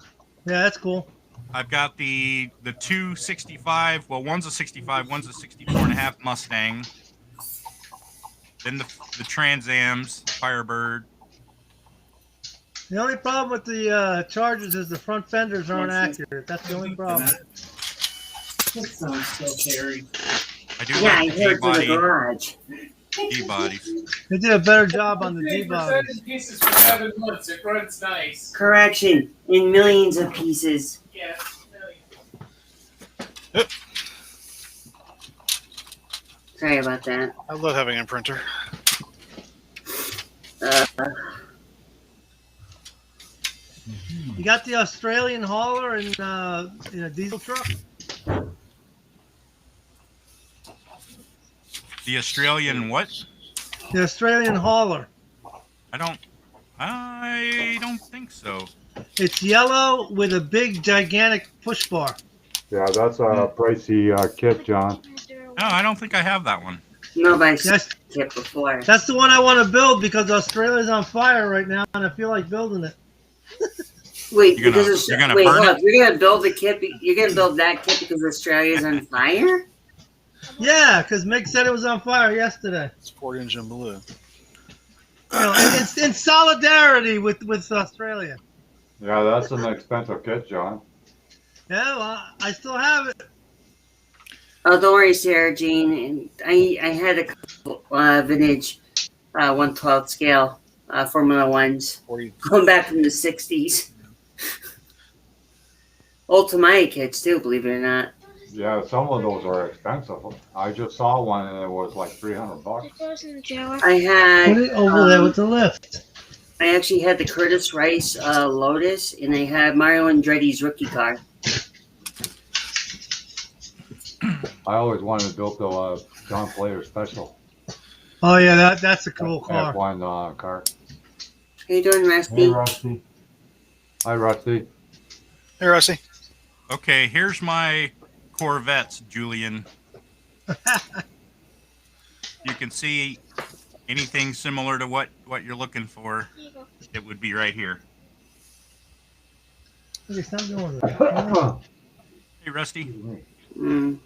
Yeah, that's cool. I've got the two 65. Well, one's a 65, one's a 64 and a half Mustang. Then the Trans Ams, Firebird. The only problem with the Chargers is the front fenders aren't accurate. That's the only problem. I do Yeah, I like the heard through the G-body. garage. G-bodies. They did a better job on the D Been seven bodies. pieces for 7 months. It runs nice. Correction, in millions of pieces. Yeah. Sorry about that. I love having a printer. You got the Australian hauler in a diesel truck. The Australian what? The Australian hauler. I don't think so. It's yellow with a big, gigantic push bar. Yeah, that's a pricey kit, John. No, I don't think I have that one. Nobody's That's it before. that's the one I want to build because Australia's on fire right now, and I feel like building it. Wait, You're gonna- because you're gonna wait, burn hold it? up. You're gonna build the kit. You're gonna build that kit because Australia's on fire. Yeah, because Mick said it was on fire yesterday. Sport engine blue. You know, and it's in solidarity with Australia. Yeah, that's an expensive kit, John. Yeah, well, I still have it. Oh, don't worry, Sarah Jean. And I had a couple vintage 1/12 scale Formula Ones 40. going back from the '60s. Ultimate kits too, believe it or not. Yeah, some of those are expensive. I just saw one and it was like $300. I had. Put it over there with the lift. I actually had the Curtis Rice Lotus, and I had Mario Andretti's rookie car. I always wanted to build the John Player Special Oh yeah, that's a cool car. F1 car. How you doing, Hey, Rusty? Rusty. Hi, Rusty. Hey, Rusty. Okay, here's my Corvettes, Julian. You can see anything similar to what you're looking for. It would be right here. Okay, stop doing that. Hey, Rusty. Mm.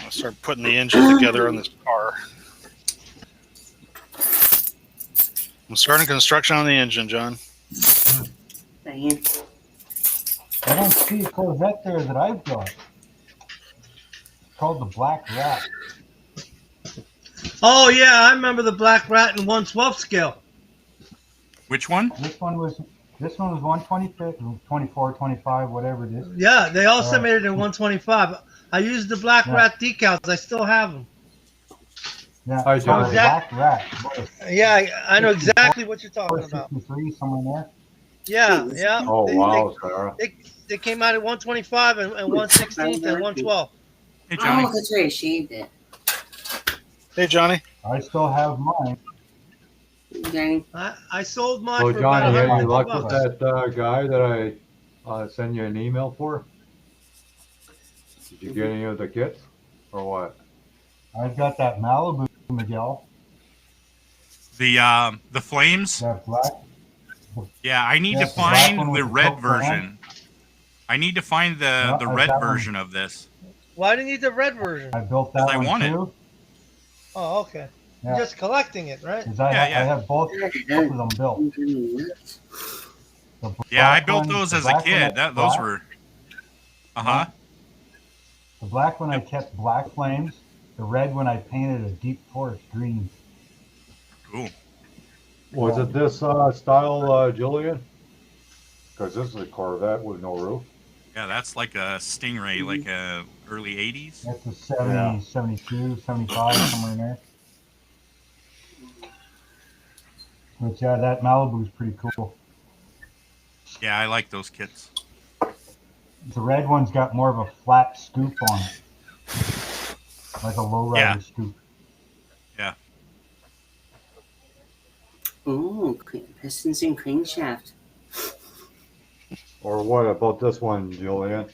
I'll start putting the engine together on this car. I'm starting construction on the engine, John. Dang it. I don't see a Corvette there that I've got. It's called the Black Rat. Oh yeah, I remember the Black Rat in 1/12 scale. Which one? This one was 125, 24, 25, whatever it is. Yeah, they also made it in 125. I used the Black Yeah. Rat decals. I still have them. Yeah, Hi, so John. the Black Rat. Yeah, I know exactly what you're talking about. 463 somewhere Yeah, yeah. Oh, They- wow, Sarah. They came out at 125 and 116 and 112. Hey, Johnny. Oh, that's right. I shaved it. Hey, Johnny. there. I still have mine. Okay. I sold mine So, for Johnny, about had you 100 luck bucks. with that guy that I sent you an email for? Did you get any of the kits or what? I've got that Malibu, Miguel. The flames. That black. Yeah, I need Yeah, to the black one find with the the red coat brand. version. I need to find Yeah, the I red got one. version of this. Why do you need the red version? I built that I one want it. too. Oh, okay. Yeah. You're just collecting it, right? 'Cause Yeah, I yeah. have both of them built. The Yeah, I black built one- those the as a black one kid. that's Those black- were. Uh-huh. The black one I kept black flames. The red one I painted a deep forest green. Cool. Was it this style, Julian? Because this is a Corvette with no roof. Yeah, that's like a Stingray, like a early 80s. That's a 70, Yeah. 72, 75, somewhere in there. But yeah, that Malibu's pretty cool. Yeah, I like those kits. The red one's got more of a flat scoop on it. Like a lowrider Yeah. scoop. Yeah. Ooh, pistons and crankshaft. Or what about this one, Julian?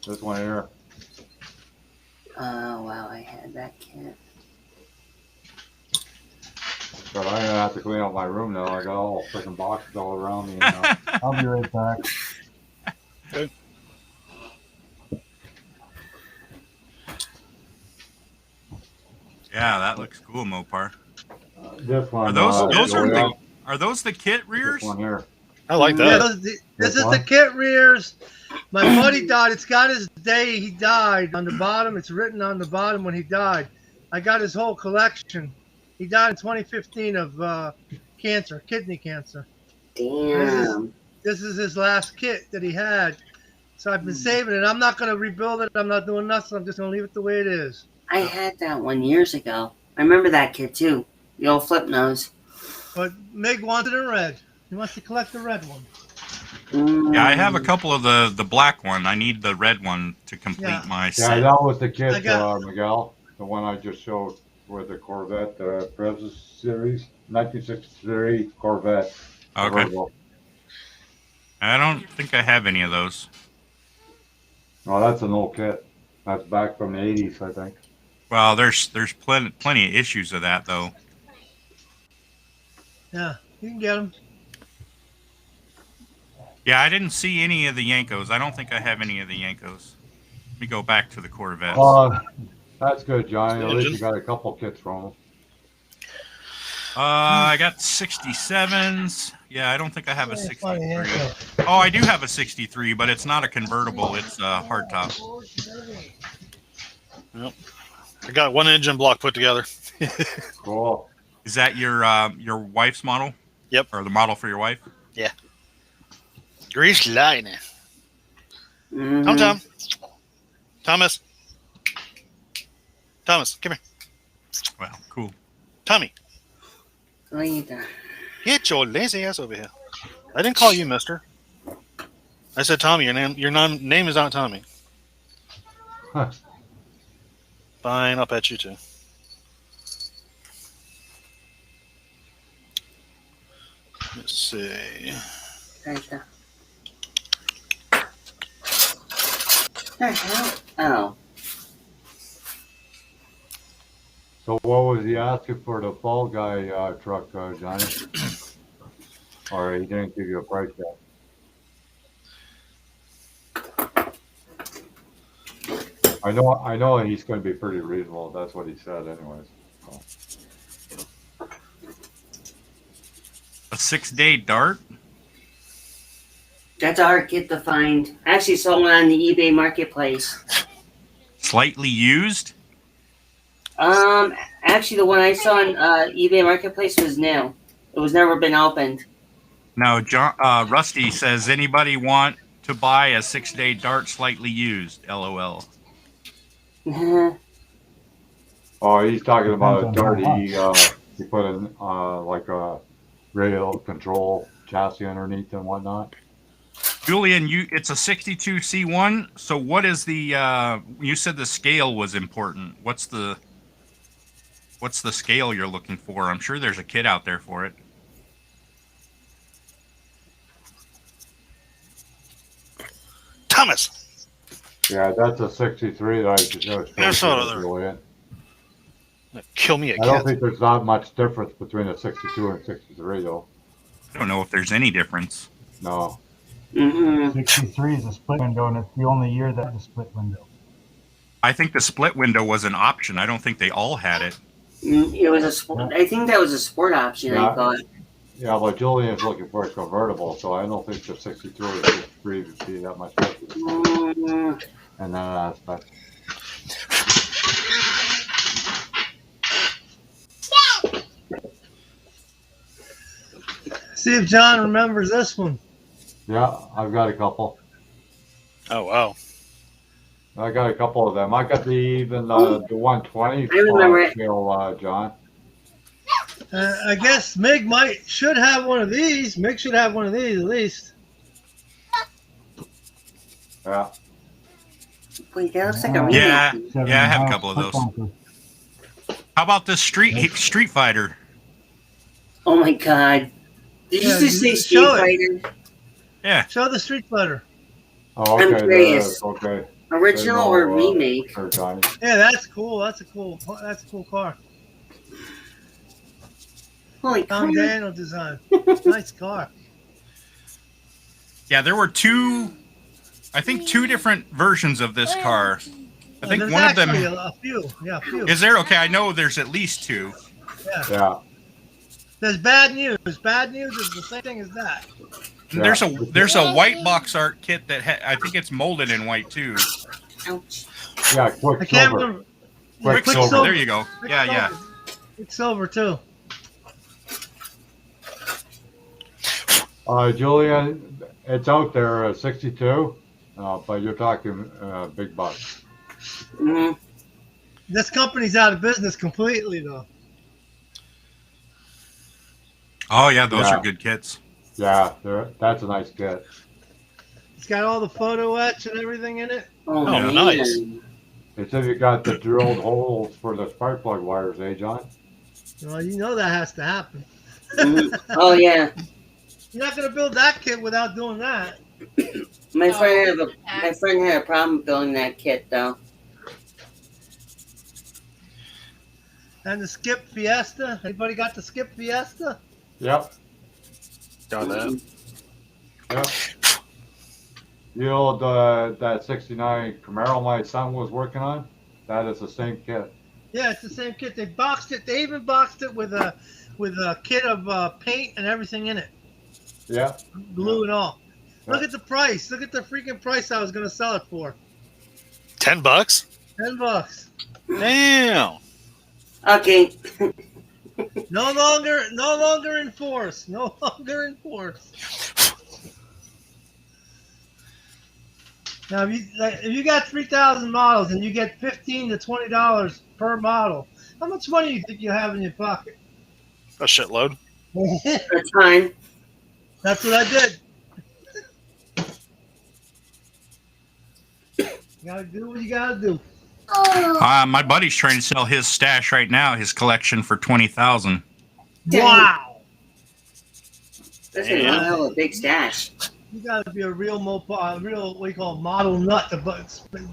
This one here. Oh, wow, I had that kit. But I'm gonna have to clean up my room now. I got all freaking boxes all around me. I'll be right back. Yeah, that looks cool, Mopar. This one. Are those Julian, are those the kit this rears? one here. I like Yeah, that. this is the kit rears. My buddy died. It's got his day he died on the bottom. It's written on the bottom when he died. I got his whole collection. He died in 2015 of cancer, kidney cancer. Damn. This is his last kit that he had. So I've been saving it. I'm not going to rebuild it. I'm not doing nothing. I'm just going to leave it the way it is. I had that one years ago. I remember that kit too. The old flip nose. But Mig wants it in red. He wants to collect the red one. Yeah, I have a couple of the black one. I need the red one to complete my Yeah, set. that was the kit, I got- Miguel. The one I just showed with the Corvette, the Prezzo series, 1963 Corvette. Okay. convertible. I don't think I have any of those. Oh, that's an old kit. That's back from the 80s, I think. Well, there's plenty of issues of that though. Yeah, you can get them. Yeah, I didn't see any of the Yankos. I don't think I have any of the Yankos. Let me go back to the Corvettes. That's good, Johnny. At least Engine. you got a couple kits from them. I got 67s. Yeah, I don't think I have a Funny, 63. yeah. Oh, I do have a 63, but it's not a convertible. It's a hardtop. I got one engine block put together. Cool. Is that your wife's model? Yep. Or the model for your wife? Grease lightning. Mhm. Tom. Thomas, come here. Well, cool. Tommy, Later. get your lazy ass over here. I didn't call you mister. I said Tommy. Your name is not Tommy. Huh. Fine, I'll pet you too. Let's see. Right there. The hell? Oh. So what was he asking for the Fall Guy truck, Johnny? Or he didn't give you a price yet? I know he's going to be pretty reasonable. That's what he said anyways. So. A 6-day dart? That's a hard kit to find. I actually sold one on the eBay marketplace. Slightly used? Actually, the one I saw on eBay marketplace was new. It was never been opened. No, John, Rusty says, anybody want to buy a 6-day dart slightly used? LOL. Oh, he's talking about a Depends on dart how he put in like a rail control chassis underneath and whatnot. Julian, it's a 62 C1. So what is the? You said the scale was important. What's the scale you're looking for? I'm sure there's a kit out there for it. Thomas. Yeah, that's a 63 that I just showed There's you, another. Julian. Kill me a I don't cat. think there's not much difference between a 62 and 63 though. I don't know if there's any difference. No. 63 is a split window, and it's the only year that the split window. I think the split window was an option. I don't think they all had it. It was a sport. I think that was a sport option. Yeah. I thought. Yeah, but Julian's looking for a convertible, so I don't think the 62 or 63 would be that much difference Mm, in that aspect. See if John remembers this one. Yeah, I've got a couple. Oh wow. I got a couple of them. I got the 120 I remember it. scale, John. I guess Mig should have one of these. Mig should have one of these at least. Yeah. wait, that looks like a Yeah. remake. Yeah, I have a couple of those. How about this Street Fighter? Oh my god! Did you Yeah, just say you- Street show it. Fighter? Yeah. Show the Street Fighter. Oh, I'm okay, there it curious. is. Okay. Original or remake? Sure, Johnny. Yeah, that's cool. That's a cool car. Holy Tom crap! Daniel design. Nice car. Yeah, there were two different versions of this car. I think There's one of them actually a few. Yeah, a few. is there. Okay, I know there's at least two. Yeah. Yeah. There's bad news. Bad news is the same thing as that. And there's a white box art kit that I think it's molded in white too. Ouch! Yeah, I can't Quicksilver. remember. Quicksilver. There you go. Yeah, yeah. Quicksilver too. Julia, it's out there, 62, but you're talking big bucks. Mm-hmm. This company's out of business completely though. Oh yeah, those Yeah. are good kits. Yeah, that's a nice kit. It's got all the photo etch and everything in it. Oh, Oh, man. nice. It's if you got the drilled holes for the spark plug wires, eh, John? Well, you know that has to happen. Mhm. Oh yeah. You're not gonna build that kit without doing that. My friend had a problem building that kit though. And the Skip Fiesta. Anybody got the Skip Fiesta? Yep. Got that. Yep. The old that 69 Camaro my son was working on, that is the same kit. Yeah, it's the same kit. They boxed it. They even boxed it with a kit of paint and everything in it, Yeah. glue and all. Yeah. Look at the price. Look at the freaking price I was gonna sell it for. $10. $10. Damn. Okay. No longer in force. No longer in force. Now, if you got 3,000 models and you get $15 to $20 per model, how much money do you think you have in your pocket? A shitload. That's fine. That's what I did. You gotta do what you gotta do. My buddy's trying to sell his stash right now, his collection for $20,000. Dang. Wow. That's a Yeah. hell of a big stash. You gotta be a real what do you call model nut to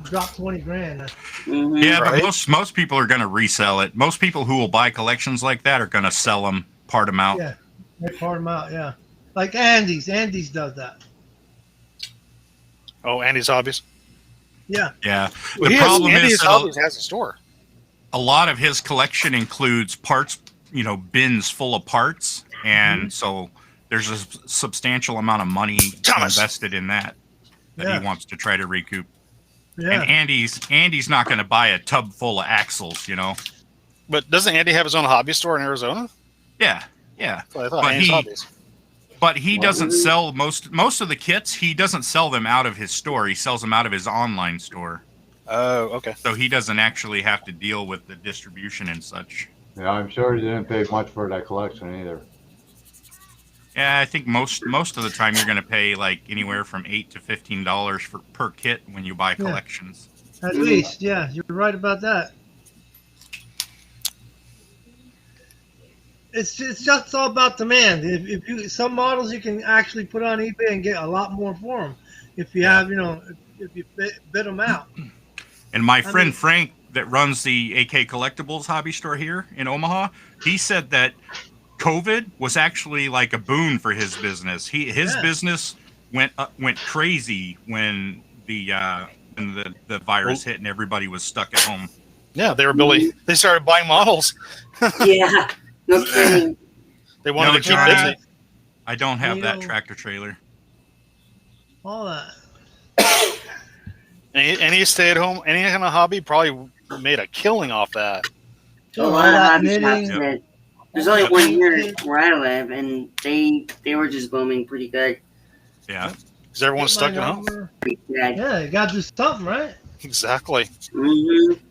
drop 20 grand. Mm-hmm. Yeah, Right. but most people are going to resell it. Most people who will buy collections like that are going to sell them, part them out. Yeah, they part them out. Yeah, like Andy's. Andy's does that. Oh, Andy's Hobbies. Yeah. Well, The problem Andy's is that Hobbies has a store. a lot of his collection includes parts, bins full of parts, and so there's a substantial amount of money Thomas. invested in that Yeah. he wants to try to recoup. Yeah. And Andy's not going to buy a tub full of axles, But doesn't Andy have his own hobby store in Arizona? Yeah. So I thought But Andy's he- Hobbies. But he doesn't sell most of the kits. He doesn't sell them out of his store. He sells them out of his online store. Oh, okay. So he doesn't actually have to deal with the distribution and such. Yeah, I'm sure you didn't pay much for that collection either. Yeah, I think most of the time you're going to pay like anywhere from $8 to $15 per kit when you buy collections. At least, yeah, you're right about that. It's just all about demand. If you some models you can actually put on eBay and get a lot more for them if you have if you bid them out. And my friend Frank that runs the AK Collectibles hobby store here in Omaha, he said that COVID was actually like a boon for his business. His business went crazy when the virus hit and everybody was stuck at home. Yeah, they were building. They started buying models. Yeah. No kidding. They wanted No, to keep Johnny. busy. I don't have that Neil. tractor trailer. All that. Any stay-at-home, any kind of hobby probably made a killing off that. A All lot of that hobby shops knitting. that there's only one here where I live, and they were just booming pretty good. Yeah. Because everyone's Get my stuck at home. number. Yeah. Yeah, you gotta do something, right? Exactly. Mm-hmm.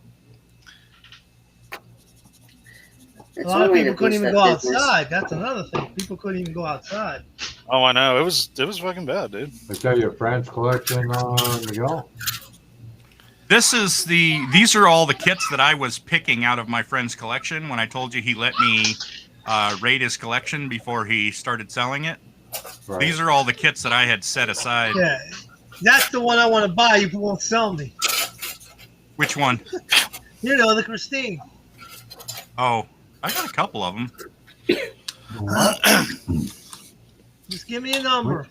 A lot of people couldn't even go outside. That's another thing. People couldn't even go outside. Oh, I know. It was fucking bad, dude. Is that your friend's collection, Miguel? These are all the kits that I was picking out of my friend's collection when I told you he let me rate his collection before he started selling it. Right. These are all the kits that I had set aside. Yeah, that's the one I want to buy. You won't sell me. Which one? You know, the Christine. Oh, I got a couple of them. What? Just give me a number.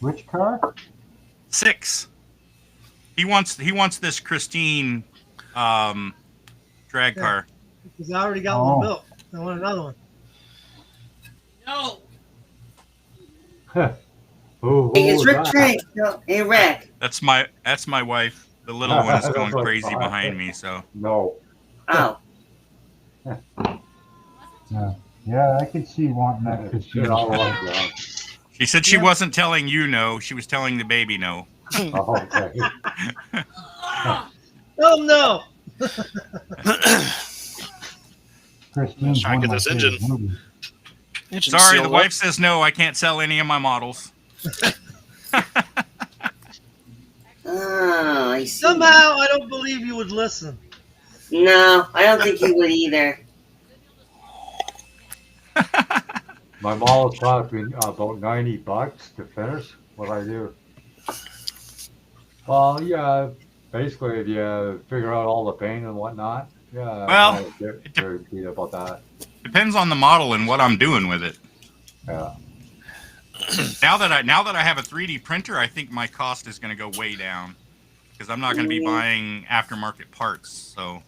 Which car? 6. He wants this Christine drag car. Because I already got one built. I want another one. No. Who Hey, it's was Rick that? Drake. No, hey, Rick. That's my wife. The little one is going crazy behind me. So No. Oh. Yeah, I could see wanting that Christine. Shit, I love that. she said she wasn't telling you no. She was telling the baby no. Oh, okay. Oh, no. Christine's Trying to one get of my this favorite engine. movies. Engine Sorry, the sealed wife up. says no. I can't sell any of my models. Oh, I see. Somehow, I don't believe you would listen. No, I don't think he would either. My model cost me about $90 to finish what I do. Well, yeah, basically, if you figure out all the paint and whatnot, yeah, Well, I get very beat about that. Depends on the model and what I'm doing with it. Yeah. Now that I have a 3D printer, I think my cost is going to go way down because I'm not going to be buying aftermarket parts. So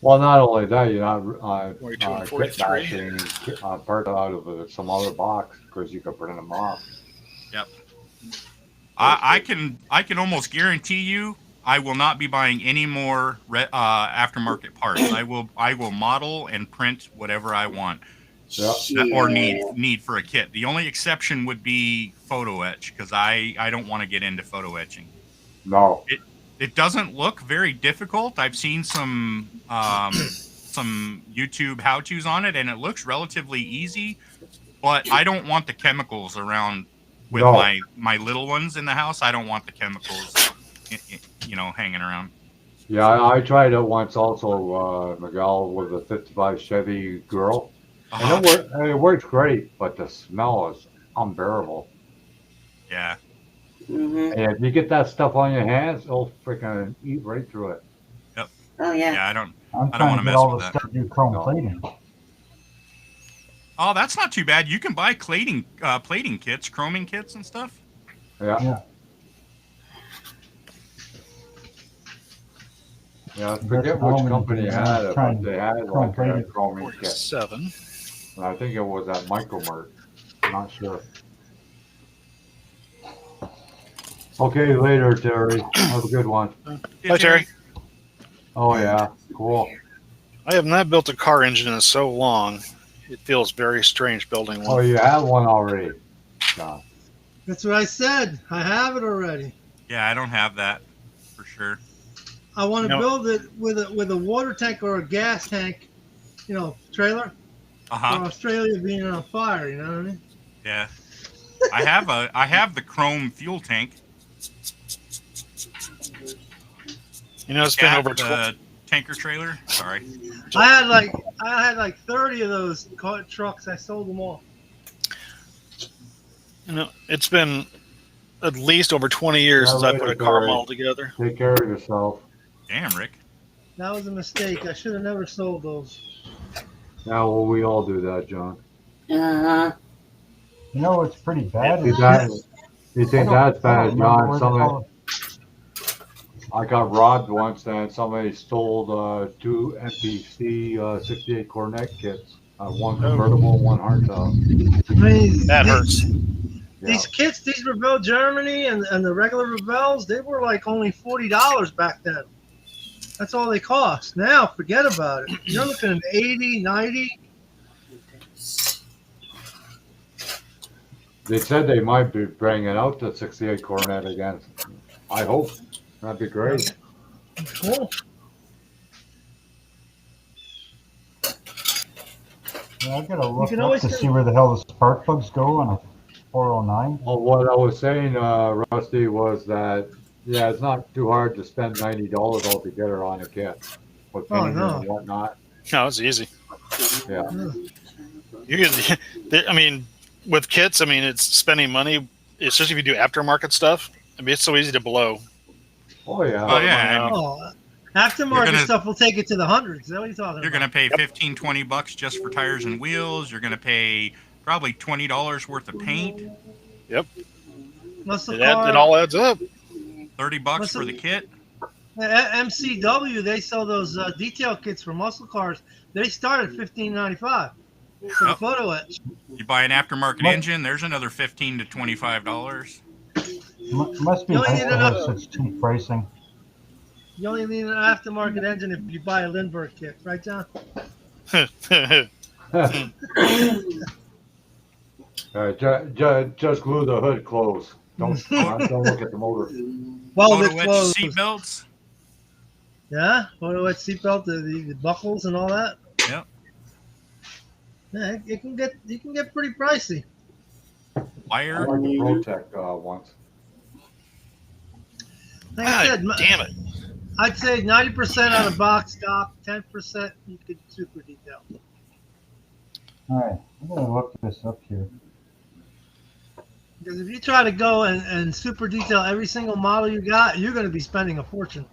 Well, not only that, you're not 42 and kit 43. bashing parts out of some other box because you can print them off. yep. I can almost guarantee you I will not be buying any more aftermarket parts. I will model and print whatever I want. Yeah. Or need for a kit. The only exception would be photo etch because I don't want to get into photo etching. No. It doesn't look very difficult. I've seen some YouTube how-tos on it, and it looks relatively easy. But I don't want the chemicals around with No. my little ones in the house. I don't want the chemicals, hanging around. Yeah, I tried it once also, Miguel, with a 55 Chevy Girl. And it works great, but the smell is unbearable. Yeah. Mm-hmm. And if you get that stuff on your hands, it'll freaking eat right through it. Oh, yeah. Yeah, I don't I'm wanna trying to mess get all with the that. stuff to do chrome No. plating. Oh, that's not too bad. You can buy plating kits, chroming kits and stuff. Yeah. Yeah, I forget which company had it, but they had like a chroming kit. 47. And I think it was at Micromart. I'm not sure. Okay, later, Terry. Have a good one. Hi, Terry. Oh, yeah. Cool. I have not built a car engine in so long. It feels very strange building Oh, one. you have one already. John. That's what I said. I have it already. Yeah, I don't have that for sure. I want to No. build it with a water tank or a gas tank, trailer for Australia being on fire. You know what I mean? Yeah. I have the chrome fuel tank. It's been over the tanker trailer. Sorry. I had like 30 of those trucks. I sold them all. it's been at least over 20 years Yeah, since I later, put a car Terry. model together. Take care of yourself. Damn, Rick. That was a mistake. I should have never sold those. Now, well, we all do that, John. Uh-huh. You know what's pretty bad? You think that's bad, John? I got robbed once, and somebody stole 2 NPC 68 Cornet kits. One convertible, one hardtop. I mean, That hurts. These kits, these Revell Germany and the regular Revels, they were like only $40 back then. That's all they cost. Now, forget about it. You're looking at 80, 90. They said they might be bringing out the 68 Cornet again. I hope. That'd be great. Cool. Yeah, I gotta look can up always to get- see where the hell the spark plugs go on a 409. Well, what I was saying, Rusty, was that, yeah, it's not too hard to spend $90 altogether on a kit with Oh, painting no. and whatnot. No, it's easy. Yeah. You can, I mean, with kits, I mean, it's spending money, especially if you do aftermarket stuff. I mean, it's so easy to blow. Oh yeah. Oh yeah, money and out. Oh, aftermarket gonna- stuff will take it to the hundreds. Is that what you're talking you're about? gonna pay $15-20 just for tires and wheels. You're gonna pay probably $20 worth of paint, Muscle It car, all adds up. $30 for the kit. MCW, they sell those detail kits for muscle cars. They start at $15.95 for the Yep. photo etch. You buy an aftermarket What? engine, there's another $15 to $25. Must be You only nice need to have enough- such cheap pricing. You only need an aftermarket engine if you buy a Lindbergh kit, right, John? Just glue the hood closed. Don't look at the motor. Well, Photo it's etch closed. seatbelts. Yeah, photo etch seatbelt, the buckles and all that. Yep. Yeah, you can get pretty pricey. I Wire. like the ProTech once. Like I said, Damn it. I'd say 90% out of box stock, 10% you could super detail. All right, I'm gonna look this up here. Because if you try to go and super detail every single model you got, you're going to be spending a fortune.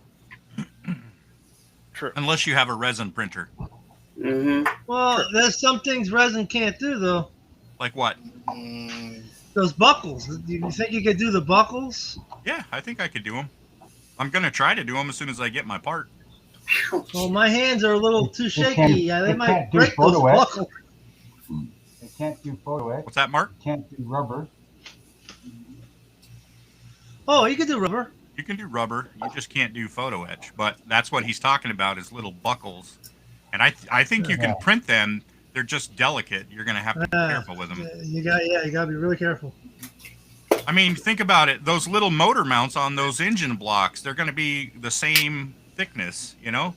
True. Unless you have a resin printer. Mm-hmm. Well, there's some things resin can't do, though. Like what? Those buckles. Do you think you could do the buckles? Yeah, I think I could do them. I'm gonna try to do them as soon as I get my part. Well, my hands are a little too They shaky. can't- Yeah, they they might can't do break those photo etch. buckles. They can't do photo etch. What's that, Mark? Can't do rubber. Oh, you could do rubber. You can do rubber. You just can't do photo etch. But that's what he's talking about is little buckles. And I think you can Yeah. print them. They're just delicate. You're gonna have to be careful with them. You got to be really careful. I mean, think about it. Those little motor mounts on those engine blocks, they're gonna be the same thickness, you know?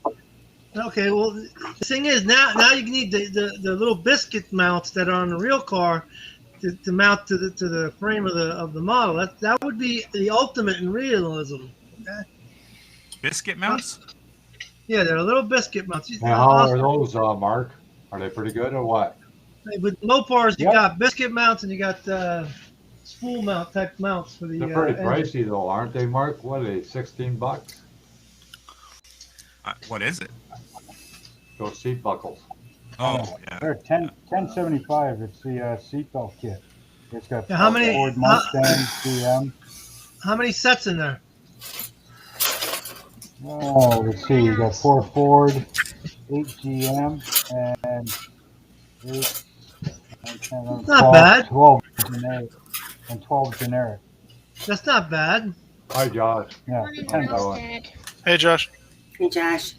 Okay, well, the thing is, now you need the little biscuit mounts that are on the real car to mount to the frame of the model. That would be the ultimate in realism. Okay? Biscuit mounts? Yeah, they're little biscuit mounts. Now, how are those, Mark? Are they pretty good or what? With Mopars, you Yep. got biscuit mounts and you got spool mount type mounts for the. They're pretty engine. pricey though, aren't they, Mark? What are they, $16? What is it? Those seat buckles. Oh, yeah. They're 1075. It's the seatbelt kit. It's got Yeah, how many- Ford Mustang GM. How many sets in there? Oh, let's see. You got 4 Ford, 8 GM, and 8. Not bad. 12 generic. And 12 generic. That's not bad. Hi, Josh. Yeah, Morning, 10 House Dad. Hey, Josh. Hey, Josh.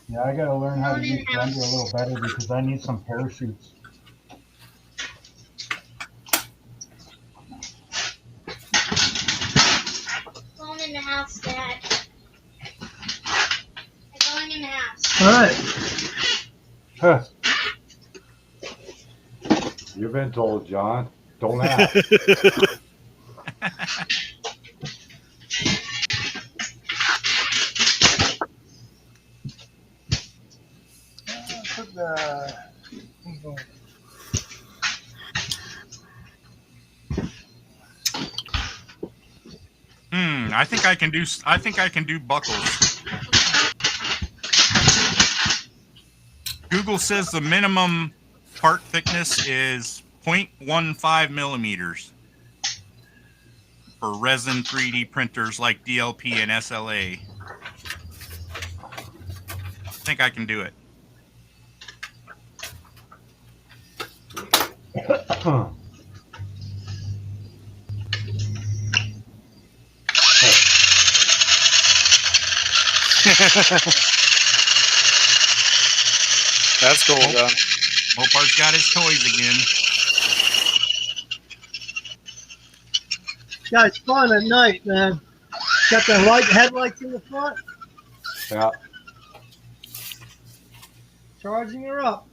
Yeah, I gotta learn how to use Blender a little better because I need some parachutes. Going in the house, Dad. I'm going in the house. All right. Huh. You've been told, John. Don't ask. I think I can do buckles. Google says the minimum part thickness is 0.15 millimeters for resin 3D printers like DLP and SLA. I think I can do it. That's cool, John. Mopart's got his toys again. Yeah, it's fun at night, man. Got the headlights in the front, Yeah. charging her up.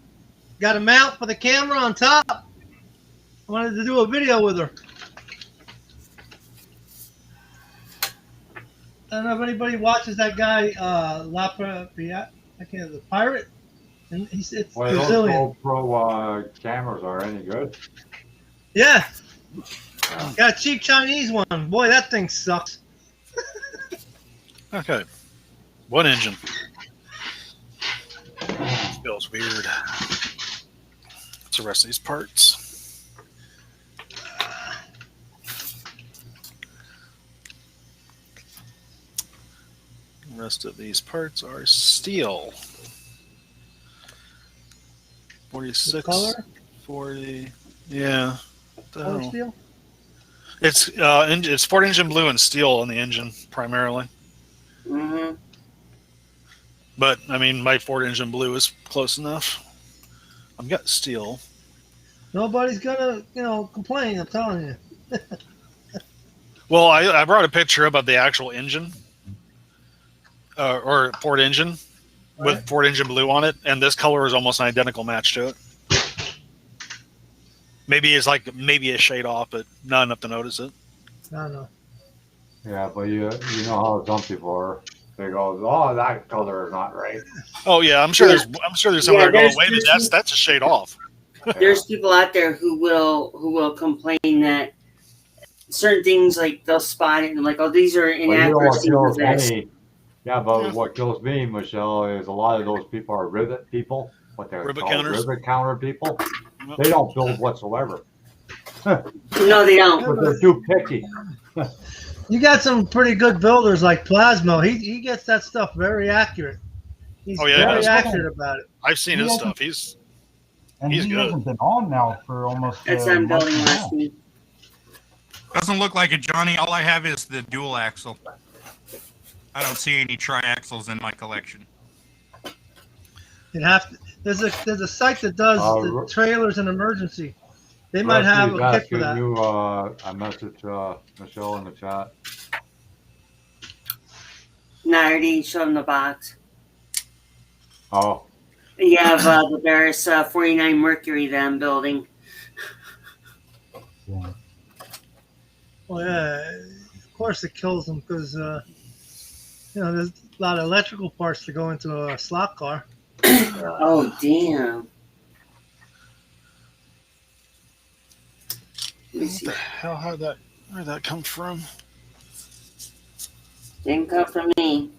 Got a mount for the camera on top. I wanted to do a video with her. I don't know if anybody watches that guy, I can't, the pirate, and it's Well, those Brazilian. GoPro cameras are any good? Yeah, Yeah. got a cheap Chinese one. Boy, that thing sucks. Okay. One engine. Feels weird. What's the rest of these parts? The rest of these parts are steel. 46, Color? 40. Yeah. What the Color hell? steel? It's sport engine blue and steel on the engine primarily. Mm-hmm. But I mean, my Ford engine blue is close enough. I've got steel. Nobody's gonna, complain. I'm telling you. Well, I brought a picture about the actual engine, or Ford engine, with Right. Ford engine blue on it, and this color is almost an identical match to it. Maybe it's like maybe a shade off, but not enough to notice it. No. Yeah, but you know how some people are. They go, oh, that color is not right. Oh yeah, I'm sure Yeah. there's someone there going, there's- wait a minute, that's a shade off. There's people out there who will complain that certain things, like they'll spot it and like, oh, these are But you know what inaccuracies kills with this. me? Yeah, but Yeah. what kills me, Michelle, is a lot of those people are rivet people. What they're Rivet called, counters. rivet counter people. Yep. They don't build whatsoever. No, they don't. But they're too picky. You got some pretty good builders like Plasmo. He gets that stuff very accurate. He's Oh, yeah, he very does. accurate about it. I've seen his Yeah. stuff. He's And He's he good. hasn't been on now for almost That's a I'm month building and a last half. week. Doesn't look like it, Johnny. All I have is the dual axle. I don't see any triaxles in my collection. You have to. There's a site that does the trailers and emergency. They might have a kit for asking that. you a message, Michelle, in the chat. No, I already showed him the box. Oh, You have the Barris 49 Mercury that I'm building. Yeah. Well, yeah, of course it kills them because there's a lot of electrical parts to go into a slot car. Oh, damn. Let me what see. the hell? Where'd that come from? Didn't come from me.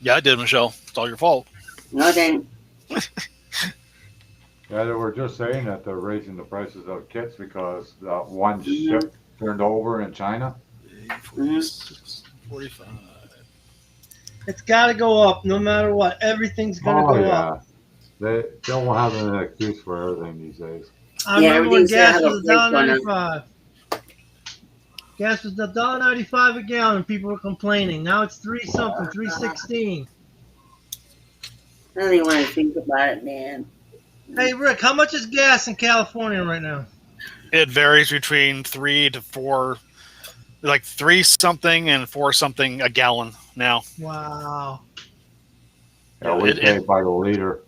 Yeah, I did, Michelle. It's all your fault. No, it didn't. yeah, they were just saying that they're raising the prices of kits because one ship turned over in China. 46, 45. It's got to go up no matter what. Everything's going to Oh, go yeah. up. They don't have an excuse for everything these days. I Yeah, remember when everything's gas gotta was have a break $1.95. Gas was $1.95 a gallon. People were complaining. Now it's $3.16. I don't even want to think about it, man. Hey Rick, how much is gas in California right now? It varies between 3 to 4, like 3 something and 4 something a gallon now. Wow. Yeah, we it- pay by the liter.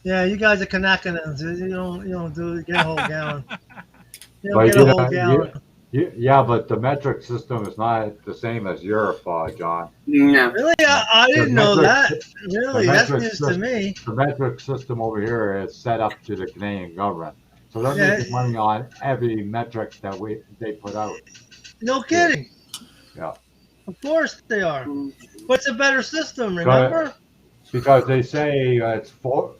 Yeah, you guys are Kanakanans. You don't get a whole gallon. You don't But get a whole gallon. Yeah, but the metric system is not the same as Europe, John. No. Really? I didn't know that. Really? That's metric news to me. The metric system over here is set up to the Canadian government. So they're Yeah. making money on every metric that they put out. No kidding. Yeah. Of course they are. Mm. But it's a better system, remember? Because they say it's 4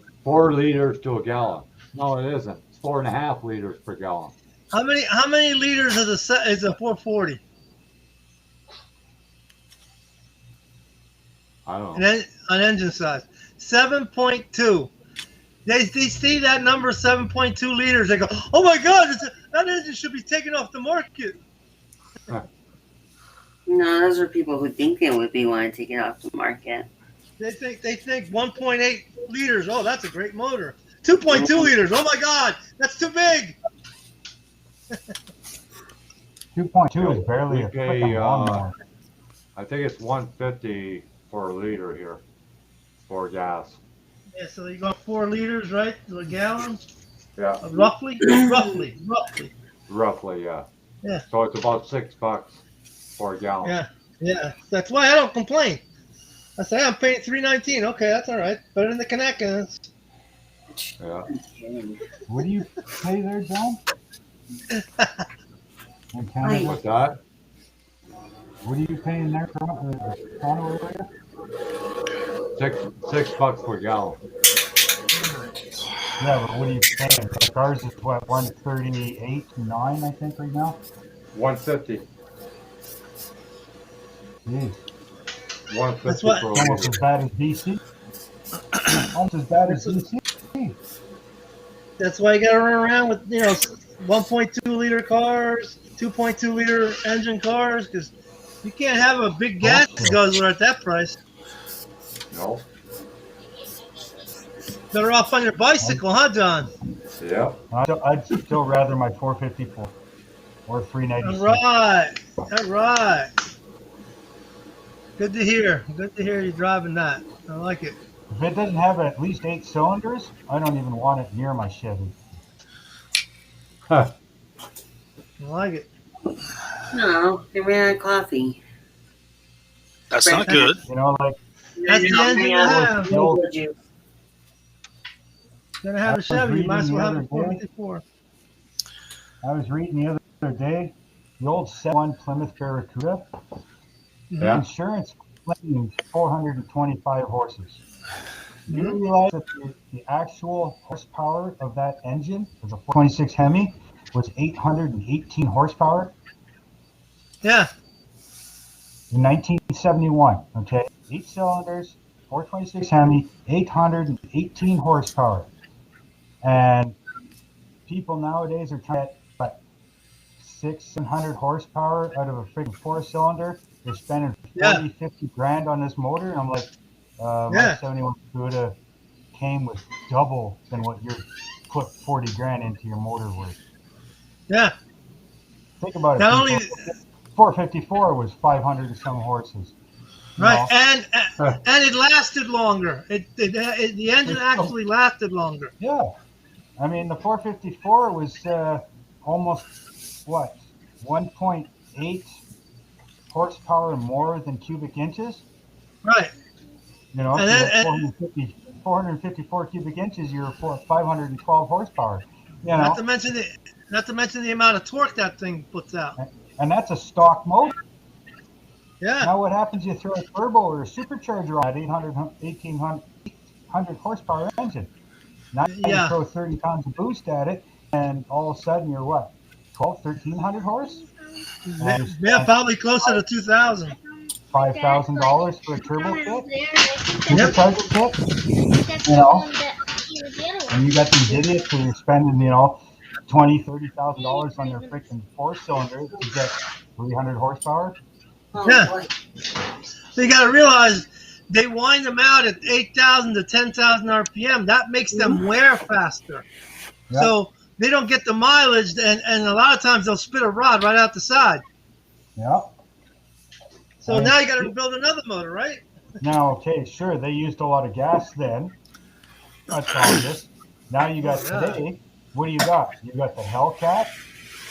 liters to a gallon. No, it isn't. It's 4.5 liters per gallon. How many liters is a 440? I don't know. An engine size. 7.2. They see that number 7.2 liters. They go, oh my God, that engine should be taken off the market. No, those are people who think they would be wanting to take it off the market. They think 1.8 liters. Oh, that's a great motor. 2.2 liters. Oh my God, that's too big. 2.2 is barely We a pay, freaking lawnmower. I think it's 150 per liter here for gas. Yeah, so you got 4 liters, right? To a gallon, Yeah, roughly. roughly, yeah. Yeah. So it's about $6. for a gallon. Yeah, yeah. That's why I don't complain. I say I'm paying $3.19. Okay, that's all right. Better than the Kanakans. Yeah. What do you pay there, John? In Canada? What's that? What are you paying there, Toronto area? $6 per gallon. Yeah, but what are you paying? Like ours is what, 138.9, I think, right now? 150. Jeez. 150 That's what- for a Almost liter. as bad as BC. Almost as bad as BC. That's why you got to run around with 1.2 liter cars, 2.2 liter engine cars, because you can't have a big gas guzzler at that price. No. Better off on your bicycle, huh, John? Yeah. I'd still rather my 454 or All 396. right, all right. Good to hear. Good to hear you driving that. I like it. If it doesn't have at least 8 cylinders, I don't even want it near my Chevy. Huh. I like it. No, they ran out of coffee. That's not good. You know, like That's the engine you have. the old, You. Gonna have a Chevy. You might as well have a 454. I was reading the other day, the old 7-1 Plymouth Barracuda, Yeah. insurance claimed 425 horses. Do you realize that the actual horsepower of that engine for the 426 Hemi was 818 horsepower Yeah, in 1971? Okay, 8 cylinders, 426 Hemi, 818 horsepower. And people nowadays are trying to get 600 horsepower out of a freaking 4-cylinder. They're spending 40, 50 grand on this motor. And I'm like, my 71 Cuda came with double than what you're put 40 grand into your motor with. yeah. Think about it. Not only 454 was 500 and some horses. You right, know? and it lasted longer. The engine actually lasted longer. Yeah. I mean, the 454 was almost, 1.8 horsepower more than cubic inches? Right. You know, And if then- you had 454 cubic inches, you're 512 horsepower. You know, Not to mention the amount of torque that thing puts out. and that's a stock motor. Yeah. Now, what happens? You throw a turbo or a supercharger on that 1800 horsepower engine. Now you throw 30 pounds of boost at it, and all of a sudden you're what, 1,300 horse? Yeah, probably closer to 2,000. $5,000 for a turbo kit, Yep. supercharger kit, you know, and you got these idiots who are spending, $20,000, $30,000 on their freaking 4-cylinder to get 300 horsepower. Oh, Yeah. boy. So you got to realize they wind them out at 8,000 to 10,000 RPM. That makes them wear faster. Yeah. So they don't get the mileage, and a lot of times they'll spit a rod right out the side. Yeah. So And now you got to build another motor, right? Now, okay, sure, they used a lot of gas then. That's obvious. Now you got today, what do you got? You got the Hellcat,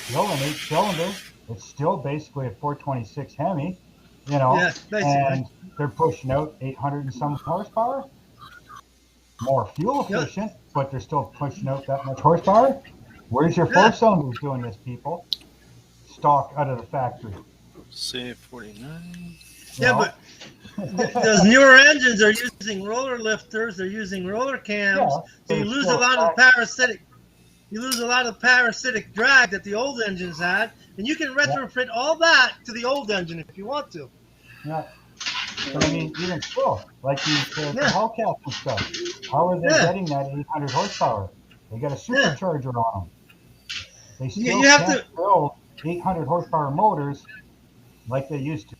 still an 8-cylinder. It's still basically a 426 Hemi, Yeah, basically. and they're pushing out 800 and some horsepower. More fuel efficient, but they're still pushing out that much horsepower. Where's your 4-cylinders doing this, people? Stock out of the factory. Say 49. Yeah, No. but those newer engines are using roller lifters. They're using roller cams. Yeah, So you but lose still a lot of the parasitic. You lose a lot of the parasitic drag that the old engines had, and you can retrofit all that to the old engine if you want to. Yeah. But I mean, even still, like these the Hellcats and stuff, how are they getting that 800 horsepower? They got a supercharger on them. They still You have can't build 800 horsepower motors like they used to.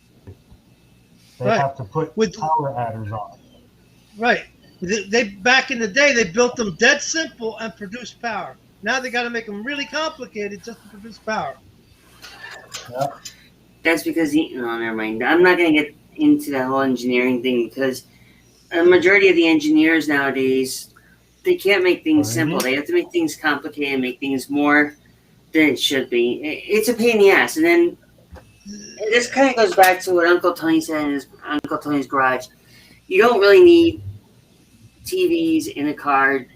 They have to put power adders on it. Right. They back in the day they built them dead simple and produced power. Now they got to make them really complicated just to produce power. Yeah. That's because never mind. I'm not going to get into that whole engineering thing because a majority of the engineers nowadays, they can't make things simple. They have to make things complicated, make things more than it should be. It's a pain in the ass. And then this kind of goes back to what Uncle Tony said in his Uncle Tony's garage. You don't really need TVs in a car.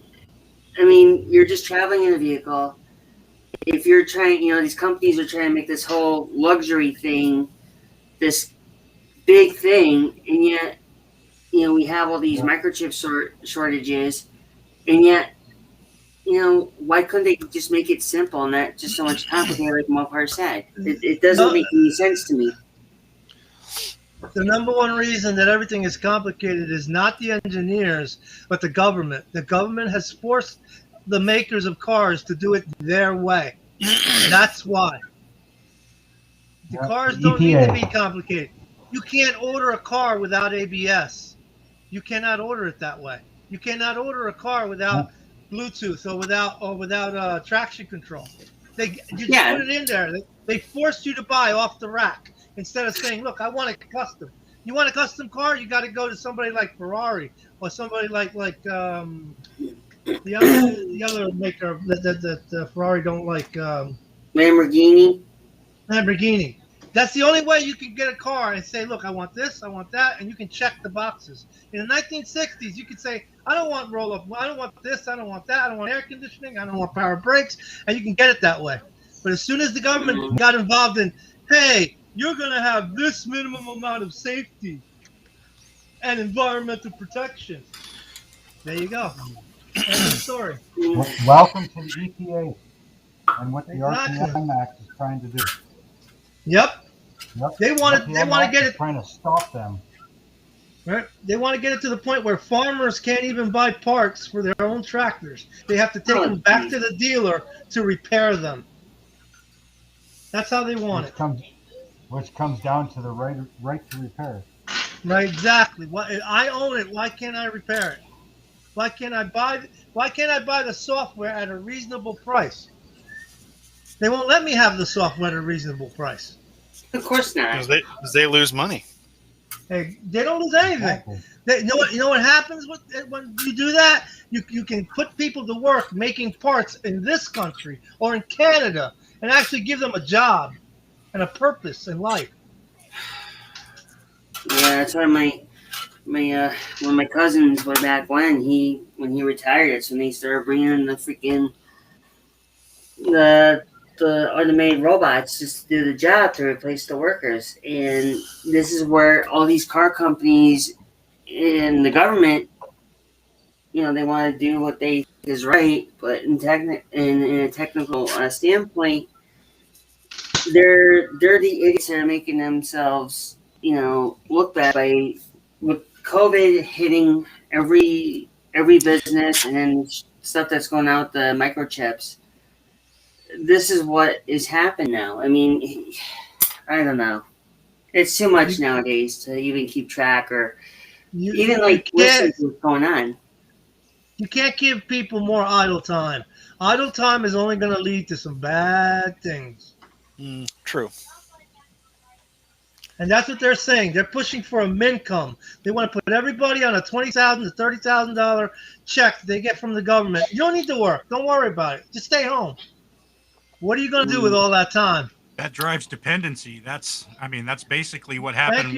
I mean, you're just traveling in a vehicle. If you're trying, these companies are trying to make this whole luxury thing, this big thing, and yet, we have all these microchip shortages, and yet, why couldn't they just make it simple and not just so much complicated like Mopar said? It doesn't make any sense to me. The number one reason that everything is complicated is not the engineers, but the government. The government has forced the makers of cars to do it their way. That's why. The cars don't need to be complicated. You can't order a car without ABS. You cannot order it that way. You cannot order a car without Bluetooth or without traction control. You just put it in there. They forced you to buy off the rack. Instead of saying, look, I want it custom. You want a custom car? You got to go to somebody like Ferrari or somebody like the other maker that Ferrari don't like. Lamborghini. That's the only way you can get a car and say, look, I want this, I want that, and you can check the boxes. In the 1960s, you could say, I don't want roll-up, I don't want this, I don't want that, I don't want air conditioning, I don't want power brakes, and you can get it that way. But as soon as the government got involved in, hey, you're going to have this minimum amount of safety and environmental protection. There you go. End of the story. Welcome to the EPA and what the RPM Act is trying to do. Yep. They want to get it. Trying to stop them. Right. They want to get it to the point where farmers can't even buy parts for their own tractors. They have to take them back to the dealer to repair them. That's how they want it. Which comes down to the right to repair. Right, exactly. I own it. Why can't I repair it? Why can't I buy the software at a reasonable price? They won't let me have the software at a reasonable price. Of course not. Because they lose money. Hey, they don't lose anything. You know what happens when you do that? You can put people to work making parts in this country or in Canada and actually give them a job and a purpose in life. Yeah, that's why one of my cousins way back when he retired, it's when they started bringing in the freaking the automated robots just to do the job to replace the workers. And this is where all these car companies and the government, they want to do what they think is right, but in a technical standpoint, they're the idiots that are making themselves, look bad by with COVID hitting every business and then stuff that's going out with the microchips. This is what is happening now. I mean, I don't know. It's too much nowadays to even keep track or even listen to what's going on. You can't give people more idle time. Idle time is only going to lead to some bad things. True. And that's what they're saying. They're pushing for a mincome. They want to put everybody on a $20,000 to $30,000 check that they get from the government. You don't need to work. Don't worry about it. Just stay home. What are you going to do with all that time? That drives dependency. That's basically what happened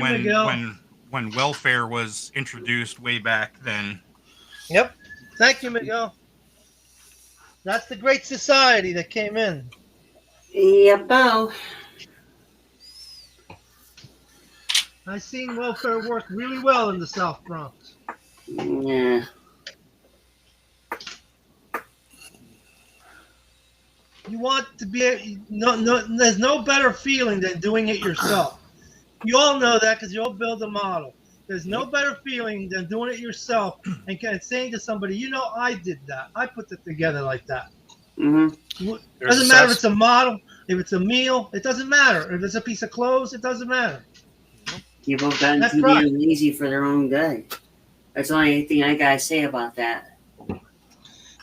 when welfare was introduced way back then. Yep. Thank you, Miguel. That's the Great Society that came in. Yep. I've seen welfare work really well in the South Bronx. Yeah. You want to be there's no better feeling than doing it yourself. You all know that because you all build a model. There's no better feeling than doing it yourself and saying to somebody, I did that. I put it together like that. Mm-hmm. It doesn't matter if it's a model, if it's a meal, it doesn't matter. If it's a piece of clothes, it doesn't matter. People have gotten too damn lazy for their own good. That's the only thing I gotta say about that.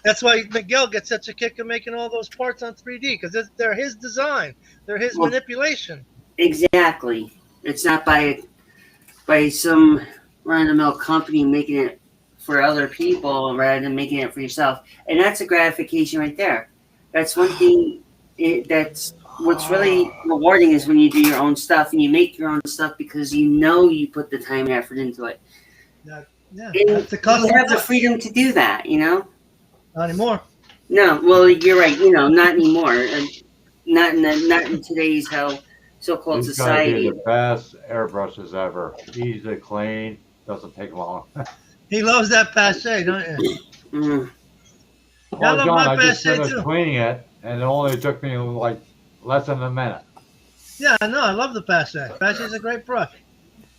That's why Miguel gets such a kick of making all those parts on 3D because they're his design. They're his manipulation. Exactly. It's not by some run-of-the-mill company making it for other people rather than making it for yourself. And that's a gratification right there. That's one thing that's what's really rewarding is when you do your own stuff and you make your own stuff because you know you put the time and effort into it. Yeah, And that's the custom. you have the freedom to do that, you know? Not anymore. No, well, you're right. You know, not anymore. Not in today's so-called These gotta be society. the best airbrushes ever. Easy to clean, doesn't take long. He loves that pache, don't you? Mm. Well, love John, my I just pache finished too. cleaning it, and it only took me like less than a minute. Yeah, I know. I love the pache. Pache is a great brush.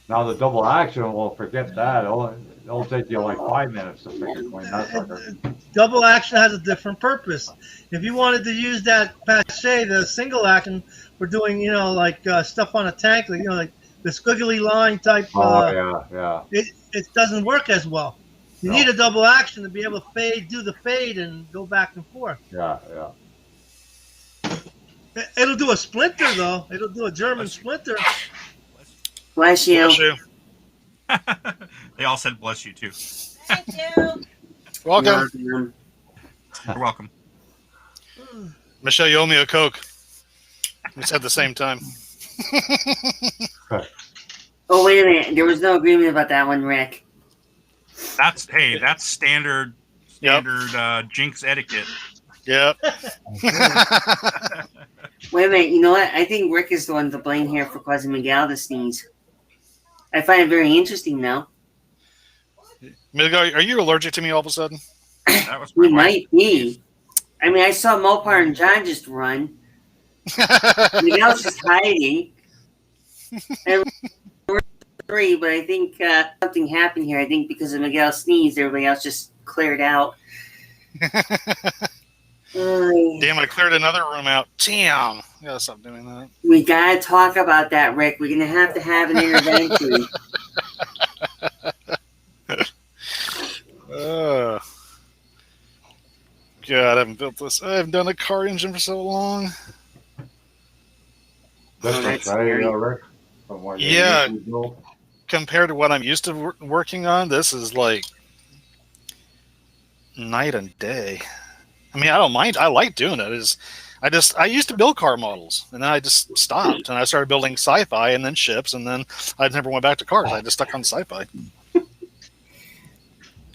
Now the double action, well, forget that. It'll take you like 5 minutes to fix it clean. That sucker. Double action has a different purpose. If you wanted to use that pache, the single action, for doing, like stuff on a tank, like the squiggly line type, Yeah. it doesn't work as well. You need a double action to be able to do the fade and go back and forth. Yeah. It'll do a splinter though. It'll do a German splinter. Bless you. Bless you. They all said bless you too. Thank you. Welcome. You're You're welcome. Michelle, you owe me a Coke. We said at the same time. Oh, wait a minute. There was no agreement about that one, Rick. That's standard Jinx etiquette. Yep. Wait a minute. You know what? I think Rick is the one to blame here for causing Miguel to sneeze. I find it very interesting, though. Miguel, are you allergic to me all of a sudden? That was We my wife. might be. I mean, I saw Mopar and John just run. Miguel's just hiding. And we're three, but I think something happened here. I think because of Miguel sneezed, everybody else just cleared out. Damn, I cleared another room out. Damn. I gotta stop doing that. We gotta talk about that, Rick. We're gonna have an intervention. God, I haven't built this. I haven't done a car engine for so long. That's scary. Rick. From what you Yeah. usually do. Compared to what I'm used to working on, this is like night and day. I mean, I don't mind. I like doing it. I used to build car models, and then I just stopped, and I started building sci-fi, and then ships, and then I never went back to cars. I just stuck on sci-fi.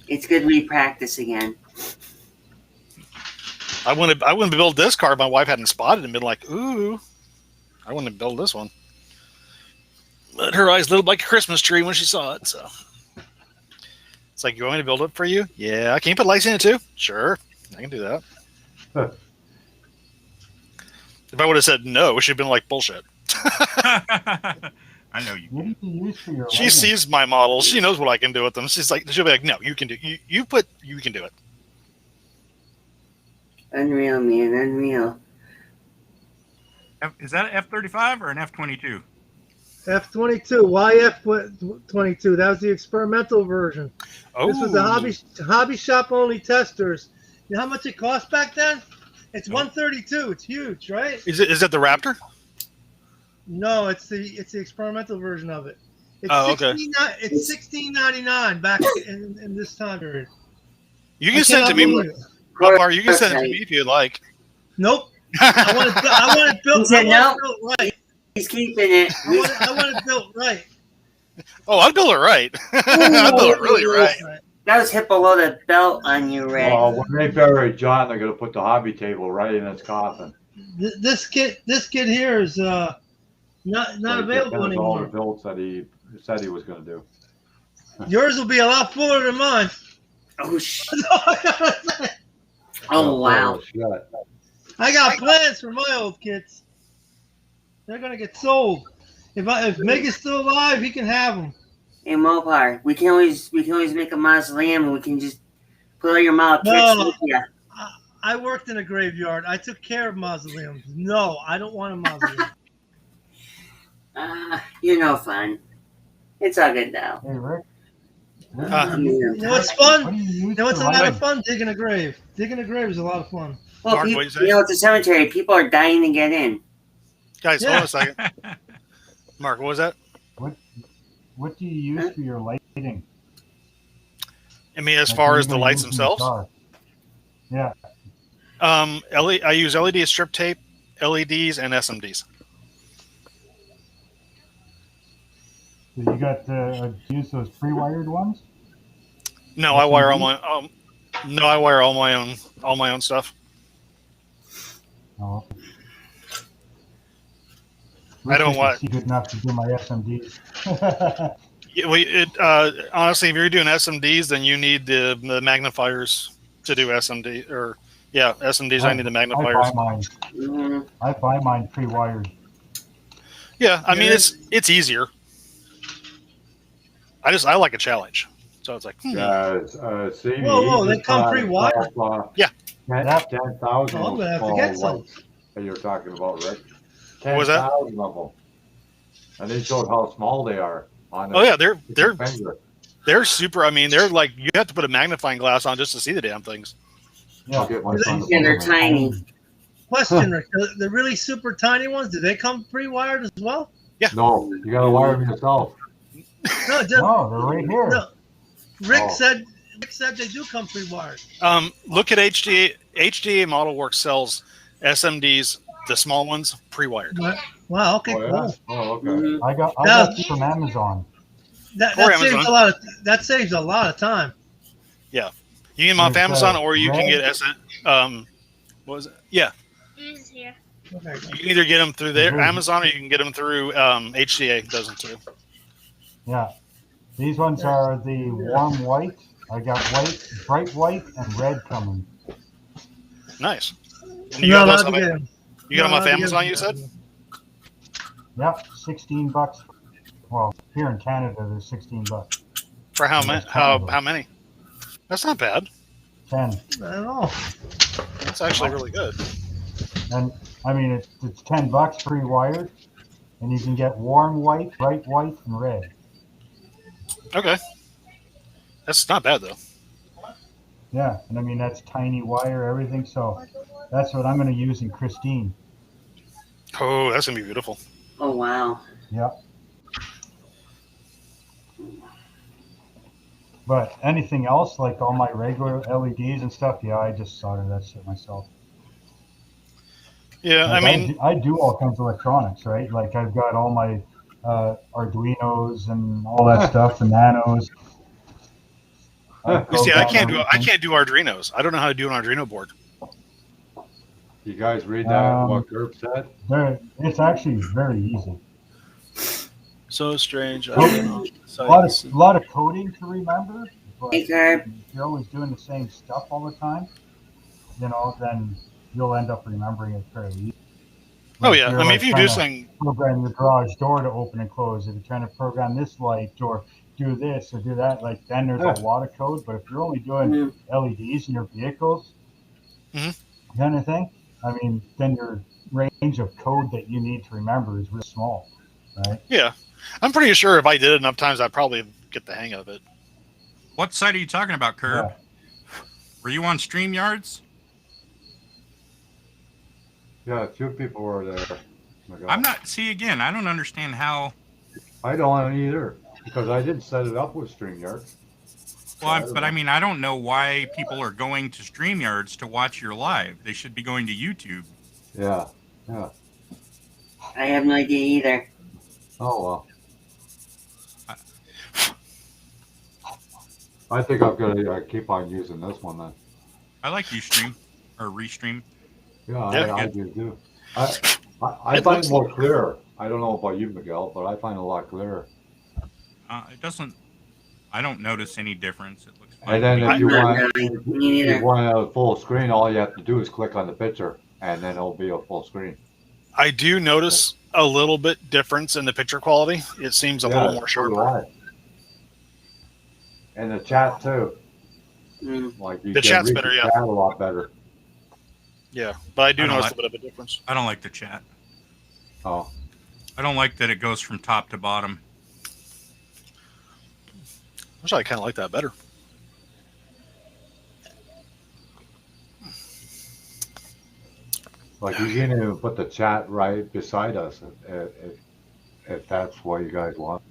It's good we practice again. I wouldn't build this car if my wife hadn't spotted it and been like, "Ooh," I wouldn't build this one. But her eyes lit up like a Christmas tree when she saw it. So it's like, you want me to build it for you? Yeah. Can you put lights in it too? Sure, I can do that. If I would have said no, she'd been like, bullshit. I know you. What do you use for your She lighting? sees my models. She knows what I can do with them. She'll be like, no, you can do. You can do it. Unreal, man, unreal. Is that an F-35 or an F-22? F-22. Why F-22? That was the experimental version. Oh, This was the hobby shop only testers. You know how much it cost back then? It's $132. It's huge, right? Is that the Raptor? No, it's the experimental version of it. It's Okay. It's $16.99 back in this time period. You can send it to me. Mopar, you can send it to me if you'd like. Nope. I want it built. He said I want no. it built right. He's keeping it. I want it built right. Oh, I'd build it right. I'd build it really right. That was hit below the belt on you, Rick. Well, when they bury John, they're gonna put the hobby table right in his coffin. This kid here is not So available he all the anymore. builds that he said he was gonna do. Yours will be a lot fuller than mine. Oh, oh wow. Shit. I got plans for my old kids. They're gonna get sold. If Meg is still alive, he can have them. Hey Mopar, we can always make a mausoleum and we can just put all your model kits No. with you. I worked in a graveyard. I took care of mausoleums. No, I don't want a mausoleum. You're no fun. It's all good though. Hey, Rick. You know what's fun? What do you use You know what's for a lot lighting? of fun? Digging a grave. Digging a grave is a lot of fun. Well, Mark, people, what'd you say? you know, it's a cemetery. People are dying to get in. Guys, Yeah. hold on a second. Mark, what was that? What do you use for your lighting? I mean, as Like, far what as are the you lights using in the themselves, car? Yeah. I use LED strip tape LEDs, and SMDs. So you got use those pre-wired ones? No, I wire all my. No, I wire all my own stuff. Oh. I don't want. Good enough to do my SMDs. Honestly, if you're doing SMDs, then you need the magnifiers to do SMD or SMDs. I need the magnifiers. I buy mine pre-wired. Yeah, I mean it's easier. I like a challenge, so it's like. See, whoa! They come pre-wired. Yeah. 10,000 I'm gonna have to get some. that you're talking about, Rick. What was that? 10,000 of them, and they showed how small they are. They're super. I mean, they're like you have to put a magnifying glass on just to see the damn things. Yeah, and they're tiny. Question, Rick: the really super tiny ones, do they come pre-wired as well? Yeah. No, you gotta wire them yourself. No, they're right here. No. Rick said they do come pre-wired. Look at HDA. HDA Model Works sells SMDs, the small ones, pre-wired. Wow. Okay. Oh, yeah? Cool. Oh, okay. I got these from Amazon. That saves a lot of time. Yeah, you can get them off Amazon, or you can get what was it? Yeah. He's here. Okay. You can either get them through their Amazon, or you can get them through HDA. Does them too. Yeah, these ones are the warm white. I got white, bright white, and red coming. Nice. And you got them off Amazon, Amazon, you said? Yep, $16. Well, here in Canada, they're $16. For how many? How many? That's not bad. 10. I don't know. That's actually really good. And I mean, it's $10 pre-wired, and you can get warm white, bright white, and red. Okay. That's not bad though. Yeah, and I mean that's tiny wire, everything. So that's what I'm going to use in Christine. Oh, that's gonna be beautiful. Oh wow. Yep. But anything else, like all my regular LEDs and stuff, I just solder that shit myself. Yeah, like I mean, I do all kinds of electronics, right? Like I've got all my Arduinos and all that stuff, the Nanos. You see, I can't do Arduinos. I don't know how to do an Arduino board. You guys read that? What Gerb said? It's actually very easy. So strange. A lot of coding to remember. But Hey, if you're always doing the same stuff all the time, then you'll end up remembering it fairly easy. Oh yeah, I mean, if you do something, program your garage door to open and close. If you're trying to program this light or do this or do that, then there's a lot of code. But if you're only doing LEDs in your vehicles, kind of thing, I mean, then your range of code that you need to remember is really small, right? Yeah, I'm pretty sure if I did it enough times, I'd probably get the hang of it. What site are you talking about, Curb? Yeah. Were you on StreamYards? Yeah, 2 people were there. I'm not. See, again, I don't understand how. I don't either, because I didn't set it up with StreamYard. Well, but I mean, I don't know why people are going to StreamYards to watch your live. They should be going to YouTube. Yeah. I have no idea either. Oh well. I think I'm gonna keep on using this one then. I like Ustream or Restream. Yeah, I do too. I find it more clear. I don't know about you, Miguel, but I find it a lot clearer. It doesn't. I don't notice any difference. It looks fine. And then if you either. want a full screen, all you have to do is click on the picture, and then it'll be a full screen. I do notice a little bit difference in the picture quality. It seems a little more sharper. And the chat too. Like the chat's better, yeah. Chat a lot better. Yeah, but I do notice a bit of a difference. I don't like the chat. Oh. I don't like that it goes from top to bottom. Actually, I kind of like that better. Like you can even put the chat right beside us if that's what you guys want.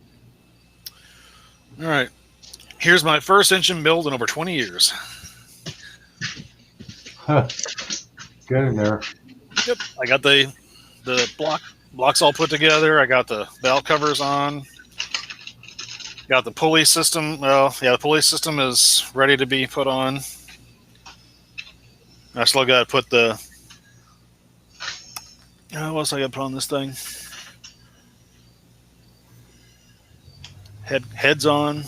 All right. Here's my first engine build in over 20 years. Get in there. Yep, I got the blocks all put together. I got the valve covers on. Got the pulley system. Well, yeah, the pulley system is ready to be put on. I still got to put the. What else I got to put on this thing? Heads on.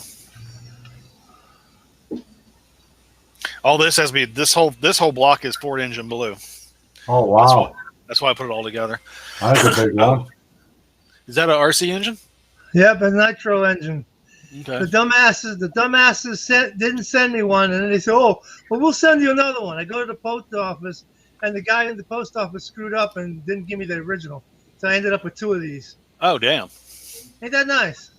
All this has to be this whole block is Ford engine blue. Oh wow, That's why I put it all together. that's a big one. Is that an RC engine? Yep, a nitro engine. Okay. The dumbasses didn't send me one, and then they said, "Oh, well, we'll send you another one." I go to the post office, and the guy in the post office screwed up and didn't give me the original, so I ended up with 2 of these. Oh damn. Ain't that nice?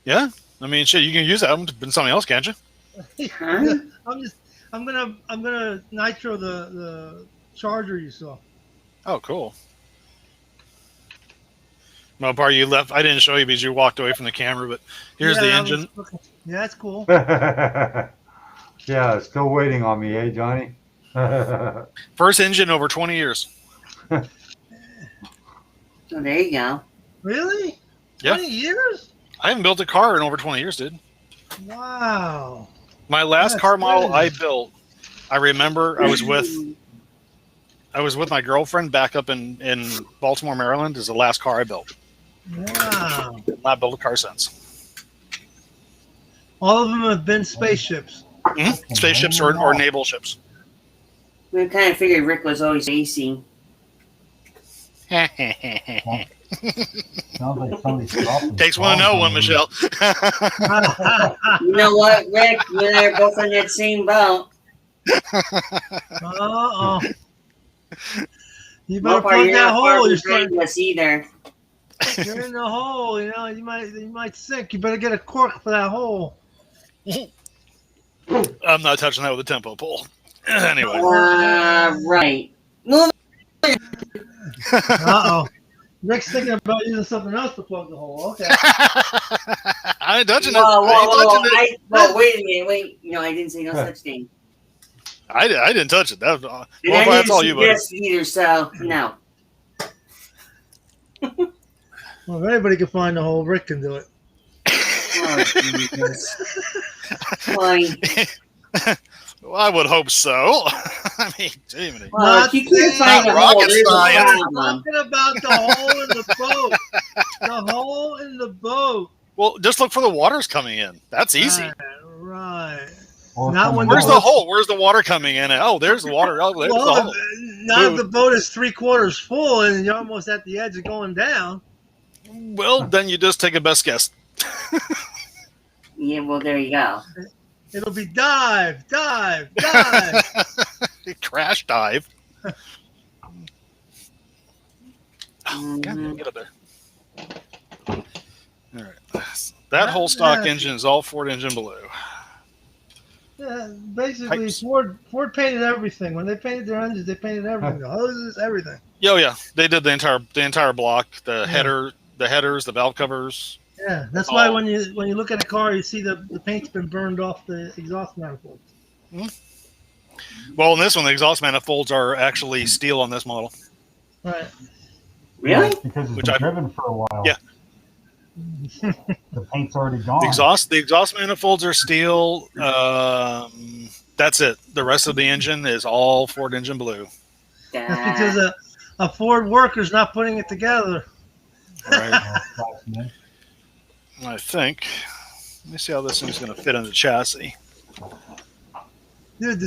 Yeah. I mean, shit, you can use that one to put something else, can't you? Huh? I'm gonna nitro the Charger you saw. Oh, cool. Well, part you left. I didn't show you because you walked away from the camera, but here's the engine. Yeah, that's cool. Yeah, still waiting on me, eh, Johnny? First engine over 20 years. Oh, there you go. Really? Yeah. 20 years? I haven't built a car in over 20 years, dude. Wow. My last That's car model crazy. I built, I remember I was with my girlfriend back up in Baltimore, Maryland. Is the last car I built. Wow. Not built a car since. All of them have been spaceships. Mm-hmm. Spaceships or naval ships. We kind of figured Rick was always AC. Sounds like somebody's dropping Takes one to know one, Michelle. You know what, Rick? You and I are both in that same boat. Uh-oh. You No better part, plug you're that not far hole. You're behind us either. in the hole. You know, you might sink. You better get a cork for that hole. I'm not touching that with a tempo pole. Anyway. Right. Move. Uh-oh. Rick's thinking about using something else to plug the hole. Okay. I ain't touching it. Whoa, I ain't touching it. whoa, wait a minute. Wait. No, I didn't say no such thing. I didn't touch it. That was, And I that's didn't all you, buddy. suggest either, so no. Well, if anybody can find the hole, Rick can do it. Oh, Jesus. Fine. Well, I would hope so. I mean, Jiminy. Well, if you can't find the hole, rocket there's a science. I'm problem. talking about the hole in the boat. The hole in the boat. Well, just look for the water's coming in. That's easy. Right. Or Not from when Where's the the hole? Where's the water coming in? Oh, there's the water. Oh, there's the Well, hole. now the boat is 3/4 full and you're almost at the edge of going down. Well, then you just take a best guess. Yeah, well, there you go. It'll be dive. Crash dive. Mhm. God, get up there. All right. That whole stock engine is all Ford engine blue. Yeah, basically, Pipes. Ford painted everything. When they painted their engines, they painted everything. The hoses, everything. Oh yeah, they did the entire block. The headers, the valve covers. Yeah, that's why when you look at a car, you see the paint's been burned off the exhaust manifold. Well, in this one, the exhaust manifolds are actually steel on this model. Right. Really? Because it's Which been I- driven for a while. Yeah. The paint's already gone. The exhaust manifolds are steel. That's it. The rest of the engine is all Ford engine blue. That's because a Ford worker's not putting it together. Right. Oh, I think. Let me see how this thing's going to fit in the chassis. Dude,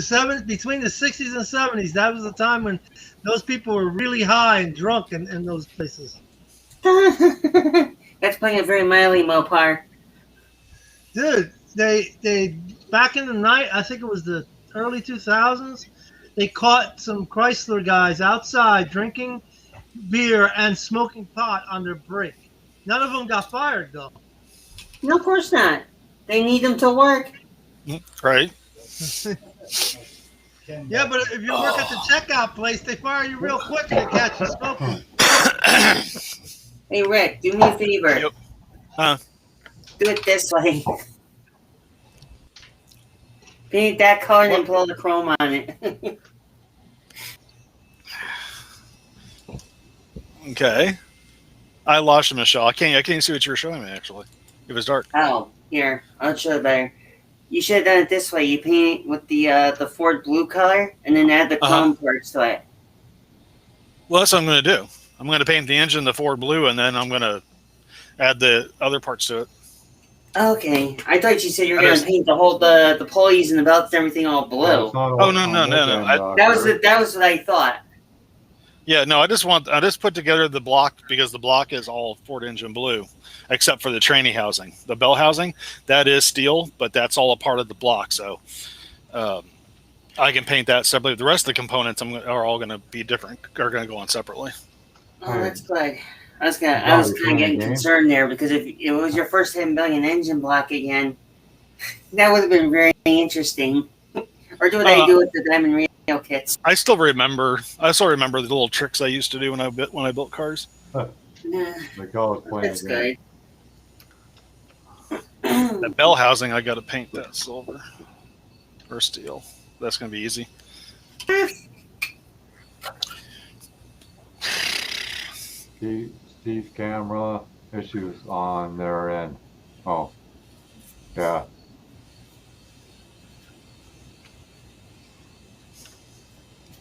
between the 60s and 70s, that was the time when those people were really high and drunk in those places. That's putting it very mildly, Mopar. Dude, they back in the night, I think it was the early 2000s, they caught some Chrysler guys outside drinking beer and smoking pot on their break. None of them got fired, though. No, of course not. They need them to work. Right. Yeah, but if you work at the checkout place, they fire you real quick and they catch you smoking. Hey, Rick, do me a favor. Yep. Huh? Do it this way. Paint that color and then put all the chrome on it. Okay. I lost you, Michelle. I can't see what you were showing me, actually. It was dark. Oh, here, I'll show it better. You should have done it this way. You paint it with the Ford blue color, and then add the chrome parts to it. Well, that's what I'm going to do. I'm going to paint the engine the Ford blue, and then I'm going to add the other parts to it. Okay, I thought you said you were going to paint the pulleys and the belts and everything all blue. No. That was what I thought. Yeah, no, I just put together the block because the block is all Ford engine blue, except for the tranny housing. The bell housing, that is steel, but that's all a part of the block. So I can paint that separately. The rest of the components are all going to be different, are going to go on separately. Oh, that's good. I was kind of getting concerned there because if it was your first 10 billion engine block again, that would have been very interesting. Or do what they do with the diamond radio kits. I still remember the little tricks I used to do when I built cars. That's good. That bell housing, I got to paint that silver or steel. That's going to be easy. Steve's camera issues on their end. Oh, yeah.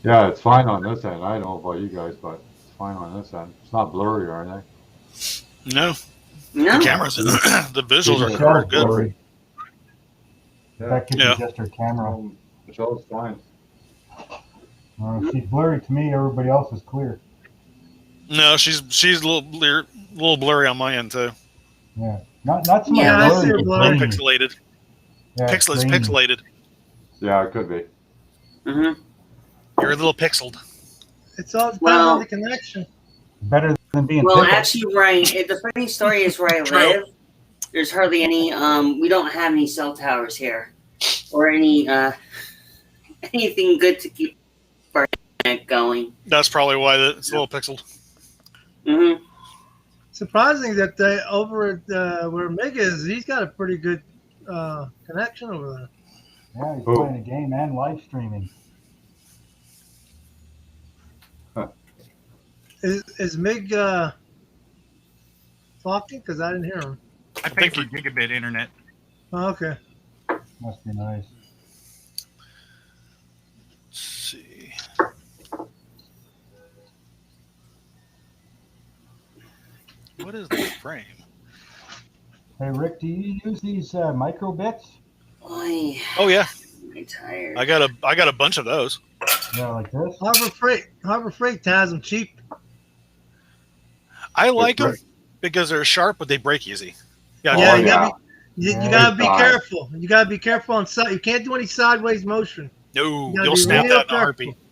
Yeah, it's fine on this end. I don't know about you guys, but it's fine on this end. It's not blurry or anything. No. No. The cameras, the visuals are good. Blurry. That could be just her camera. Michelle's fine. She's blurry to me. Everybody else is clear. No, she's a little blurry on my end too. Yeah, not so much Yeah, I see blurry. her blurry. Pixelated. Yeah, Pixelated. Yeah, it could be. Mm-hmm. You're a little pixeled. It's all depends on the connection. Better than being. Well, pickled. actually, Ryan, the funny story is where I live, there's hardly any. We don't have any cell towers here, or any anything good to keep our internet going. That's probably why it's a little pixeled. Mm-hmm. Surprising that over at where Mig is, he's got a pretty good connection over there. Yeah, he's playing a game and live streaming. Is Mig talking? Because I didn't hear him. I pay for gigabit internet. Oh, okay. Must be nice. Let's see. What is the frame? Hey Rick, do you use these micro bits? Boy, Oh yeah, I'm tired. I got a bunch of those. Yeah, like this. Harbor Freight has them cheap. I like them because they're sharp, but they break easy. Yeah, you Yeah. gotta be careful. You gotta be careful on side. You can't do any sideways motion. No, You gotta you'll be snap real that in a heartbeat. careful.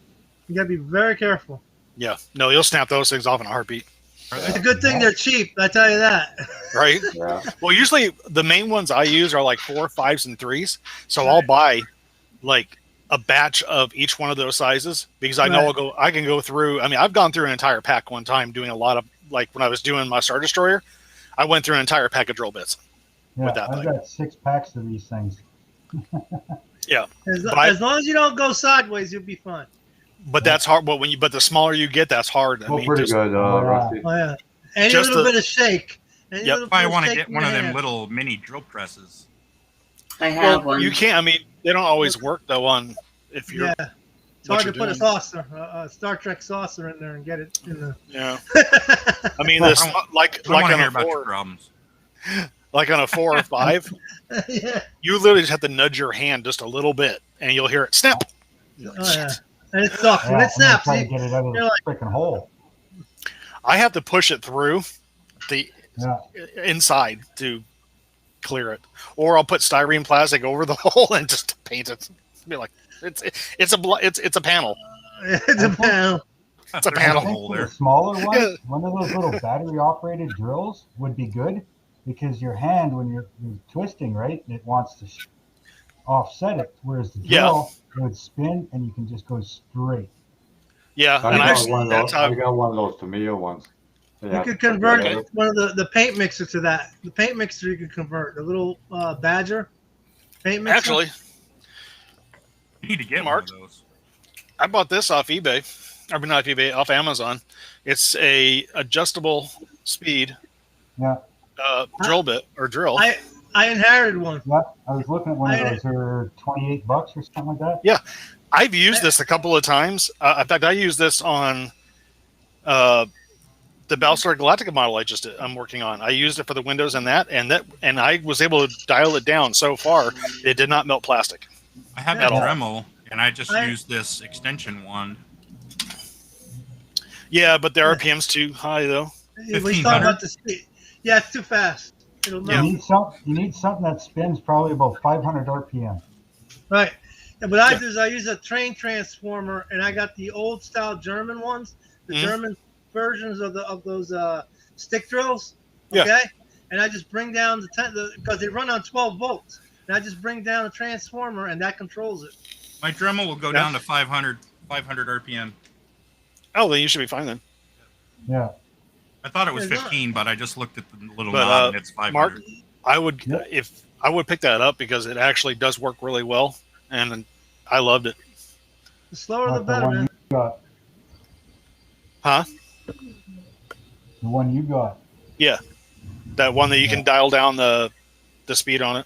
You gotta be very careful. Yeah, no, you'll snap those things off in a heartbeat. It's a good thing they're cheap. I tell you that. Right? Yeah. Well, usually the main ones I use are like 4, 5s, and 3s. So I'll buy like a batch of each one of those sizes because I know I can go through. I mean, I've gone through an entire pack one time doing a lot of, like when I was doing my Star Destroyer, I went through an entire pack of drill bits. Yeah, with that I've thing. got 6 packs of these things. Yeah. As long as you don't go sideways, you'll be fine. But that's hard. But but the smaller you get, that's hard. Well, pretty good, Rusty. Oh yeah. Any Just little bit of shake. Any Yep. little bit I of want to shake get in one your of them hand. little mini drill presses. I have one. You can't. I mean, they don't always work though. On if you're It's hard to you're put a doing. saucer, a Star Trek saucer in there and get it in the. Yeah. I mean, this like I want to on hear a about your 4, problems. like on a 4 or 5, Yeah. you literally just have to nudge your hand just a little bit, and you'll hear it snap. You're like, Oh "Shit." yeah. And it sucks. Yeah, When it I'm gonna snaps, try to get it out of you're the like- freaking hole. I have to push it through the Yeah. inside to clear it, or I'll put styrene plastic over the hole and just paint it. Be like, it's a panel. it's a panel. It's a There's panel a hole For the there. smaller one, Yeah. one of those little battery operated drills would be good because your hand, when you're twisting, right, it wants to offset it. Whereas the drill, it would spin and you can just go straight. Yeah, I and got one of that's those. how I got one of those Tamiya ones. You could convert one of the paint mixer to that. The paint mixer you could convert. The little Badger paint mixer. actually You need to get Mark? one of those. I bought this off eBay. I mean, not eBay, off Amazon. It's a adjustable speed Yeah. drill bit or drill. I inherited one. Yeah. I was looking at one of those. They're $28 or something like that. Yeah. I've used this a couple of times. In fact, I used this on the Battlestar Galactica model I'm working on. I used it for the windows and I was able to dial it down so far. It did not melt plastic. I have a Dremel, and I just used this extension wand. Yeah, but the RPM's too high, though. We talking about the speed. Yeah, it's too fast. It'll melt. You need something that spins probably about 500 RPM. Right. And what I do is I use a train transformer, and I got the old style German ones, the German versions of those stick drills. Okay. Yeah. And I just bring down because they run on 12 volts, and I just bring down the transformer, and that controls it. My Dremel will go down to 500 RPM. Oh, then you should be fine then. Yeah. I thought it was 15, but I just looked at the little knob and it's 500. Mark, I would pick that up because it actually does work really well, and I loved it. The slower the better, man. Huh? The one you got. Yeah, that one that you can dial down the speed on it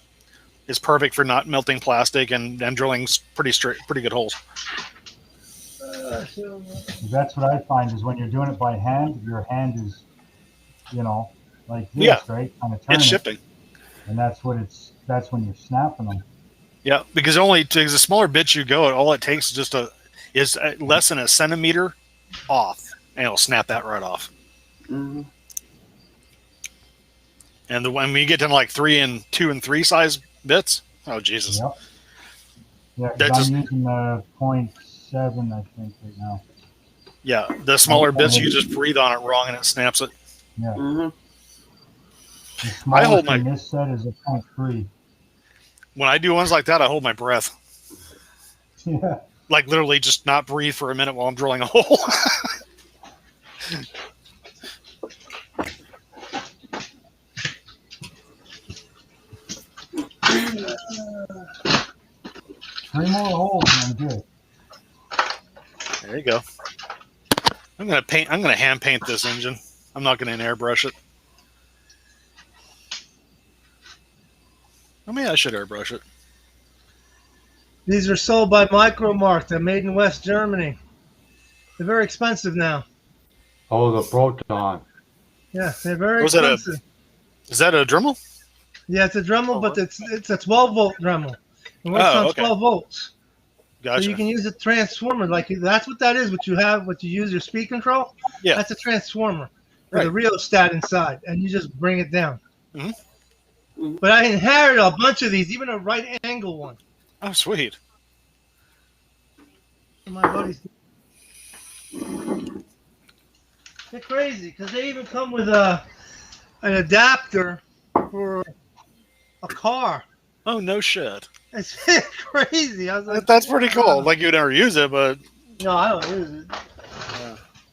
is perfect for not melting plastic and drilling pretty good holes. That's what I find is when you're doing it by hand, your hand is, like this, right? Kind of turning. It's shifting. And that's when you're snapping them. Yeah, because the smaller bits you go, all it takes is less than a centimeter off, and it'll snap that right off. Mm-hmm. And when you get to like 2 and 3 size bits, oh Jesus! Yep. Yeah, I'm using the 0.7, I think, right now. Yeah, the smaller bits, you just breathe on it wrong and it snaps it. Yeah. Mm-hmm. The smallest in this set is a 0.3. When I do ones like that, I hold my breath. Yeah. Like literally just not breathe for a minute while I'm drilling a hole. 3 more holes and I'm good. There you go. I'm gonna hand paint this engine. I'm not gonna airbrush it. I mean, I should airbrush it. These are sold by Micromark. They're made in West Germany. They're very expensive now. Oh, the Proton. Yeah, they're very expensive. Is that a Dremel? Yeah, it's a Dremel, but it's a 12-volt Dremel. It works on 12 volts. Gotcha. So you can use a transformer. That's what that is. What you use your speed control. Yeah. That's a transformer with a rheostat inside, and you just bring it down. Mm-hmm. But I inherited a bunch of these, even a right angle one. Oh, sweet. My buddies. They're crazy because they even come with an adapter for a car. Oh, no shit. It's crazy. I was like, that's pretty cool. Like you'd never use it, but no, I don't use it.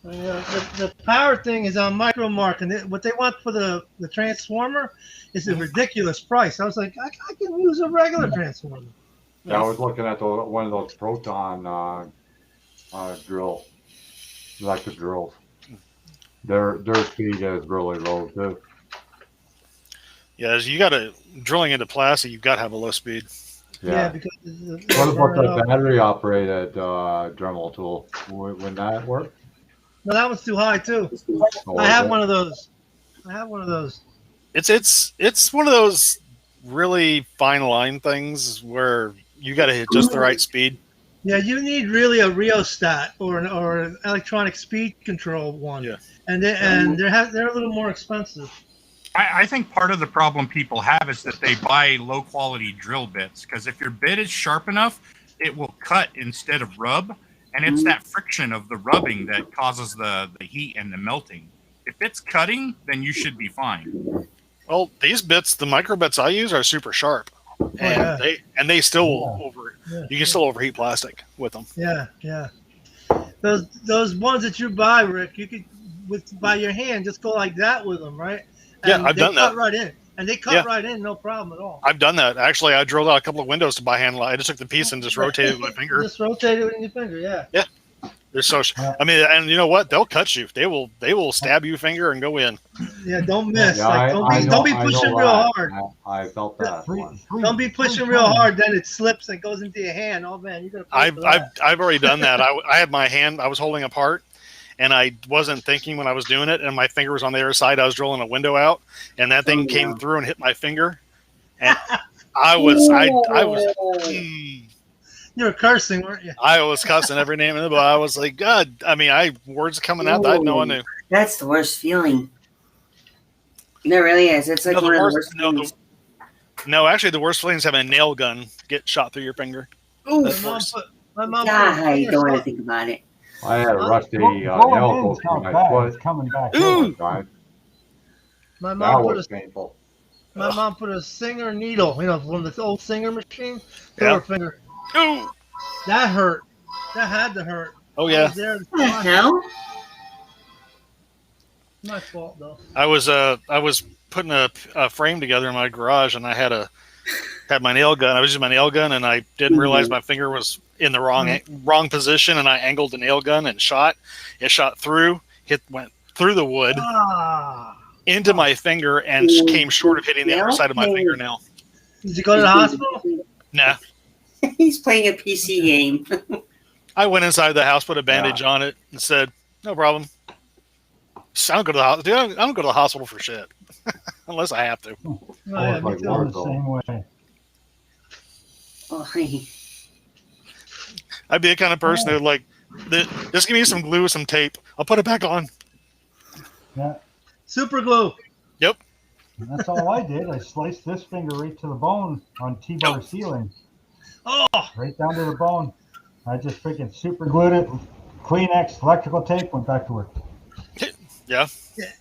Yeah. The power thing is on Micromark, and what they want for the transformer is a ridiculous price. I was like, I can use a regular transformer. Yeah, I was looking at one of those Proton electric drills. Their speed is really low too. Yeah, you got to drilling into plastic. You've got to have a low speed. Yeah, because what about the battery operated Dremel tool? Wouldn't that work? No, that one's too high too. I have one of those. It's one of those really fine line things where you got to hit just the right speed. Yeah, you need really a rheostat or an electronic speed control one. Yeah, and they're a little more expensive. I think part of the problem people have is that they buy low quality drill bits, because if your bit is sharp enough, it will cut instead of rub, and it's that friction of the rubbing that causes the heat and the melting. If it's cutting, then you should be fine. Well, these bits, the micro bits I use, are super sharp, and they still you can still overheat plastic with them. Yeah. Those ones that you buy, Rick, you could by your hand just go like that with them, right? And I've done that. Right in, and they cut right in, no problem at all. I've done that. Actually, I drilled out a couple of windows to by hand. I just took the piece and just rotated it with my finger. Just rotate it with your finger, yeah. Yeah. They're so. I mean, and you know what? They'll cut you. They will stab you finger and go in. Yeah, don't miss. Yeah, Like, don't be pushing real hard. I felt that one. Don't be pushing real hard. Then it slips and goes into your hand. Oh man, you're gonna. I've already done that. I had my hand. I was holding apart, and I wasn't thinking when I was doing it, and my finger was on the other side. I was drilling a window out, and that thing came through and hit my finger, and I was. You were cursing, weren't you? I was cussing every name in the book. I was like, God. I mean, words coming out that I had no one knew. That's the worst feeling. It really is. It's like one of the worst feelings. No, actually, the worst feeling is having a nail gun get shot through your finger. Ooh, my mom. I don't want to think about it. I had a rusty nail go through my foot. It's coming back. Ooh. My That mom was painful. My mom put a Singer needle, one of the old Singer machines, through Yeah. her finger. Ooh. That hurt. That had to hurt. Oh yeah. What the hell? My fault though. I was putting a frame together in my garage, and I had my nail gun. I was using my nail gun, and I didn't realize my finger was in the wrong position, and I angled the nail gun and shot. It shot through, went through the wood into my finger, and came short of hitting the other side of my fingernail. Did you go to the hospital? Nah. He's playing a PC game. I went inside the house, put a bandage on it, and said, "No problem." I don't go to the hospital. I don't go to the hospital for shit, unless I have to. Yeah, me too. I'm the same way. Oh, hey. I'd be the kind of person that would like, just give me some glue, some tape. I'll put it back on. Yeah. Super glue. Yep. And that's all I did. I sliced this finger right to the bone on T-bar ceiling. Oh, Right down to the bone. I just freaking super glued it. Kleenex, electrical tape, went back to work. Yeah.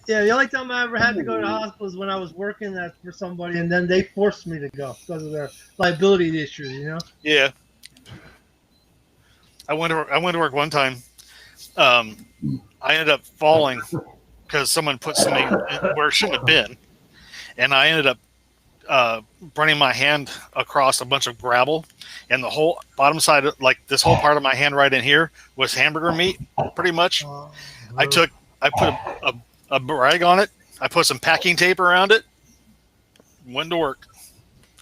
yeah. The only time I ever had to go to the hospital was when I was working for somebody, and then they forced me to go because of their liability issues. Yeah. I went to work one time. I ended up falling because someone put something where it shouldn't have been, and I ended up running my hand across a bunch of gravel, and the whole bottom side, like this whole part of my hand right in here, was hamburger meat, pretty much. I put a rag on it. I put some packing tape around it. Went to work.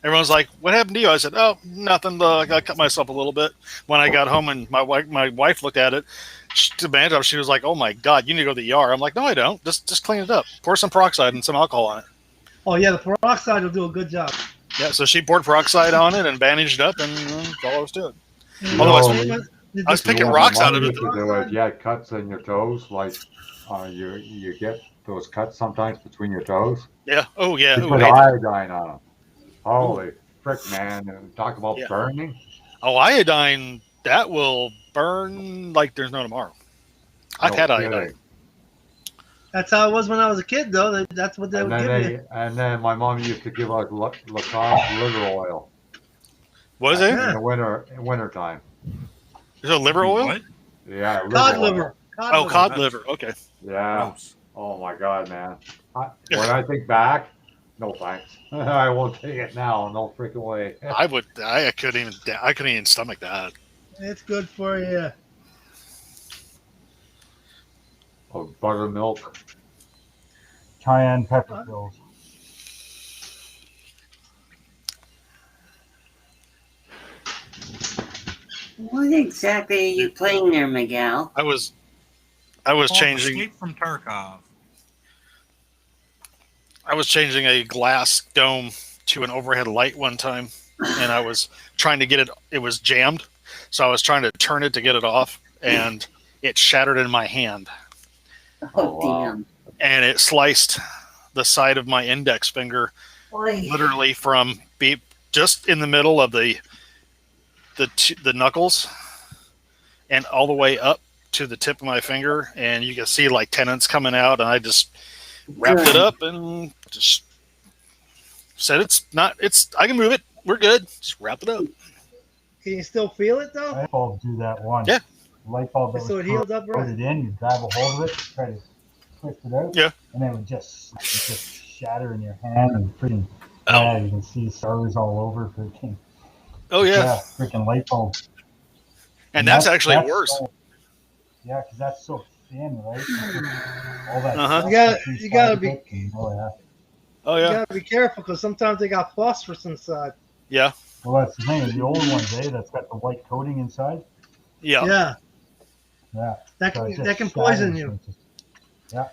Everyone's like, "What happened to you?" I said, "Oh, nothing. I cut myself a little bit." When I got home and my wife looked at it, she was like, "Oh my God, you need to go to the ER." I'm like, "No, I don't. Just clean it up. Pour some peroxide and some alcohol on it." Oh yeah, the peroxide will do a good job. Yeah, so she poured peroxide on it and bandaged up, and that's all I was doing. No, I was picking rocks out of it. If you had cuts in your toes, like you get those cuts sometimes between your toes. Yeah. Oh yeah. You Ooh, put hey. iodine on them. Holy frick, man! And talk about burning. Oh, iodine, that will burn like there's no tomorrow. I've had iodine. That's how it was when I was a kid, though. That's what they would give me. And then my mom used to give us Lacoste liver oil. What is it? In the winter time. Is it liver oil? What? Yeah, Cod liver. Cod liver. Okay. Yeah. Gross. Oh my God, man. When I think back, no thanks. I won't take it now. No freaking way. I couldn't even stomach that. It's good for you. Oh, buttermilk. Cayenne pepper pills. What exactly are you playing there, Miguel? I was changing. Escape from Tarkov. I was changing a glass dome to an overhead light one time, and I was trying to get it. It was jammed, so I was trying to turn it to get it off, and it shattered in my hand. Oh, wow. damn. And it sliced the side of my index finger, Boy. literally from just in the middle of the knuckles, and all the way up to the tip of my finger, and you can see like tendons coming out, and I just wrapped it up and just said I can move it. We're good. Just wrap it up. Can you still feel it, though? Light bulbs do that one. Yeah. Light bulb that So was it healed up right? put it in, you grab a hold of it, try to twist it out. Yeah. And then it would just shatter in your hand and freaking, Oh. yeah, you can see stars all over freaking. Oh yeah. Freaking light bulb. And that's actually worse. Yeah, because that's so thin, right? All that. Uh-huh. stuff You gotta be Oh yeah. Oh you yeah. gotta be careful because sometimes they got phosphorus inside. Yeah. Well, that's the thing. The old ones, that's got the white coating inside. Yeah. Yeah, Yeah. that So it can just poison shatters. you. Yeah.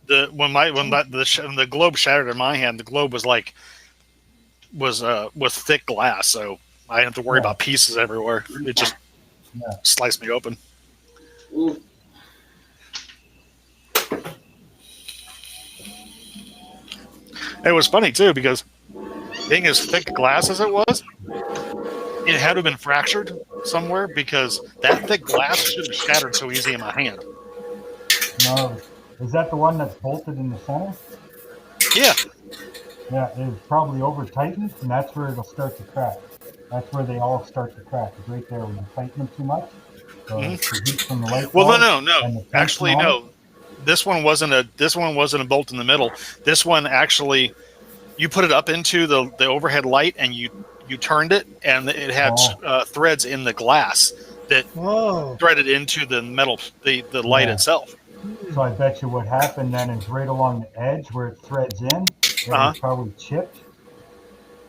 The globe shattered in my hand, the globe was thick glass, so I didn't have to worry Yeah. about pieces everywhere. It just Yeah. sliced me open. Ooh. It was funny too because being as thick glass as it was, it had to have been fractured somewhere because that thick glass should have shattered so easy in my hand. No, is that the one that's bolted in the center? Yeah. Yeah, it's probably over tightened, and that's where it'll start to crack. That's where they all start to crack. It's right there when you tighten them too much. The heat from the light Well, bulb no. and the tension Actually, on it. no. This one wasn't a bolt in the middle. This one actually, you put it up into the overhead light and you turned it, and it had threads in the glass that Oh, threaded into the metal, the light Yeah. itself. So I bet you what happened then is right along the edge where it threads in, it Uh-huh. was probably chipped.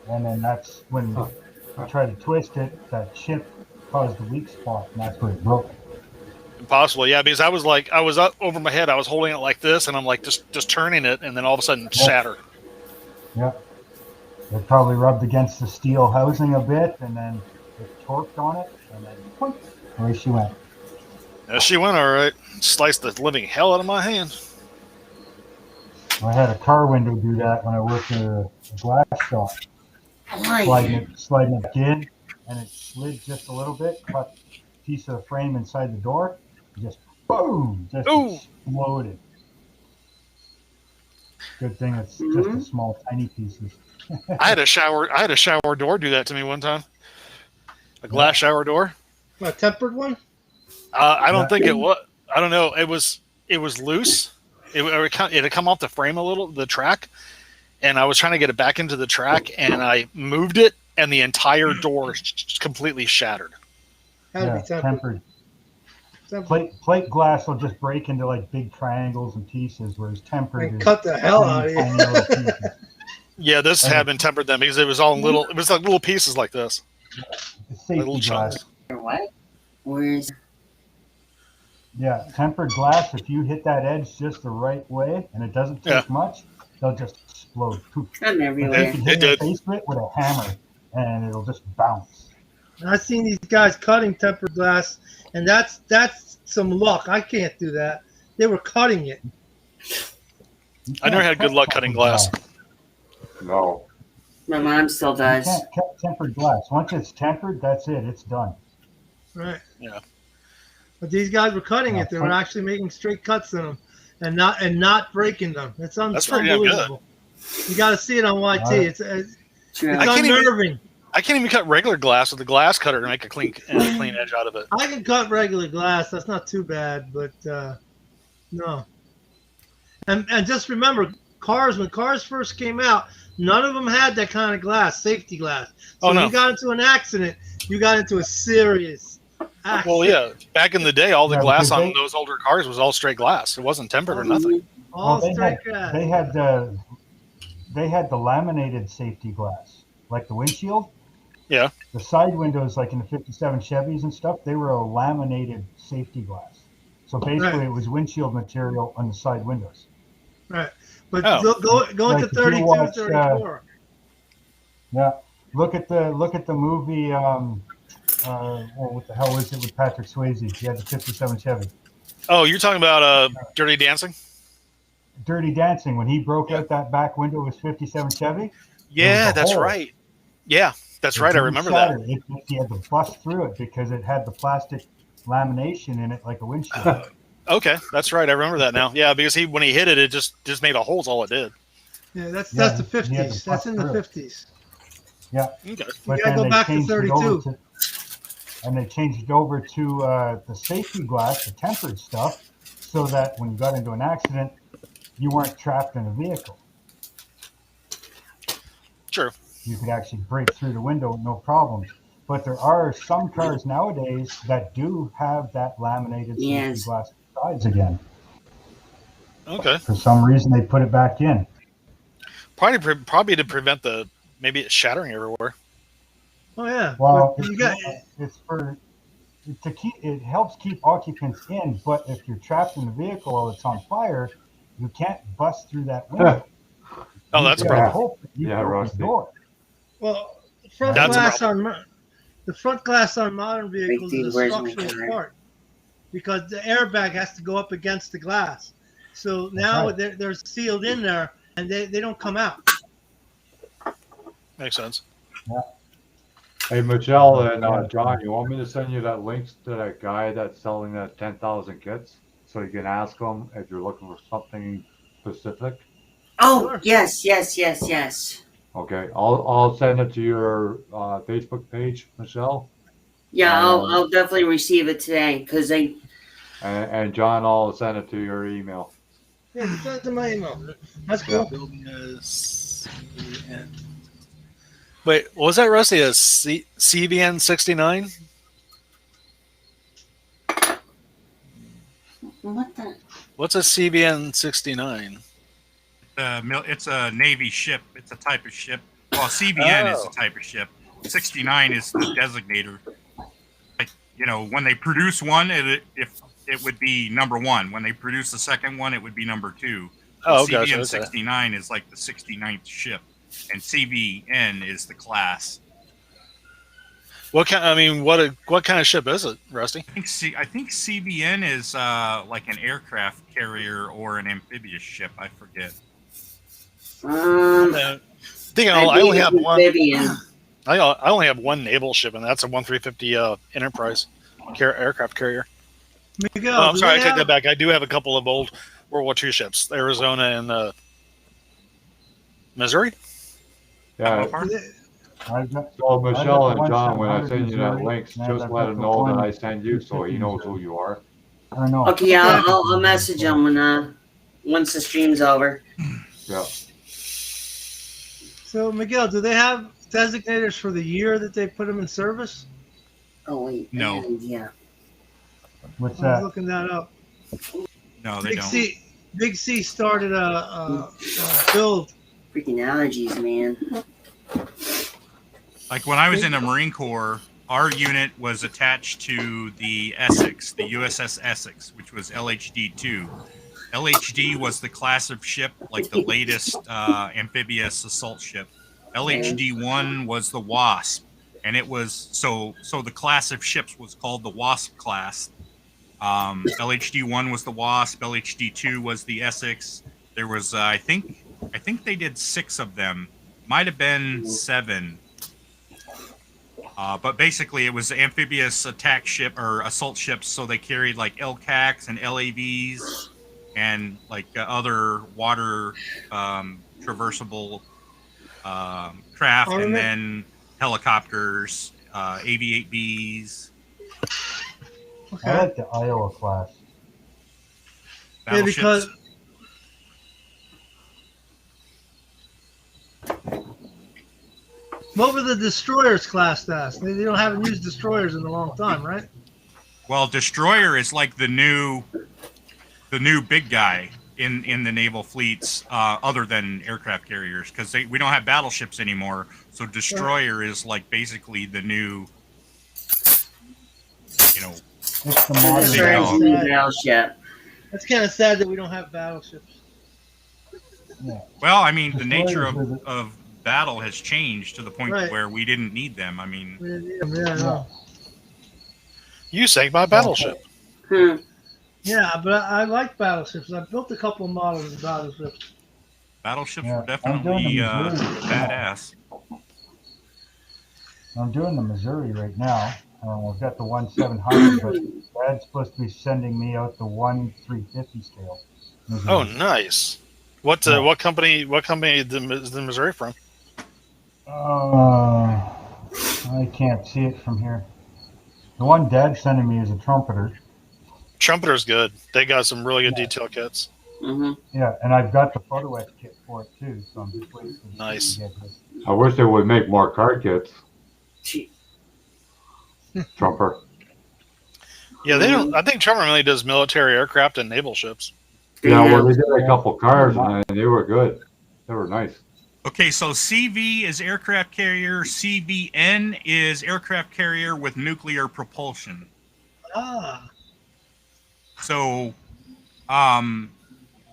And then that's when you try to twist it, that chip caused the weak spot, and that's where it broke. Impossible, yeah. Because I was up over my head. I was holding it like this, and I'm like just turning it, and then all of a sudden shatter. Yep. It probably rubbed against the steel housing a bit, and then it torqued on it, and then whoop, away she went. Yeah, she went all right. Sliced the living hell out of my hand. I had a car window do that when I worked in a glass shop. Sliding it in, and it slid just a little bit, caught a piece of the frame inside the door, just boom, just exploded. Good thing it's just a small, tiny pieces. I had a shower door do that to me one time. A glass shower door. a tempered one. I don't think it was. I don't know. It was loose. It had come off the frame a little, the track, and I was trying to get it back into the track, and I moved it, and the entire door completely shattered. Had to be tempered. Plate glass will just break into like big triangles and pieces, whereas tempered and cut the hell out of you. Yeah, this had been tempered then because it was all little. It was like little pieces like this. Safety glass. What? Where's? Yeah, tempered glass. If you hit that edge just the right way, and it doesn't take much, they'll just explode. I'm everywhere. You can hit your face with it with a hammer, and it'll just bounce. I've seen these guys cutting tempered glass, and that's some luck. I can't do that. They were cutting it. I never had good luck cutting glass. No. My mom still does. You can't cut tempered glass. Once it's tempered, that's it. It's done. Right. Yeah. But these guys were cutting it. They were actually making straight cuts in them, and not breaking them. It's That's pretty damn unbelievable. You got to see it on YT. It's I unnerving. I can't even cut regular glass with a glass cutter to make a clean edge out of it. I can cut regular glass. That's not too bad, but no. And just remember, when cars first came out, none of them had that kind of glass, safety glass. So when you got into an accident, you got into a serious accident. Well, yeah. Back in the day, all the glass on those older cars was all straight glass. It wasn't tempered or nothing. All straight glass. They had the laminated safety glass, like the windshield. Yeah. The side windows, like in the 57 Chevys and stuff, they were a laminated safety glass. So basically, it was windshield material on the side windows. Right. But go into 32, 34. Yeah. Look at the movie. What the hell was it with Patrick Swayze? He had the 57 Chevy. Oh, you're talking about Dirty Dancing? Dirty Dancing, when he broke out that back window of his 57 Chevy. Yeah, that's right. Yeah, that's right. I remember that. He had to bust through it because it had the plastic lamination in it like a windshield. Okay, that's right. I remember that now. Yeah, because when he hit it, it just made a holes all it did. Yeah, that's the 50s. That's in the 50s. Yeah. Okay. You gotta go back to 32. And they changed it over to the safety glass, the tempered stuff, so that when you got into an accident, you weren't trapped in a vehicle. Sure. You could actually break through the window with no problems. But there are some cars nowadays that do have that laminated safety Yes. glass sides again. Okay. For some reason, they put it back in. Probably to prevent maybe it shattering everywhere. Oh yeah. Well, But you got it's for to keep. It helps keep occupants in, but if you're trapped in the vehicle while it's on fire, you can't bust through that window. Oh, that's a You gotta problem. hope that you Yeah, can open Rusty. the door. well, the front That's a glass problem. on the front glass on modern vehicles Dude, is a where's my structural card? part because the airbag has to go up against the glass. So now right. they're sealed in there and they don't come out. Makes sense. Hey, Michelle and John, you want me to send you that links to that guy that's selling that 10,000 kits so you can ask him if you're looking for something specific? Oh, Sure. yes. Okay, I'll send it to your Facebook page, Michelle, Yeah, I'll definitely receive it today because and John, I'll send it to your email. Yeah, just send it to my email. That's cool. Wait, what was that, Rusty? A CVN 69? what the? What's a CVN 69? It's a Navy ship. It's a type of ship. Well, CVN is a type of ship. 69 is the designator. Like, when they produce one, if it would be number 1. When they produce the second one, it would be number 2. Oh, CVN gotcha. Okay. 69 is like the 69th ship, and CVN is the class. What kind? What kind of ship is it, Rusty? I think CVN is like an aircraft carrier or an amphibious ship. I forget. I think I believe only it's have one. amphibian. I only have one naval ship, and that's a 1350 Enterprise aircraft carrier. Miguel, Oh, I'm do sorry, I they take have- that back. I do have a couple of old World War II ships, Arizona and Missouri. Yeah, do they- I've got, so Michelle I've got and the John, when I 1700 send you that Missouri, links, and just I've let got him the know that one I send you so he 250 knows who Missouri. you are. I don't know. Okay, yeah, I'll message them when once the stream's over. Yeah. So Miguel, do they have designators for the year that they put them in service? Oh wait, No. and, yeah. What's I was that? looking that up. No, they Big don't. Big C started a build. Freaking allergies, man. Like when I was in the Marine Corps, our unit was attached to the Essex, the USS Essex, which was LHD-2. LHD was the class of ship, like the latest amphibious assault ship. LHD-1 was the Wasp, and it was so the class of ships was called the Wasp class. LHD-1 was the Wasp. LHD-2 was the Essex. There was I think they did 6 of them. Might have been 7. But basically, it was amphibious attack ship or assault ships, so they carried like LCACs and LAVs and like other water traversable craft, and then helicopters, AV-8Bs. Okay. I like the Iowa class. Yeah, because what were the destroyers classed as? They haven't used destroyers in a long time, right? Well, destroyer is like the new big guy in the naval fleets, other than aircraft carriers, because we don't have battleships anymore. So destroyer is like basically the new, It's the So modern this Big is dog. the new battleship. That's kind of sad that we don't have battleships. Yeah. Well, I mean, the nature Destroyers are the- of battle has changed to the point Right. where we didn't need them. I mean, Yeah, You sank my battleship. yeah, but I like battleships. I built a couple of models of battleships. battleships Yeah, were I'm definitely doing the Missouri. badass. I'm doing the Missouri right now. I've got the 1/700, but Dad's supposed to be sending me out the 1/350 scale. Missouri. Oh, nice. What company? What company is the Missouri from? I can't see it from here. The one Dad's sending me is a trumpeter. Trumpeter's good. They got some really good detail kits. Mm-hmm. Yeah, and I've got the photo etch kit for it too, so I'm just waiting for the Nice. to get this. I wish they would make more car kits. Trumper. Yeah, they don't. I think Trummer mainly does military aircraft and naval ships. Yeah, well, they Greenhouse. did a couple cars and they were good. They were nice. Okay, so CV is aircraft carrier. CVN is aircraft carrier with nuclear propulsion. Ah, So, the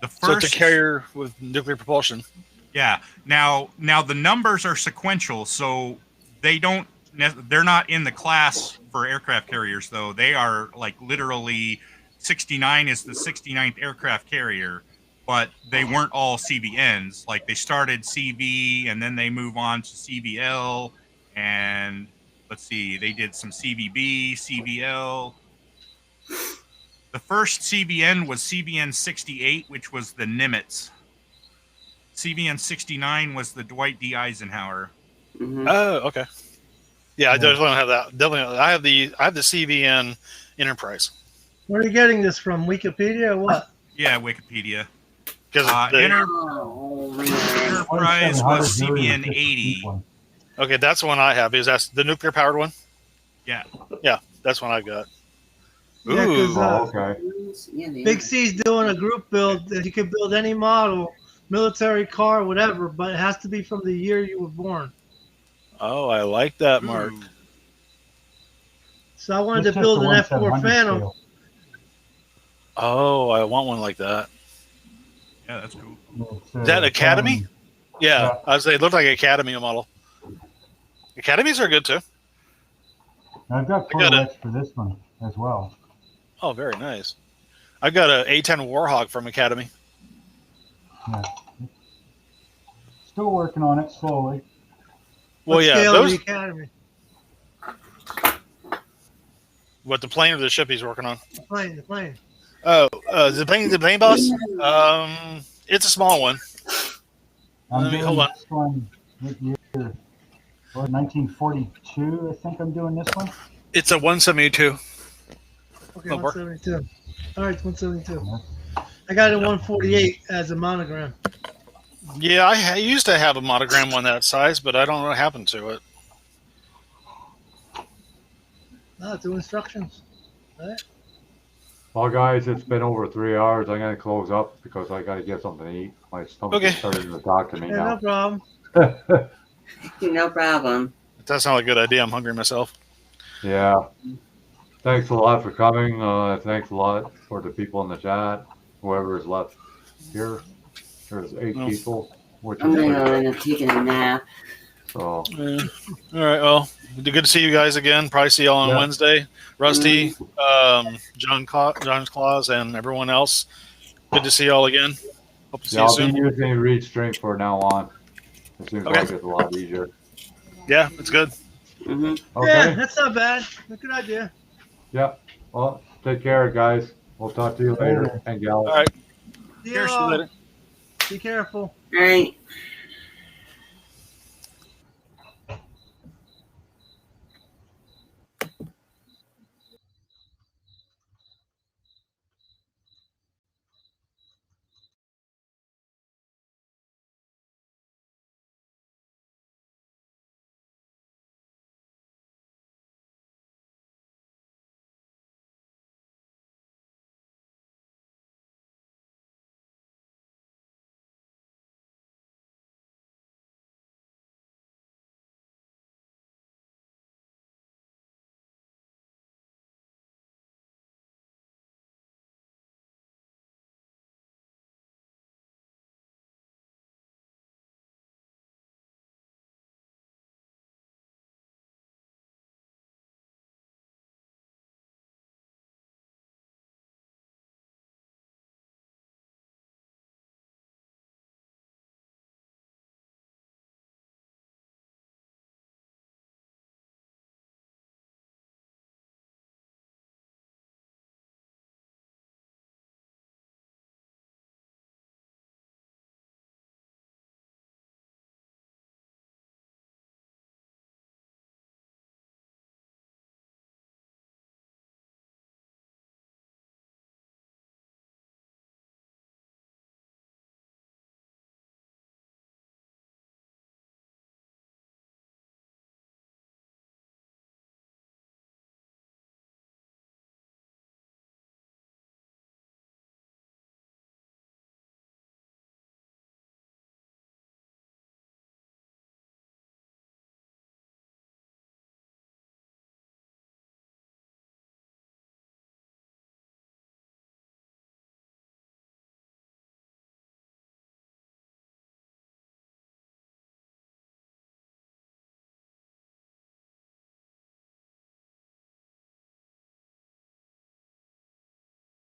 So it's first a carrier with nuclear propulsion. Yeah. Now the numbers are sequential, so they don't. They're not in the class for aircraft carriers, though. They are like literally 69 is the 69th aircraft carrier, but they weren't all CVNs. Like they started CV and then they move on to CVL, and let's see, they did some CVB, CVL. The first CVN was CVN 68, which was the Nimitz. CVN 69 was the Dwight D. Eisenhower. Mhm. Oh, okay. Yeah, I definitely don't have that. Definitely, I have the CVN Enterprise where are you getting this from? Wikipedia or what? Yeah, Wikipedia. because Oh man. Enterprise was 2700 Yuri CVN is just a cheap 80. one. okay, that's the one I have. Is that's the nuclear powered one? Yeah. Yeah, that's one I got. Yeah, because Ooh. Oh, okay. Yeah, they Big are. C's doing a group build that you can build any model, military car, whatever, but it has to be from the year you were born. Oh, I like that, Mark. Ooh. So I wanted It's to just build a an F4 1700 Phantom. scale. Oh, I want one like that. Yeah, that's cool. It's, Is that Academy? Phantom. Yeah, Yeah. I would say it looked like Academy model. Academies are good too. I've got I got Corvettes for this one as well. Oh, very nice. I got a A10 Warhawk from Academy. Yeah. Still working on it slowly. Well, What yeah, scale those. of the Academy? What the plane or the ship he's working on? The plane, the plane. Oh, the plane boss. It's a small one. I'm Let me- doing hold on. this one what year? 1942, I think I'm doing this one. It's a 172. Okay, Oh, Mark. 172. All right, 172. I got it 148 as a monogram. Yeah, I used to have a monogram one that size, but I don't know what happened to it. Ah, two instructions. Well, guys, it's been over 3 hours. I'm gonna close up because I gotta get something to eat. My stomach Okay. is starting to talk to me Yeah, no now. problem. No problem. It does sound like a good idea. I'm hungry myself. Yeah. Thanks a lot for coming. Thanks a lot for the people in the chat. Whoever is left here. There's 8 Oh. people, which I'm is gonna pretty go good. and take a nap. So, Yeah. All right. Well, good to see you guys again. Probably see y'all on Yeah. Wednesday. Rusty, John Claus, and everyone else. Good to see y'all again. Hope to see yeah, you I'll be soon. using Read Stream for now on. It seems Okay. like it's a lot easier. Yeah, it's good. Mm-hmm. Yeah, Okay. that's not bad. A good idea. Yeah. Well, take care, guys. We'll talk to you later. And gals. All right. See Cheers. See you y'all. later. Be careful. All right.